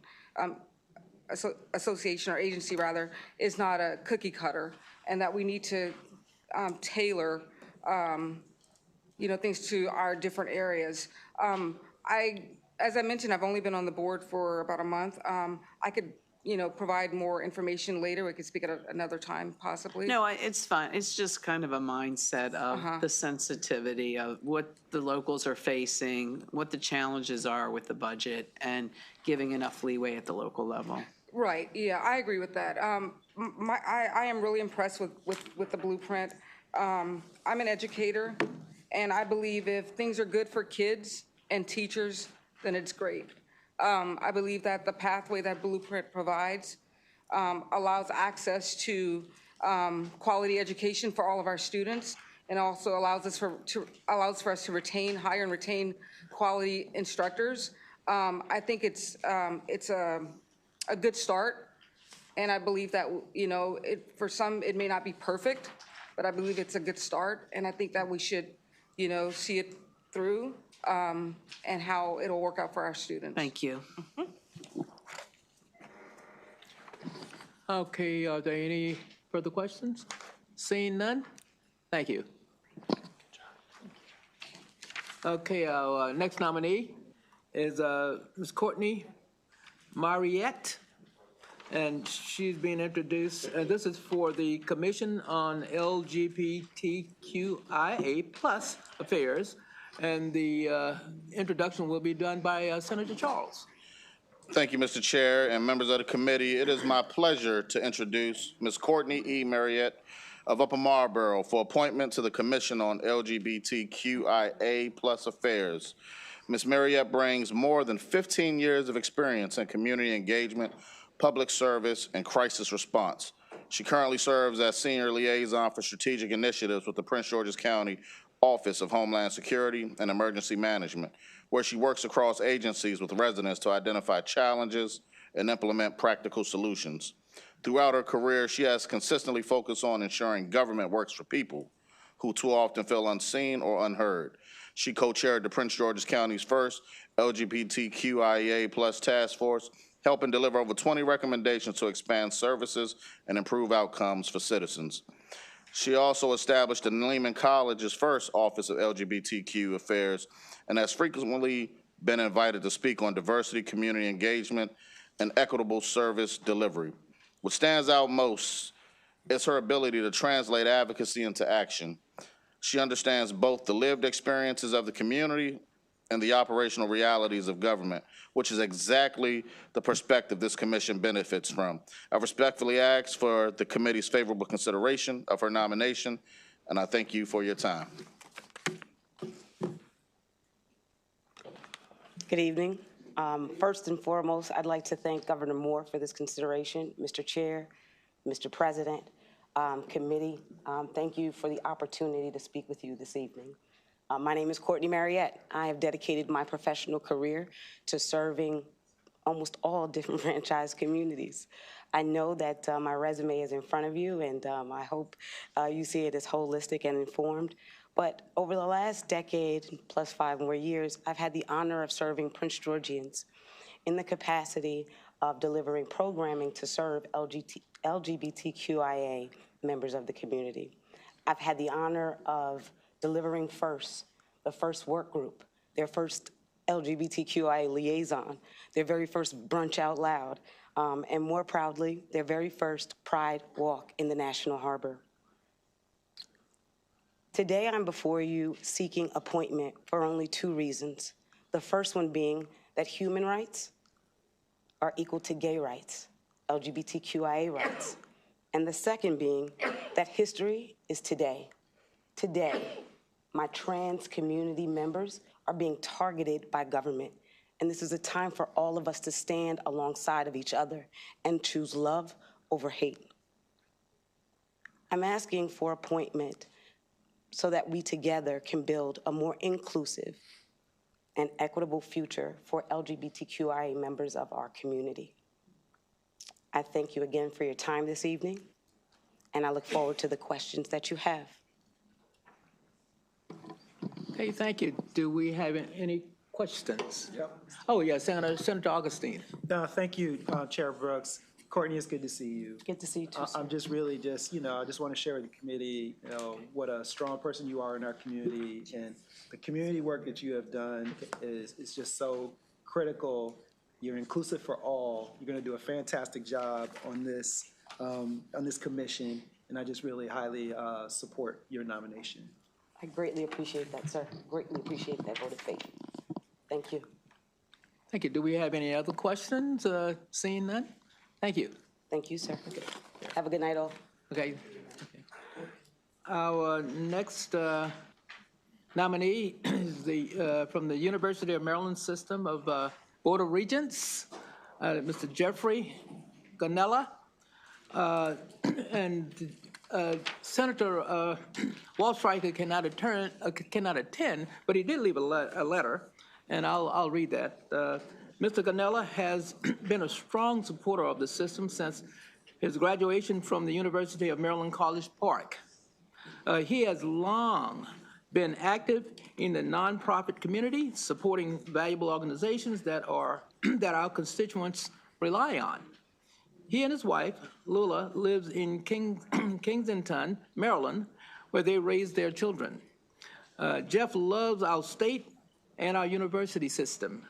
association or agency, rather, is not a cookie cutter, and that we need to tailor, you know, things to our different areas. As I mentioned, I've only been on the board for about a month. I could, you know, provide more information later. We could speak at another time, possibly. No, it's fine. It's just kind of a mindset of the sensitivity of what the locals are facing, what the challenges are with the budget, and giving enough leeway at the local level. Right, yeah, I agree with that. I am really impressed with the blueprint. I'm an educator, and I believe if things are good for kids and teachers, then it's great. I believe that the pathway that blueprint provides allows access to quality education for all of our students, and also allows for us to hire and retain quality instructors. I think it's a good start, and I believe that, you know, for some it may not be perfect, but I believe it's a good start, and I think that we should, you know, see it through and how it'll work out for our students. Thank you. Okay, are there any further questions? Seeing none? Thank you. Okay, our next nominee is Ms. Courtney Mariette, and she's being introduced. This is for the Commission on LGBTQIA Plus Affairs, and the introduction will be done by Senator Charles. Thank you, Mr. Chair and members of the committee. It is my pleasure to introduce Ms. Courtney E. Mariette of Upper Marlboro for appointment to the Commission on LGBTQIA Plus Affairs. Ms. Mariette brings more than 15 years of experience in community engagement, public service, and crisis response. She currently serves as Senior Liaison for Strategic Initiatives with the Prince George's County Office of Homeland Security and Emergency Management, where she works across agencies with residents to identify challenges and implement practical solutions. Throughout her career, she has consistently focused on ensuring government works for people who too often feel unseen or unheard. She co-chaired the Prince George's County's first LGBTQIA Plus Task Force, helping deliver over 20 recommendations to expand services and improve outcomes for citizens. She also established the Lehman College's first Office of LGBTQ Affairs and has frequently been invited to speak on diversity, community engagement, and equitable service delivery. What stands out most is her ability to translate advocacy into action. She understands both the lived experiences of the community and the operational realities of government, which is exactly the perspective this commission benefits from. I respectfully ask for the committee's favorable consideration of her nomination, and I thank you for your time. Good evening. First and foremost, I'd like to thank Governor Moore for this consideration. Mr. Chair, Mr. President, committee, thank you for the opportunity to speak with you this evening. My name is Courtney Mariette. I have dedicated my professional career to serving almost all different franchise communities. I know that my resume is in front of you, and I hope you see it as holistic and informed. But over the last decade, plus 5 more years, I've had the honor of serving Prince Georgians in the capacity of delivering programming to serve LGBTQIA members of the community. I've had the honor of delivering FIRST, the first work group, their first LGBTQIA liaison, their very first brunch out loud, and more proudly, their very first Pride Walk in the National Harbor. Today, I'm before you seeking appointment for only 2 reasons. The first one being that human rights are equal to gay rights, LGBTQIA rights. And the second being that history is today. Today, my trans community members are being targeted by government. And this is a time for all of us to stand alongside of each other and choose love over hate. I'm asking for appointment so that we together can build a more inclusive and equitable future for LGBTQIA members of our community. I thank you again for your time this evening, and I look forward to the questions that you have. Okay, thank you. Do we have any questions? Yep. Oh, yeah, Senator Augustine. Thank you, Chair Brooks. Courtney, it's good to see you. Good to see you too, sir. I'm just really I just want to share with the committee, what a strong person you are in our community, and the community work that you have done is just so critical. You're inclusive for all. You're going to do a fantastic job on this commission, and I just really highly support your nomination. I greatly appreciate that, sir. Greatly appreciate that vote of faith. Thank you. Thank you. Do we have any other questions? Seeing none? Thank you. Thank you, sir. Okay. Have a good night, all. Okay. Our next nominee is from the University of Maryland System of Board of Regents, Mr. Jeffrey Ganella. And Senator Wallstreicher cannot attend, but he did leave a letter, and I'll read that. Mr. Ganella has been a strong supporter of the system since his graduation from the University of Maryland College Park. He has long been active in the nonprofit community, supporting valuable organizations that our constituents rely on. He and his wife, Lula, lives in Kensington, Maryland, where they raise their children. Jeff loves our state and our university system.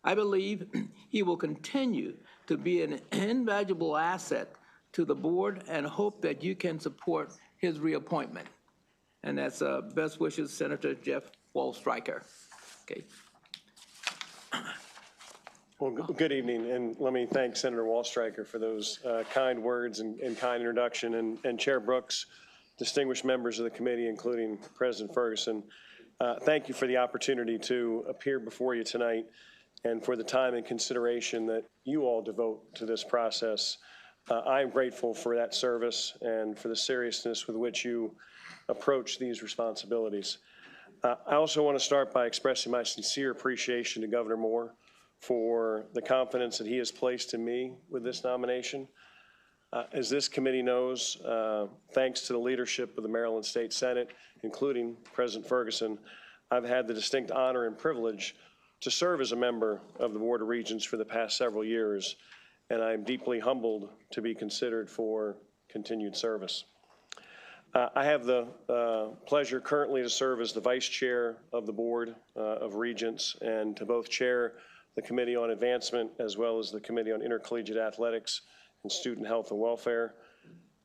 I believe he will continue to be an invaluable asset to the board and hope that you can support his reappointment. And that's best wishes, Senator Jeff Wallstreicher. Okay. Well, good evening, and let me thank Senator Wallstreicher for those kind words and kind introduction, and Chair Brooks, distinguished members of the committee, including President Ferguson. Thank you for the opportunity to appear before you tonight and for the time and consideration that you all devote to this process. I am grateful for that service and for the seriousness with which you approach these responsibilities. I also want to start by expressing my sincere appreciation to Governor Moore for the confidence that he has placed in me with this nomination. As this committee knows, thanks to the leadership of the Maryland State Senate, including President Ferguson, I've had the distinct honor and privilege to serve as a member of the Board of Regents for the past several years, and I'm deeply humbled to be considered for continued service. I have the pleasure currently to serve as the Vice Chair of the Board of Regents and to both chair the Committee on Advancement as well as the Committee on Intercollegiate Athletics and Student Health and Welfare.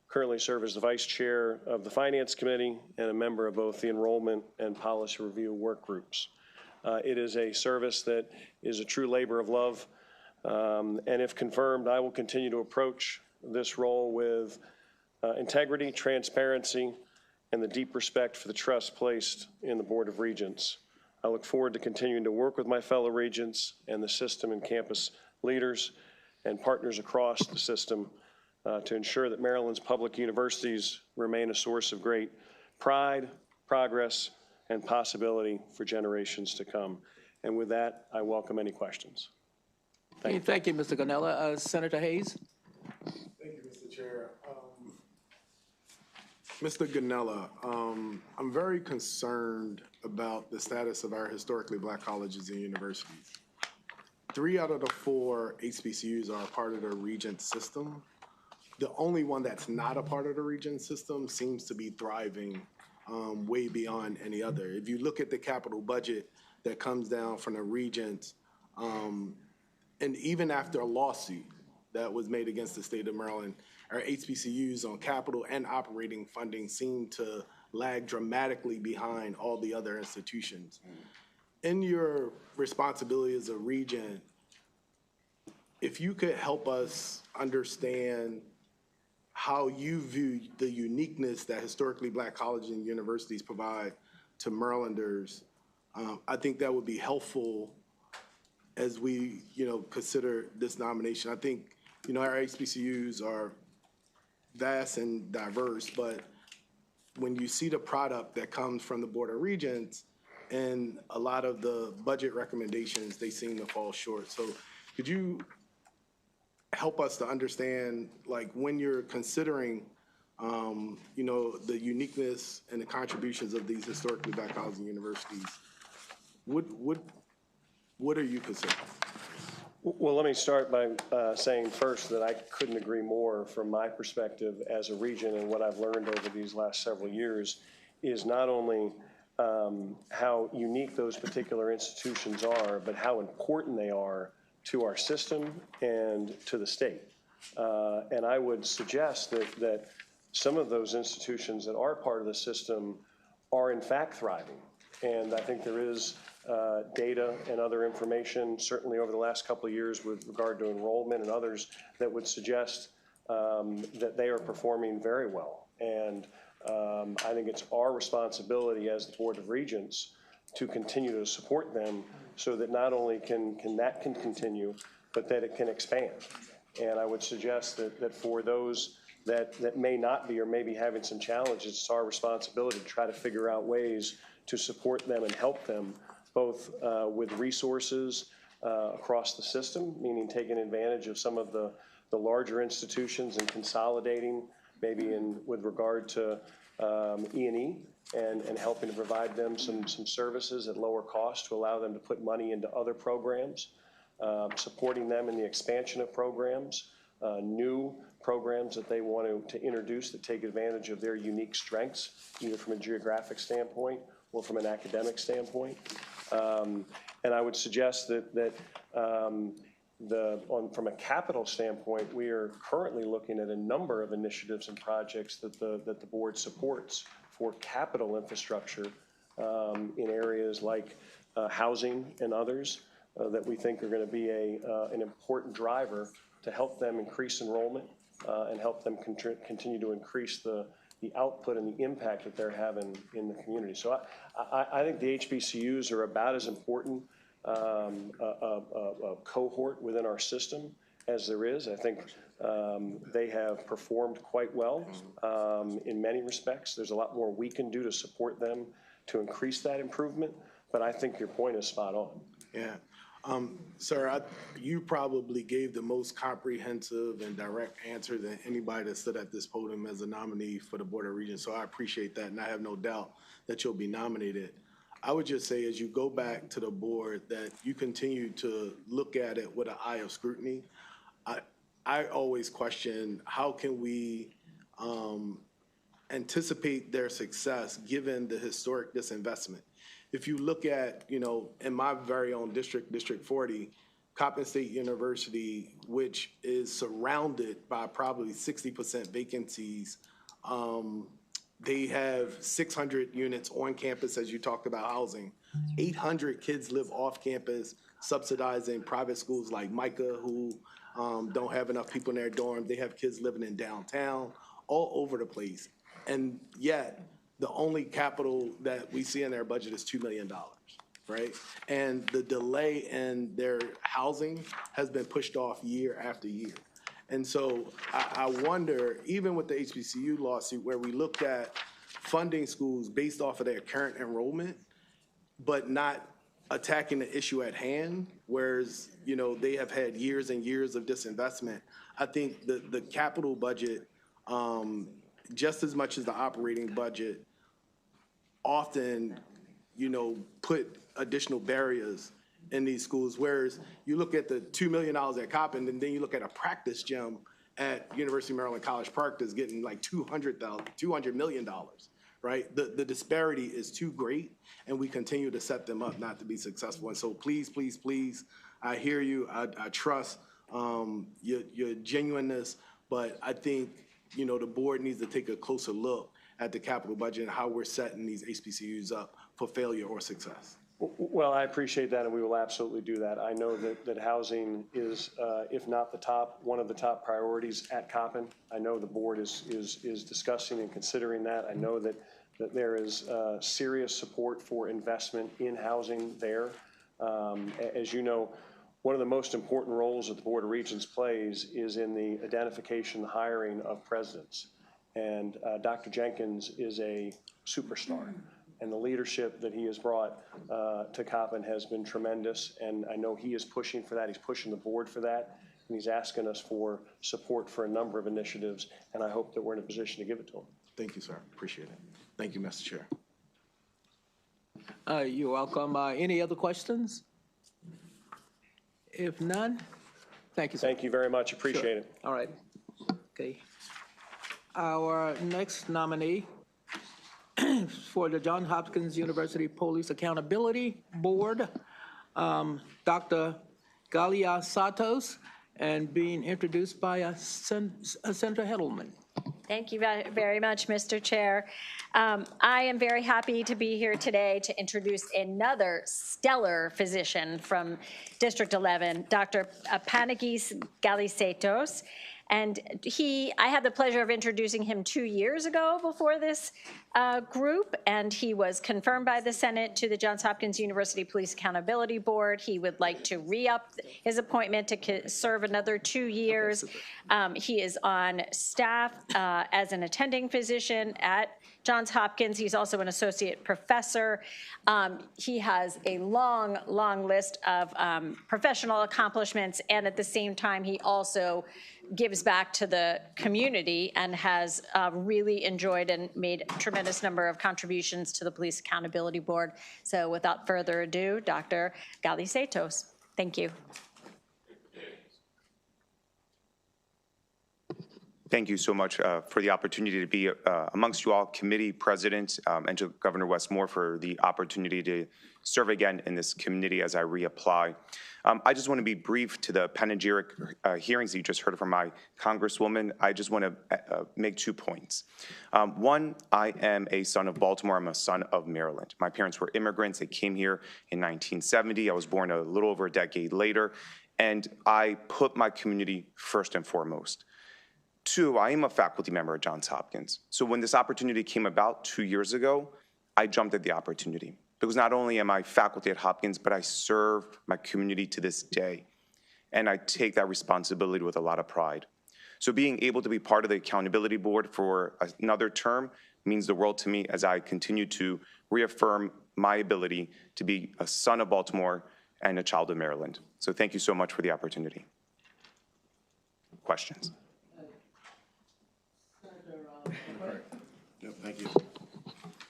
Currently serve as the Vice Chair of the Finance Committee and a member of both the Enrollment and Policy Review work groups. It is a service that is a true labor of love. And if confirmed, I will continue to approach this role with integrity, transparency, and the deep respect for the trust placed in the Board of Regents. I look forward to continuing to work with my fellow regents and the system and campus leaders and partners across the system to ensure that Maryland's public universities remain a source of great pride, progress, and possibility for generations to come. And with that, I welcome any questions. Thank you, Mr. Ganella. Senator Hayes? Thank you, Mr. Chair. Mr. Ganella, I'm very concerned about the status of our historically black colleges and universities. 3 out of the 4 HBCUs are a part of the Regent system. The only one that's not a part of the Regent system seems to be thriving way beyond any other. If you look at the capital budget that comes down from the Regents, and even after a lawsuit that was made against the state of Maryland, our HBCUs on capital and operating funding seem to lag dramatically behind all the other institutions. In your responsibility as a regent, if you could help us understand how you view the uniqueness that historically black colleges and universities provide to Marylanders, I think that would be helpful as we, consider this nomination. I think, our HBCUs are vast and diverse, but when you see the product that comes from the Board of Regents and a lot of the budget recommendations, they seem to fall short. So could you help us to understand, like, when you're considering, the uniqueness and the contributions of these historically black colleges and universities, what are you considering? Well, let me start by saying first that I couldn't agree more from my perspective as a regent, and what I've learned over these last several years is not only how unique those particular institutions are, but how important they are to our system and to the state. And I would suggest that some of those institutions that are part of the system are in fact thriving. And I think there is data and other information, certainly over the last couple of years with regard to enrollment and others, that would suggest that they are performing very well. And I think it's our responsibility as the Board of Regents to continue to support them so that not only can that continue, but that it can expand. And I would suggest that for those that may not be or may be having some challenges, it's our responsibility to try to figure out ways to support them and help them, both with resources across the system, meaning taking advantage of some of the larger institutions and consolidating, maybe with regard to E&E, and helping to provide them some services at lower cost to allow them to put money into other programs, supporting them in the expansion of programs, new programs that they want to introduce that take advantage of their unique strengths, either from a geographic standpoint or from an academic standpoint. And I would suggest that from a capital standpoint, we are currently looking at a number of initiatives and projects that the board supports for capital infrastructure in areas like housing and others that we think are going to be an important driver to help them increase enrollment and help them continue to increase the output and the impact that they're having in the community. So I think the HBCUs are about as important a cohort within our system as there is. I think they have performed quite well in many respects. There's a lot more we can do to support them to increase that improvement, but I think your point is spot on. Yeah. Sir, you probably gave the most comprehensive and direct answer than anybody that stood at this podium as a nominee for the Board of Regents, so I appreciate that, and I have no doubt that you'll be nominated. I would just say, as you go back to the board, that you continue to look at it with an eye of scrutiny. I always question, how can we anticipate their success given the historic disinvestment? If you look at, in my very own district, District 40, Coppin State University, which is surrounded by probably 60% vacancies They have 600 units on campus, as you talked about housing. 800 kids live off campus, subsidizing private schools like Micah, who don't have enough people in their dorm. They have kids living in downtown, all over the place. And yet, the only capital that we see in their budget is $2 million, right? And the delay in their housing has been pushed off year after year. And so I wonder, even with the HBCU lawsuit, where we looked at funding schools based off of their current enrollment, but not attacking the issue at hand, whereas, you know, they have had years and years of disinvestment. I think the capital budget, just as much as the operating budget, often, you know, put additional barriers in these schools, whereas you look at the $2 million at Coppin, and then you look at a practice gym at University of Maryland College Park that's getting like $200 million, right? The disparity is too great, and we continue to set them up not to be successful. And so please, please, please, I hear you, I trust your genuineness, but I think, you know, the board needs to take a closer look at the capital budget and how we're setting these HBCUs up for failure or success. Well, I appreciate that, and we will absolutely do that. I know that housing is, if not the top, one of the top priorities at Coppin. I know the board is discussing and considering that. I know that there is serious support for investment in housing there. As you know, one of the most important roles that the Board of Regents plays is in the identification and hiring of presidents. And Dr. Jenkins is a superstar. And the leadership that he has brought to Coppin has been tremendous. And I know he is pushing for that. He's pushing the board for that. And he's asking us for support for a number of initiatives. And I hope that we're in a position to give it to him. Thank you, sir. Appreciate it. Thank you, Mr. Chair. You're welcome. Any other questions? If none, thank you, sir. Thank you very much. Appreciate it. All right. Okay. Our next nominee for the Johns Hopkins University Police Accountability Board, Dr. Galia Santos, and being introduced by Senator Hedelman. Thank you very much, Mr. Chair. I am very happy to be here today to introduce another stellar physician from District 11, Dr. Panagis Galisatos. And I had the pleasure of introducing him 2 years ago before this group, and he was confirmed by the Senate to the Johns Hopkins University Police Accountability Board. He would like to re-up his appointment to serve another 2 years. He is on staff as an attending physician at Johns Hopkins. He's also an associate professor. He has a long, long list of professional accomplishments, and at the same time, he also gives back to the community and has really enjoyed and made a tremendous number of contributions to the Police Accountability Board. So without further ado, Dr. Galisatos. Thank you. Thank you so much for the opportunity to be amongst you all, committee presidents, and to Governor Westmore for the opportunity to serve again in this committee as I reapply. I just want to be brief to the panegyric hearings that you just heard from my Congresswoman. I just want to make 2 points. One, I am a son of Baltimore. I'm a son of Maryland. My parents were immigrants. They came here in 1970. I was born a little over a decade later, and I put my community first and foremost. 2, I am a faculty member at Johns Hopkins. So when this opportunity came about 2 years ago, I jumped at the opportunity. Because not only am I faculty at Hopkins, but I serve my community to this day. And I take that responsibility with a lot of pride. So being able to be part of the Accountability Board for another term means the world to me as I continue to reaffirm my ability to be a son of Baltimore and a child of Maryland. So thank you so much for the opportunity. Questions? Yep, thank you.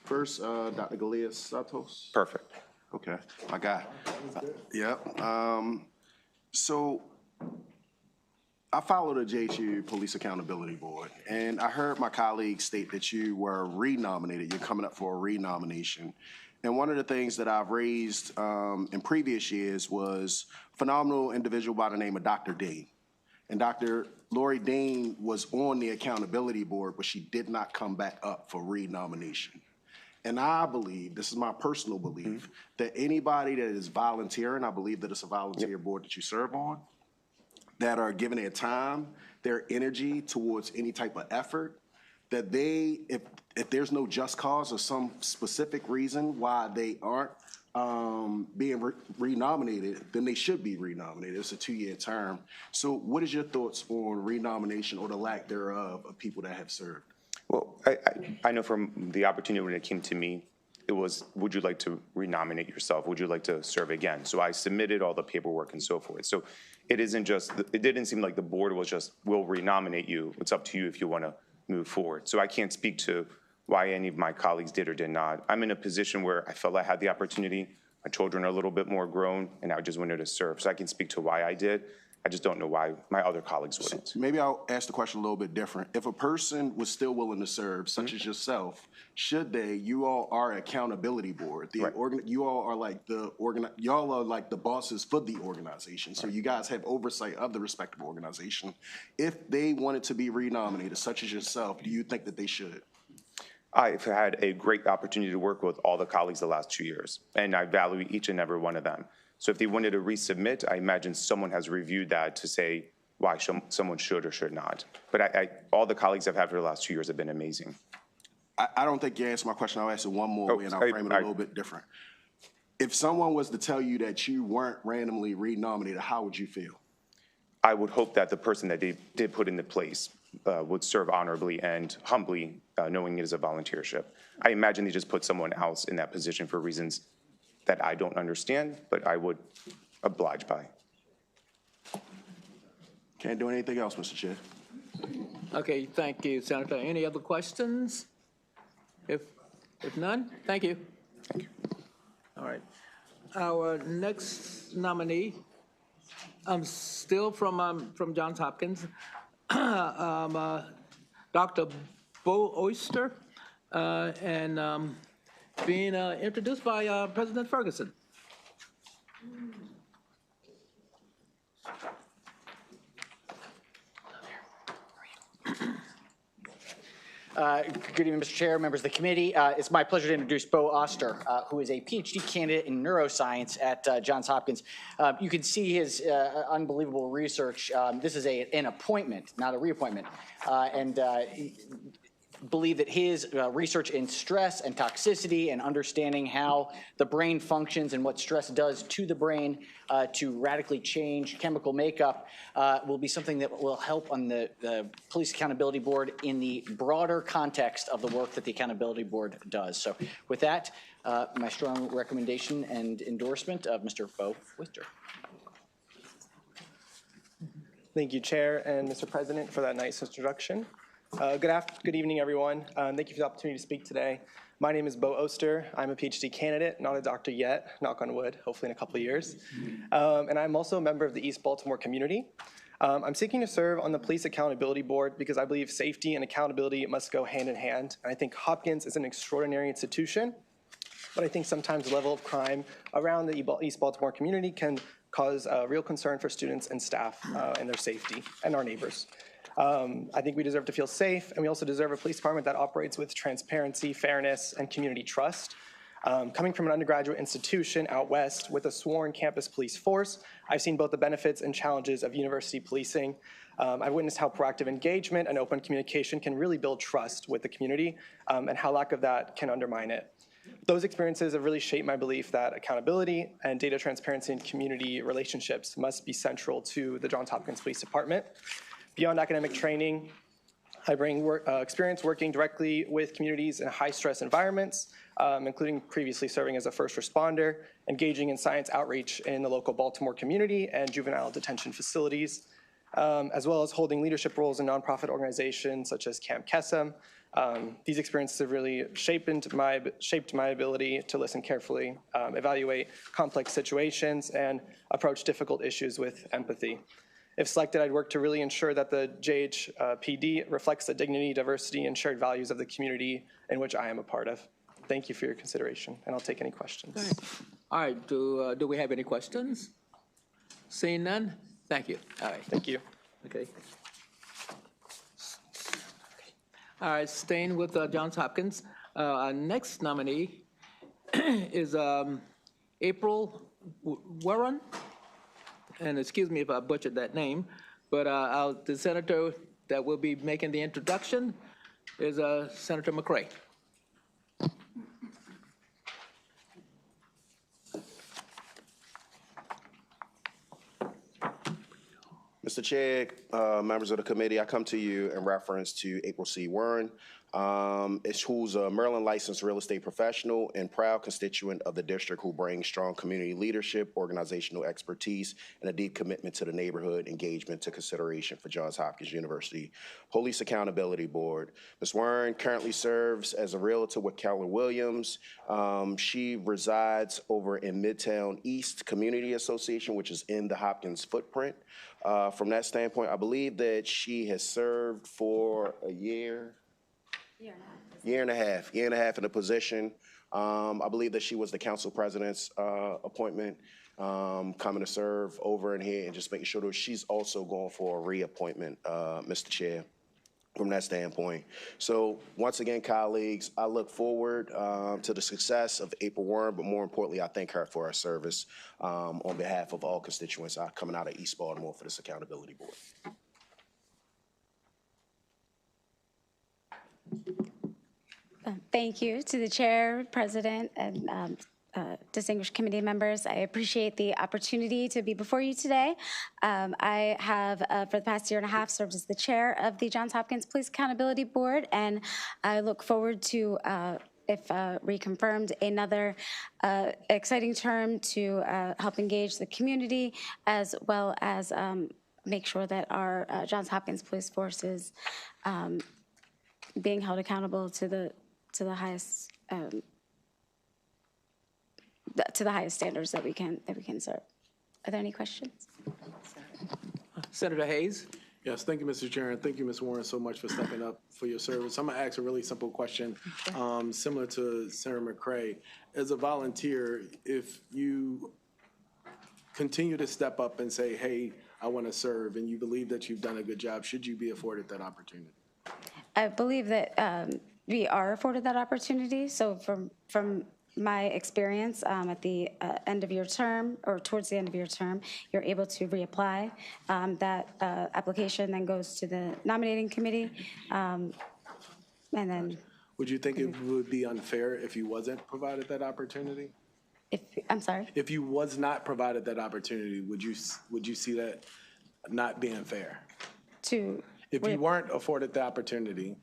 First, Dr. Galia Santos. Perfect. Okay, my guy. Yep. So I follow the JHU Police Accountability Board, and I heard my colleagues state that you were renominated. You're coming up for a renomination. And one of the things that I've raised in previous years was a phenomenal individual by the name of Dr. D. And Dr. Lori Dean was on the accountability board, but she did not come back up for renomination. And I believe, this is my personal belief, that anybody that is volunteering, I believe that it's a volunteer board that you serve on, that are giving their time, their energy towards any type of effort, that they, if there's no just cause or some specific reason why they aren't being renominated, then they should be renominated. It's a 2-year term. So what is your thoughts on renomination or the lack thereof of people that have served? Well, I know from the opportunity when it came to me, it was, would you like to renominate yourself? Would you like to serve again? So I submitted all the paperwork and so forth. So it isn't just, it didn't seem like the board was just, we'll renominate you. It's up to you if you want to move forward. So I can't speak to why any of my colleagues did or did not. I'm in a position where I felt I had the opportunity. My children are a little bit more grown, and I just wanted to serve. So I can speak to why I did. I just don't know why my other colleagues wouldn't. So maybe I'll ask the question a little bit different. If a person was still willing to serve, such as yourself, should they? You all are accountability board. You all are like y'all are like the bosses for the organization. So you guys have oversight of the respective organization. If they wanted to be renominated, such as yourself, do you think that they should? I've had a great opportunity to work with all the colleagues the last 2 years, and I value each and every one of them. So if they wanted to resubmit, I imagine someone has reviewed that to say why someone should or should not. But all the colleagues I've had for the last 2 years have been amazing. I don't think you answered my question. I'll ask it one more way, and I'll frame it a little bit different. If someone was to tell you that you weren't randomly renominated, how would you feel? I would hope that the person that they did put into place would serve honorably and humbly, knowing it is a volunteership. I imagine they just put someone else in that position for reasons that I don't understand, but I would oblige by. Can't do anything else, Mr. Chair. Okay, thank you, Senator. Any other questions? If none, thank you. Thank you. All right. Our next nominee, still from Johns Hopkins, Dr. Bo Oyster, and being introduced by President Ferguson. Good evening, Mr. Chair, members of the committee. It's my pleasure to introduce Bo Oster, who is a PhD candidate in neuroscience at Johns Hopkins. You can see his unbelievable research. This is an appointment, not a reappointment. Believe that his research in stress and toxicity and understanding how the brain functions and what stress does to the brain to radically change chemical makeup will be something that will help on the Police Accountability Board in the broader context of the work that the Accountability Board does. So with that, my strong recommendation and endorsement of Mr. Bo Oyster. Thank you, Chair and Mr. President, for that nice introduction. Good evening, everyone. Thank you for the opportunity to speak today. My name is Bo Oster. I'm a PhD candidate, not a doctor yet, knock on wood, hopefully in a couple of years. And I'm also a member of the East Baltimore community. I'm seeking to serve on the Police Accountability Board because I believe safety and accountability must go hand in hand. And I think Hopkins is an extraordinary institution, but I think sometimes the level of crime around the East Baltimore community can cause real concern for students and staff and their safety and our neighbors. I think we deserve to feel safe, and we also deserve a police department that operates with transparency, fairness, and community trust. Coming from an undergraduate institution out west with a sworn campus police force, I've seen both the benefits and challenges of university policing. I've witnessed how proactive engagement and open communication can really build trust with the community, and how lack of that can undermine it. Those experiences have really shaped my belief that accountability and data transparency and community relationships must be central to the Johns Hopkins Police Department. Beyond academic training, I bring experience working directly with communities in high-stress environments, including previously serving as a first responder, engaging in science outreach in the local Baltimore community and juvenile detention facilities, as well as holding leadership roles in nonprofit organizations such as Camp Kesem. These experiences have really shaped my ability to listen carefully, evaluate complex situations, and approach difficult issues with empathy. If selected, I'd work to really ensure that the JHPD reflects the dignity, diversity, and shared values of the community in which I am a part of. Thank you for your consideration, and I'll take any questions. Thanks. All right, do we have any questions? Seeing none, thank you. All right. Thank you. Okay. All right, staying with Johns Hopkins, our next nominee is April Warren, and excuse me if I butchered that name, but the senator that will be making the introduction is Senator McCray. Mr. Chair, members of the committee, I come to you in reference to April C. Warren, who's a Maryland licensed real estate professional and proud constituent of the district who brings strong community leadership, organizational expertise, and a deep commitment to the neighborhood engagement to consideration for Johns Hopkins University Police Accountability Board. Ms. Warren currently serves as a realtor with Keller Williams. She resides over in Midtown East Community Association, which is in the Hopkins footprint. From that standpoint, I believe that she has served for a year and a half in the position. I believe that she was the council president's appointment, coming to serve over in here and just making sure that she's also going for a reappointment, Mr. Chair, from that standpoint. So once again, colleagues, I look forward to the success of April Warren, but more importantly, I thank her for her service on behalf of all constituents coming out of East Baltimore for this accountability board. Thank you to the chair, president, and distinguished committee members. I appreciate the opportunity to be before you today. I have, for the past year and a half, served as the chair of the Johns Hopkins Police Accountability Board, and I look forward to, if reconfirmed, another exciting term to help engage the community, as well as make sure that our Johns Hopkins Police Force is being held accountable to the highest standards that we can serve. Are there any questions? Senator Hayes. Yes, thank you, Mr. Chair, and thank you, Ms. Warren, so much for stepping up for your service. I'm gonna ask a really simple question, similar to Senator McCray. As a volunteer, if you continue to step up and say, hey, I want to serve, and you believe that you've done a good job, should you be afforded that opportunity? I believe that we are afforded that opportunity. So from my experience, at the end of your term, or towards the end of your term, you're able to reapply. That application then goes to the nominating committee, and then. Would you think it would be unfair if you wasn't provided that opportunity? I'm sorry? If you was not provided that opportunity, would you see that not being fair? If you weren't afforded the opportunity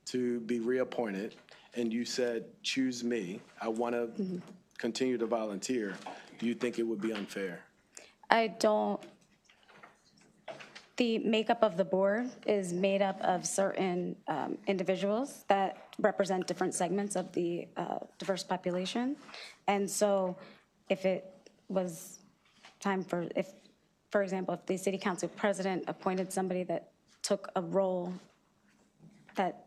to be reappointed and you said, choose me, I want to continue to volunteer, do you think it would be unfair? I don't. The makeup of the board is made up of certain individuals that represent different segments of the diverse population. And so if it was time for example, if the city council president appointed somebody that took a role that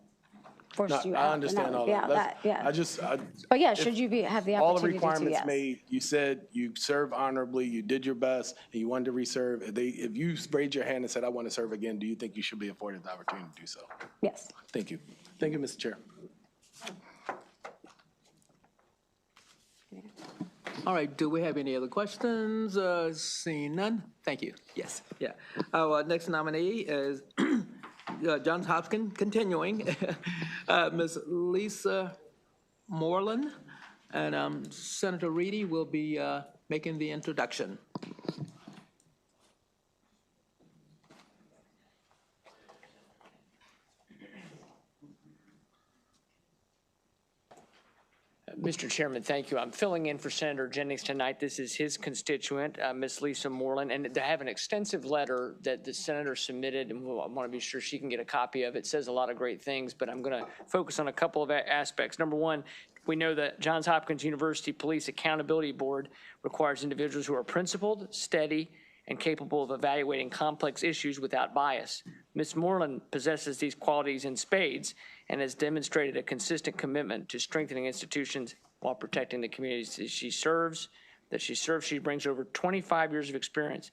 forced you out. I understand all that. But yeah, should you have the opportunity to, all the requirements made, you said you served honorably, you did your best, and you wanted to reserve. If you raised your hand and said, I want to serve again, do you think you should be afforded the opportunity to do so? Yes. Thank you. Thank you, Mr. Chair. All right, do we have any other questions? Seeing none, thank you. Yes, yeah. Our next nominee is Johns Hopkins, continuing, Ms. Lisa Moreland, and Senator Reedy will be making the introduction. Mr. Chairman, thank you. I'm filling in for Senator Jennings tonight. This is his constituent, Ms. Lisa Moreland, and they have an extensive letter that the senator submitted, and I want to be sure she can get a copy of it. It says a lot of great things, but I'm going to focus on a couple of aspects. Number one, we know that Johns Hopkins University Police Accountability Board requires individuals who are principled, steady, and capable of evaluating complex issues without bias. Ms. Moreland possesses these qualities in spades and has demonstrated a consistent commitment to strengthening institutions while protecting the communities she serves. She brings over 25 years of experience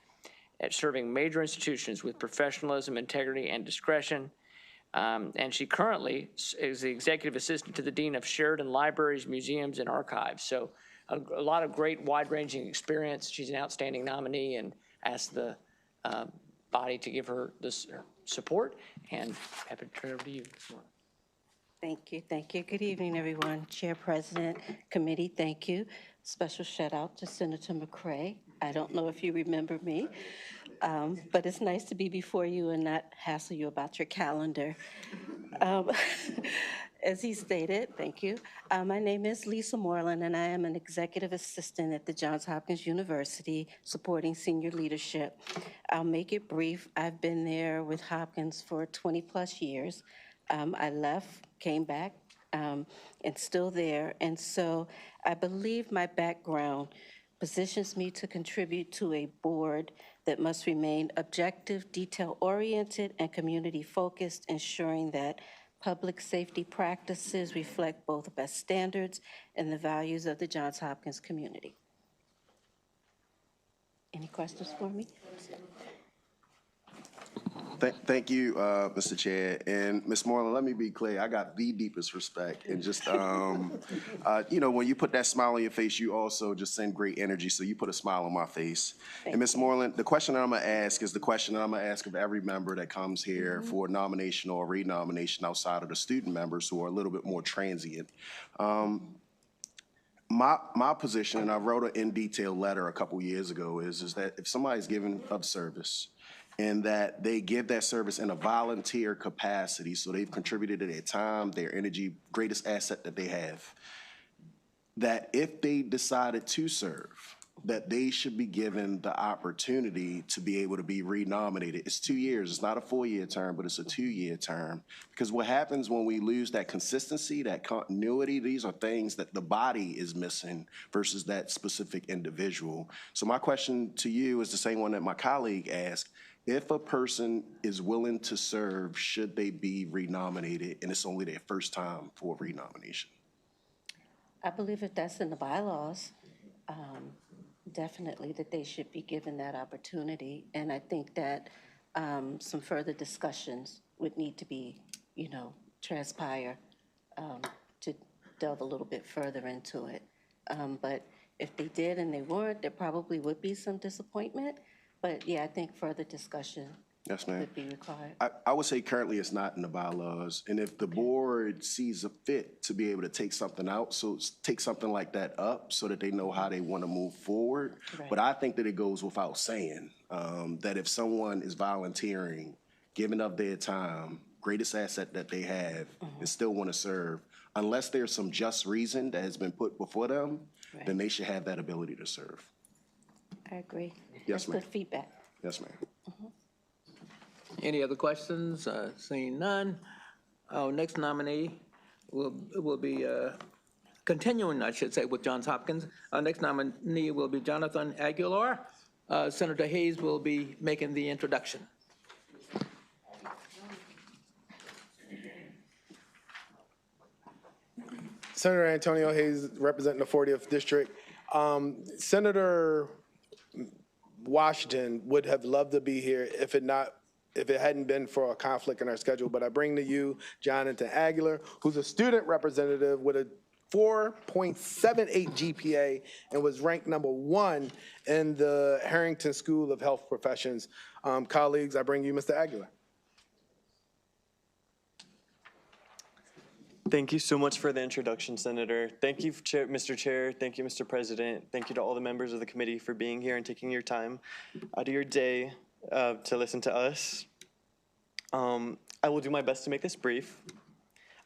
at serving major institutions with professionalism, integrity, and discretion. And she currently is the executive assistant to the dean of Sheridan Libraries, Museums, and Archives. So a lot of great wide-ranging experience. She's an outstanding nominee, and asked the body to give her this support. And happy to turn it over to you. Thank you. Thank you. Good evening, everyone. Chair, President, committee, thank you. Special shout out to Senator McCray. I don't know if you remember me, but it's nice to be before you and not hassle you about your calendar. As he stated, thank you. My name is Lisa Moreland, and I am an executive assistant at the Johns Hopkins University supporting senior leadership. I'll make it brief. I've been there with Hopkins for 20 plus years. I left, came back, and still there. And so I believe my background positions me to contribute to a board that must remain objective, detail-oriented, and community-focused, ensuring that public safety practices reflect both best standards and the values of the Johns Hopkins community. Any questions for me? Thank you, Mr. Chair. And Ms. Moreland, let me be clear, I got the deepest respect. And just, you know, when you put that smile on your face, you also just send great energy. So you put a smile on my face. And Ms. Moreland, the question that I'm gonna ask is the question that I'm gonna ask of every member that comes here for nomination or renomination outside of the student members who are a little bit more transient. My position, and I wrote an in-detail letter a couple years ago, is that if somebody's given up service, and that they give that service in a volunteer capacity, so they've contributed to their time, their energy, greatest asset that they have, that if they decided to serve, that they should be given the opportunity to be able to be renominated. It's 2 years. It's not a 4-year term, but it's a 2-year term. Because what happens when we lose that consistency, that continuity, these are things that the body is missing versus that specific individual. So my question to you is the same one that my colleague asked. If a person is willing to serve, should they be renominated, and it's only their first time for renomination? I believe if that's in the bylaws, definitely that they should be given that opportunity. And I think that some further discussions would need to be, you know, transpire to delve a little bit further into it. But if they did and they weren't, there probably would be some disappointment. But yeah, I think further discussion Yes, ma'am. would be required. I would say currently it's not in the bylaws. And if the board sees a fit to be able to take something out, so take something like that up so that they know how they want to move forward. Right. But I think that it goes without saying that if someone is volunteering, giving up their time, greatest asset that they have, and still want to serve, unless there's some just reason that has been put before them, then they should have that ability to serve. I agree. Yes, That's ma'am. good feedback. Yes, ma'am. Any other questions? Seeing none, our next nominee will be continuing, I should say, with Johns Hopkins. Our next nominee will be Jonathan Aguilar. Senator Hayes will be making the introduction. Senator Antonio Hayes, representing the 40th District. Senator Washington would have loved to be here if it hadn't been for a conflict in our schedule. But I bring to you Jonathan Aguilar, who's a student representative with a 4.78 GPA and was ranked #1 in the Harrington School of Health Professions. Colleagues, I bring you Mr. Aguilar. Thank you so much for the introduction, Senator. Thank you, Mr. Chair. Thank you, Mr. President. Thank you to all the members of the committee for being here and taking your time out of your day to listen to us. I will do my best to make this brief.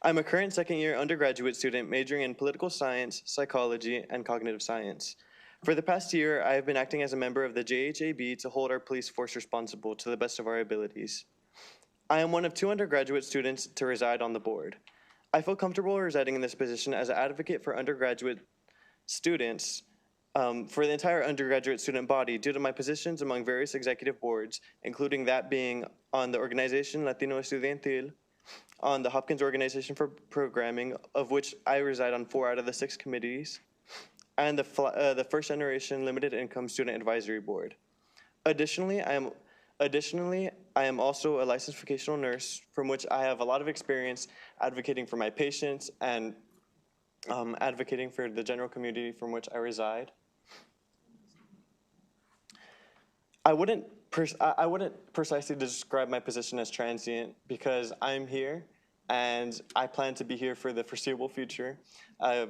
I'm a current second-year undergraduate student majoring in political science, psychology, and cognitive science. For the past year, I have been acting as a member of the JHAB to hold our police force responsible to the best of our abilities. I am one of 2 undergraduate students to reside on the board. I feel comfortable residing in this position as an advocate for undergraduate students for the entire undergraduate student body due to my positions among various executive boards, including that being on the organization Latino Estudiantil, on the Hopkins Organization for Programming, of which I reside on 4 out of the 6 committees, and the First Generation Limited Income Student Advisory Board. Additionally, I am also a licensed vocational nurse, from which I have a lot of experience advocating for my patients and advocating for the general community from which I reside. I wouldn't precisely describe my position as transient because I'm here and I plan to be here for the foreseeable future. I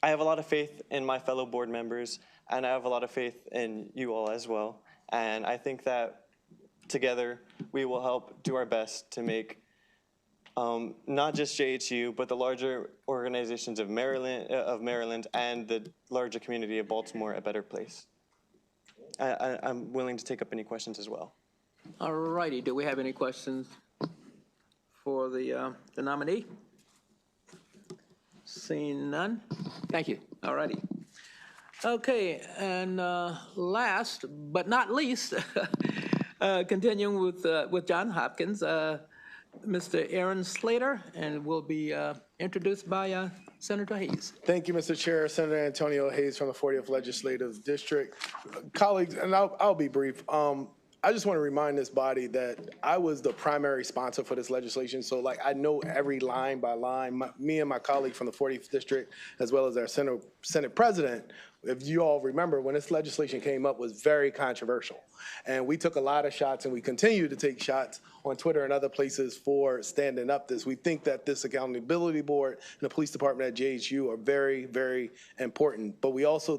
have a lot of faith in my fellow board members, and I have a lot of faith in you all as well. And I think that together we will help do our best to make not just JHU, but the larger organizations of Maryland and the larger community of Baltimore a better place. I'm willing to take up any questions as well. All righty, do we have any questions for the nominee? Seeing none? Thank you. All righty. Okay, and last but not least, continuing with Johns Hopkins, Mr. Aaron Slater, and will be introduced by Senator Hayes. Thank you, Mr. Chair. Senator Antonio Hayes from the 40th Legislative District. Colleagues, and I'll be brief. I just want to remind this body that I was the primary sponsor for this legislation. So I know every line by line. Me and my colleague from the 40th District, as well as our Senate President, if you all remember, when this legislation came up, was very controversial. And we took a lot of shots, and we continue to take shots on Twitter and other places for standing up this. We think that this accountability board and the police department at JHU are very, very important. But we also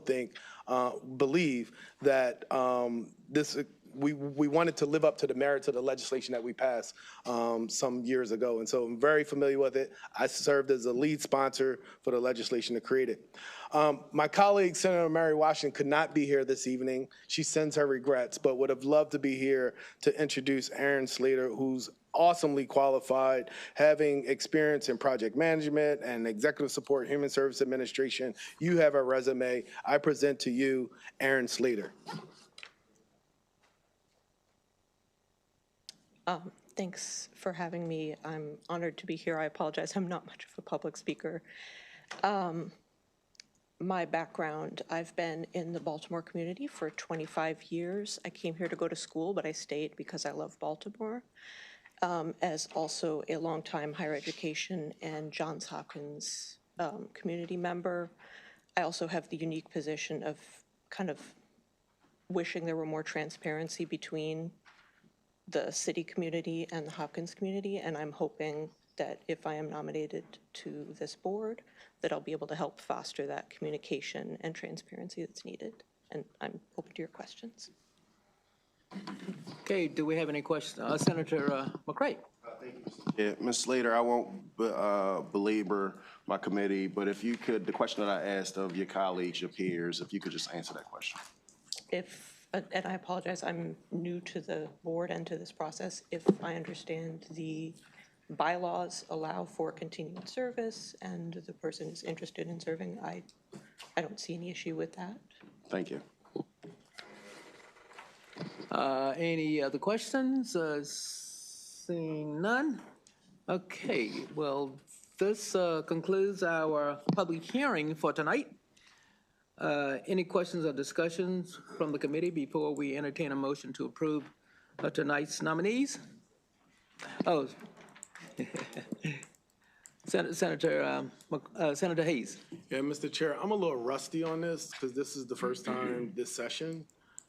believe that we wanted to live up to the merits of the legislation that we passed some years ago. And so I'm very familiar with it. I served as a lead sponsor for the legislation to create it. My colleague, Senator Mary Washington, could not be here this evening. She sends her regrets, but would have loved to be here to introduce Aaron Slater, who's awesomely qualified, having experience in project management and executive support, human service administration. You have a resume. I present to you Aaron Slater. Thanks for having me. I'm honored to be here. I apologize, I'm not much of a public speaker. My background, I've been in the Baltimore community for 25 years. I came here to go to school, but I stayed because I love Baltimore. As also a longtime higher education and Johns Hopkins community member, I also have the unique position of kind of wishing there were more transparency between the city community and the Hopkins community, and I'm hoping that if I am nominated to this board, that I'll be able to help foster that communication and transparency that's needed. And I'm open to your questions. Okay, do we have any questions? Senator McCray. Thank you. Yeah, Ms. Slater, I won't belabor my committee, but if you could, the question that I asked of your colleagues, your peers, if you could just answer that question. And I apologize, I'm new to the board and to this process. If I understand the bylaws allow for continued service and the person is interested in serving, I don't see any issue with that. Thank you. Any other questions? Seeing none? Okay, well, this concludes our public hearing for tonight. Any questions or discussions from the committee before we entertain a motion to approve tonight's nominees? Oh, Senator Hayes. Yeah, Mr. Chair, I'm a little rusty on this because this is the first time this session,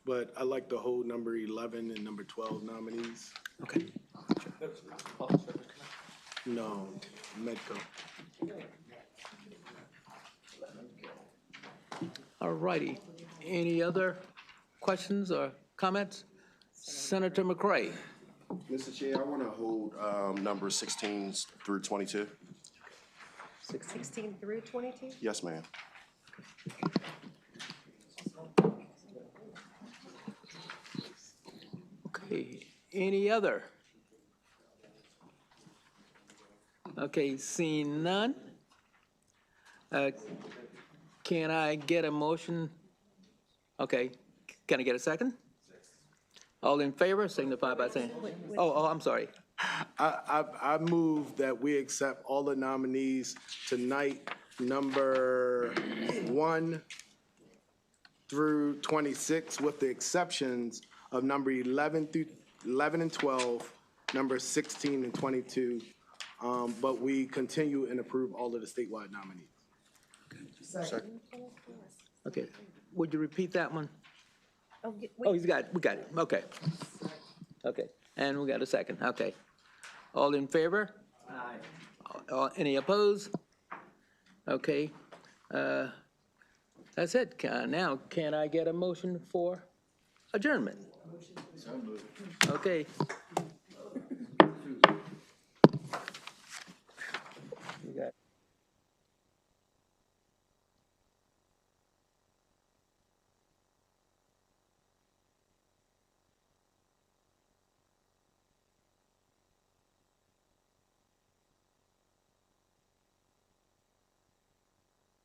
but I like to hold number 11 and number 12 nominees. Okay. No, MEDCO. All righty. Any other questions or comments? Senator McCray. Mr. Chair, I want to hold numbers 16 through 22. 16 through 22? Yes, ma'am. Okay. Any other? Okay, seeing none. Can I get a motion? Okay, can I get a second? All in favor, signify by saying. Oh, I'm sorry. I move that we accept all the nominees tonight number 1 through 26, with the exceptions of number 11 and 12, number 16 and 22. But we continue and approve all of the statewide nominees. Okay, would you repeat that one? Oh, he's got it, we got it, okay. Okay, and we got a second, okay. All in favor? Aye. Any opposed? Okay, that's it. Now, can I get a motion for adjournment? Okay,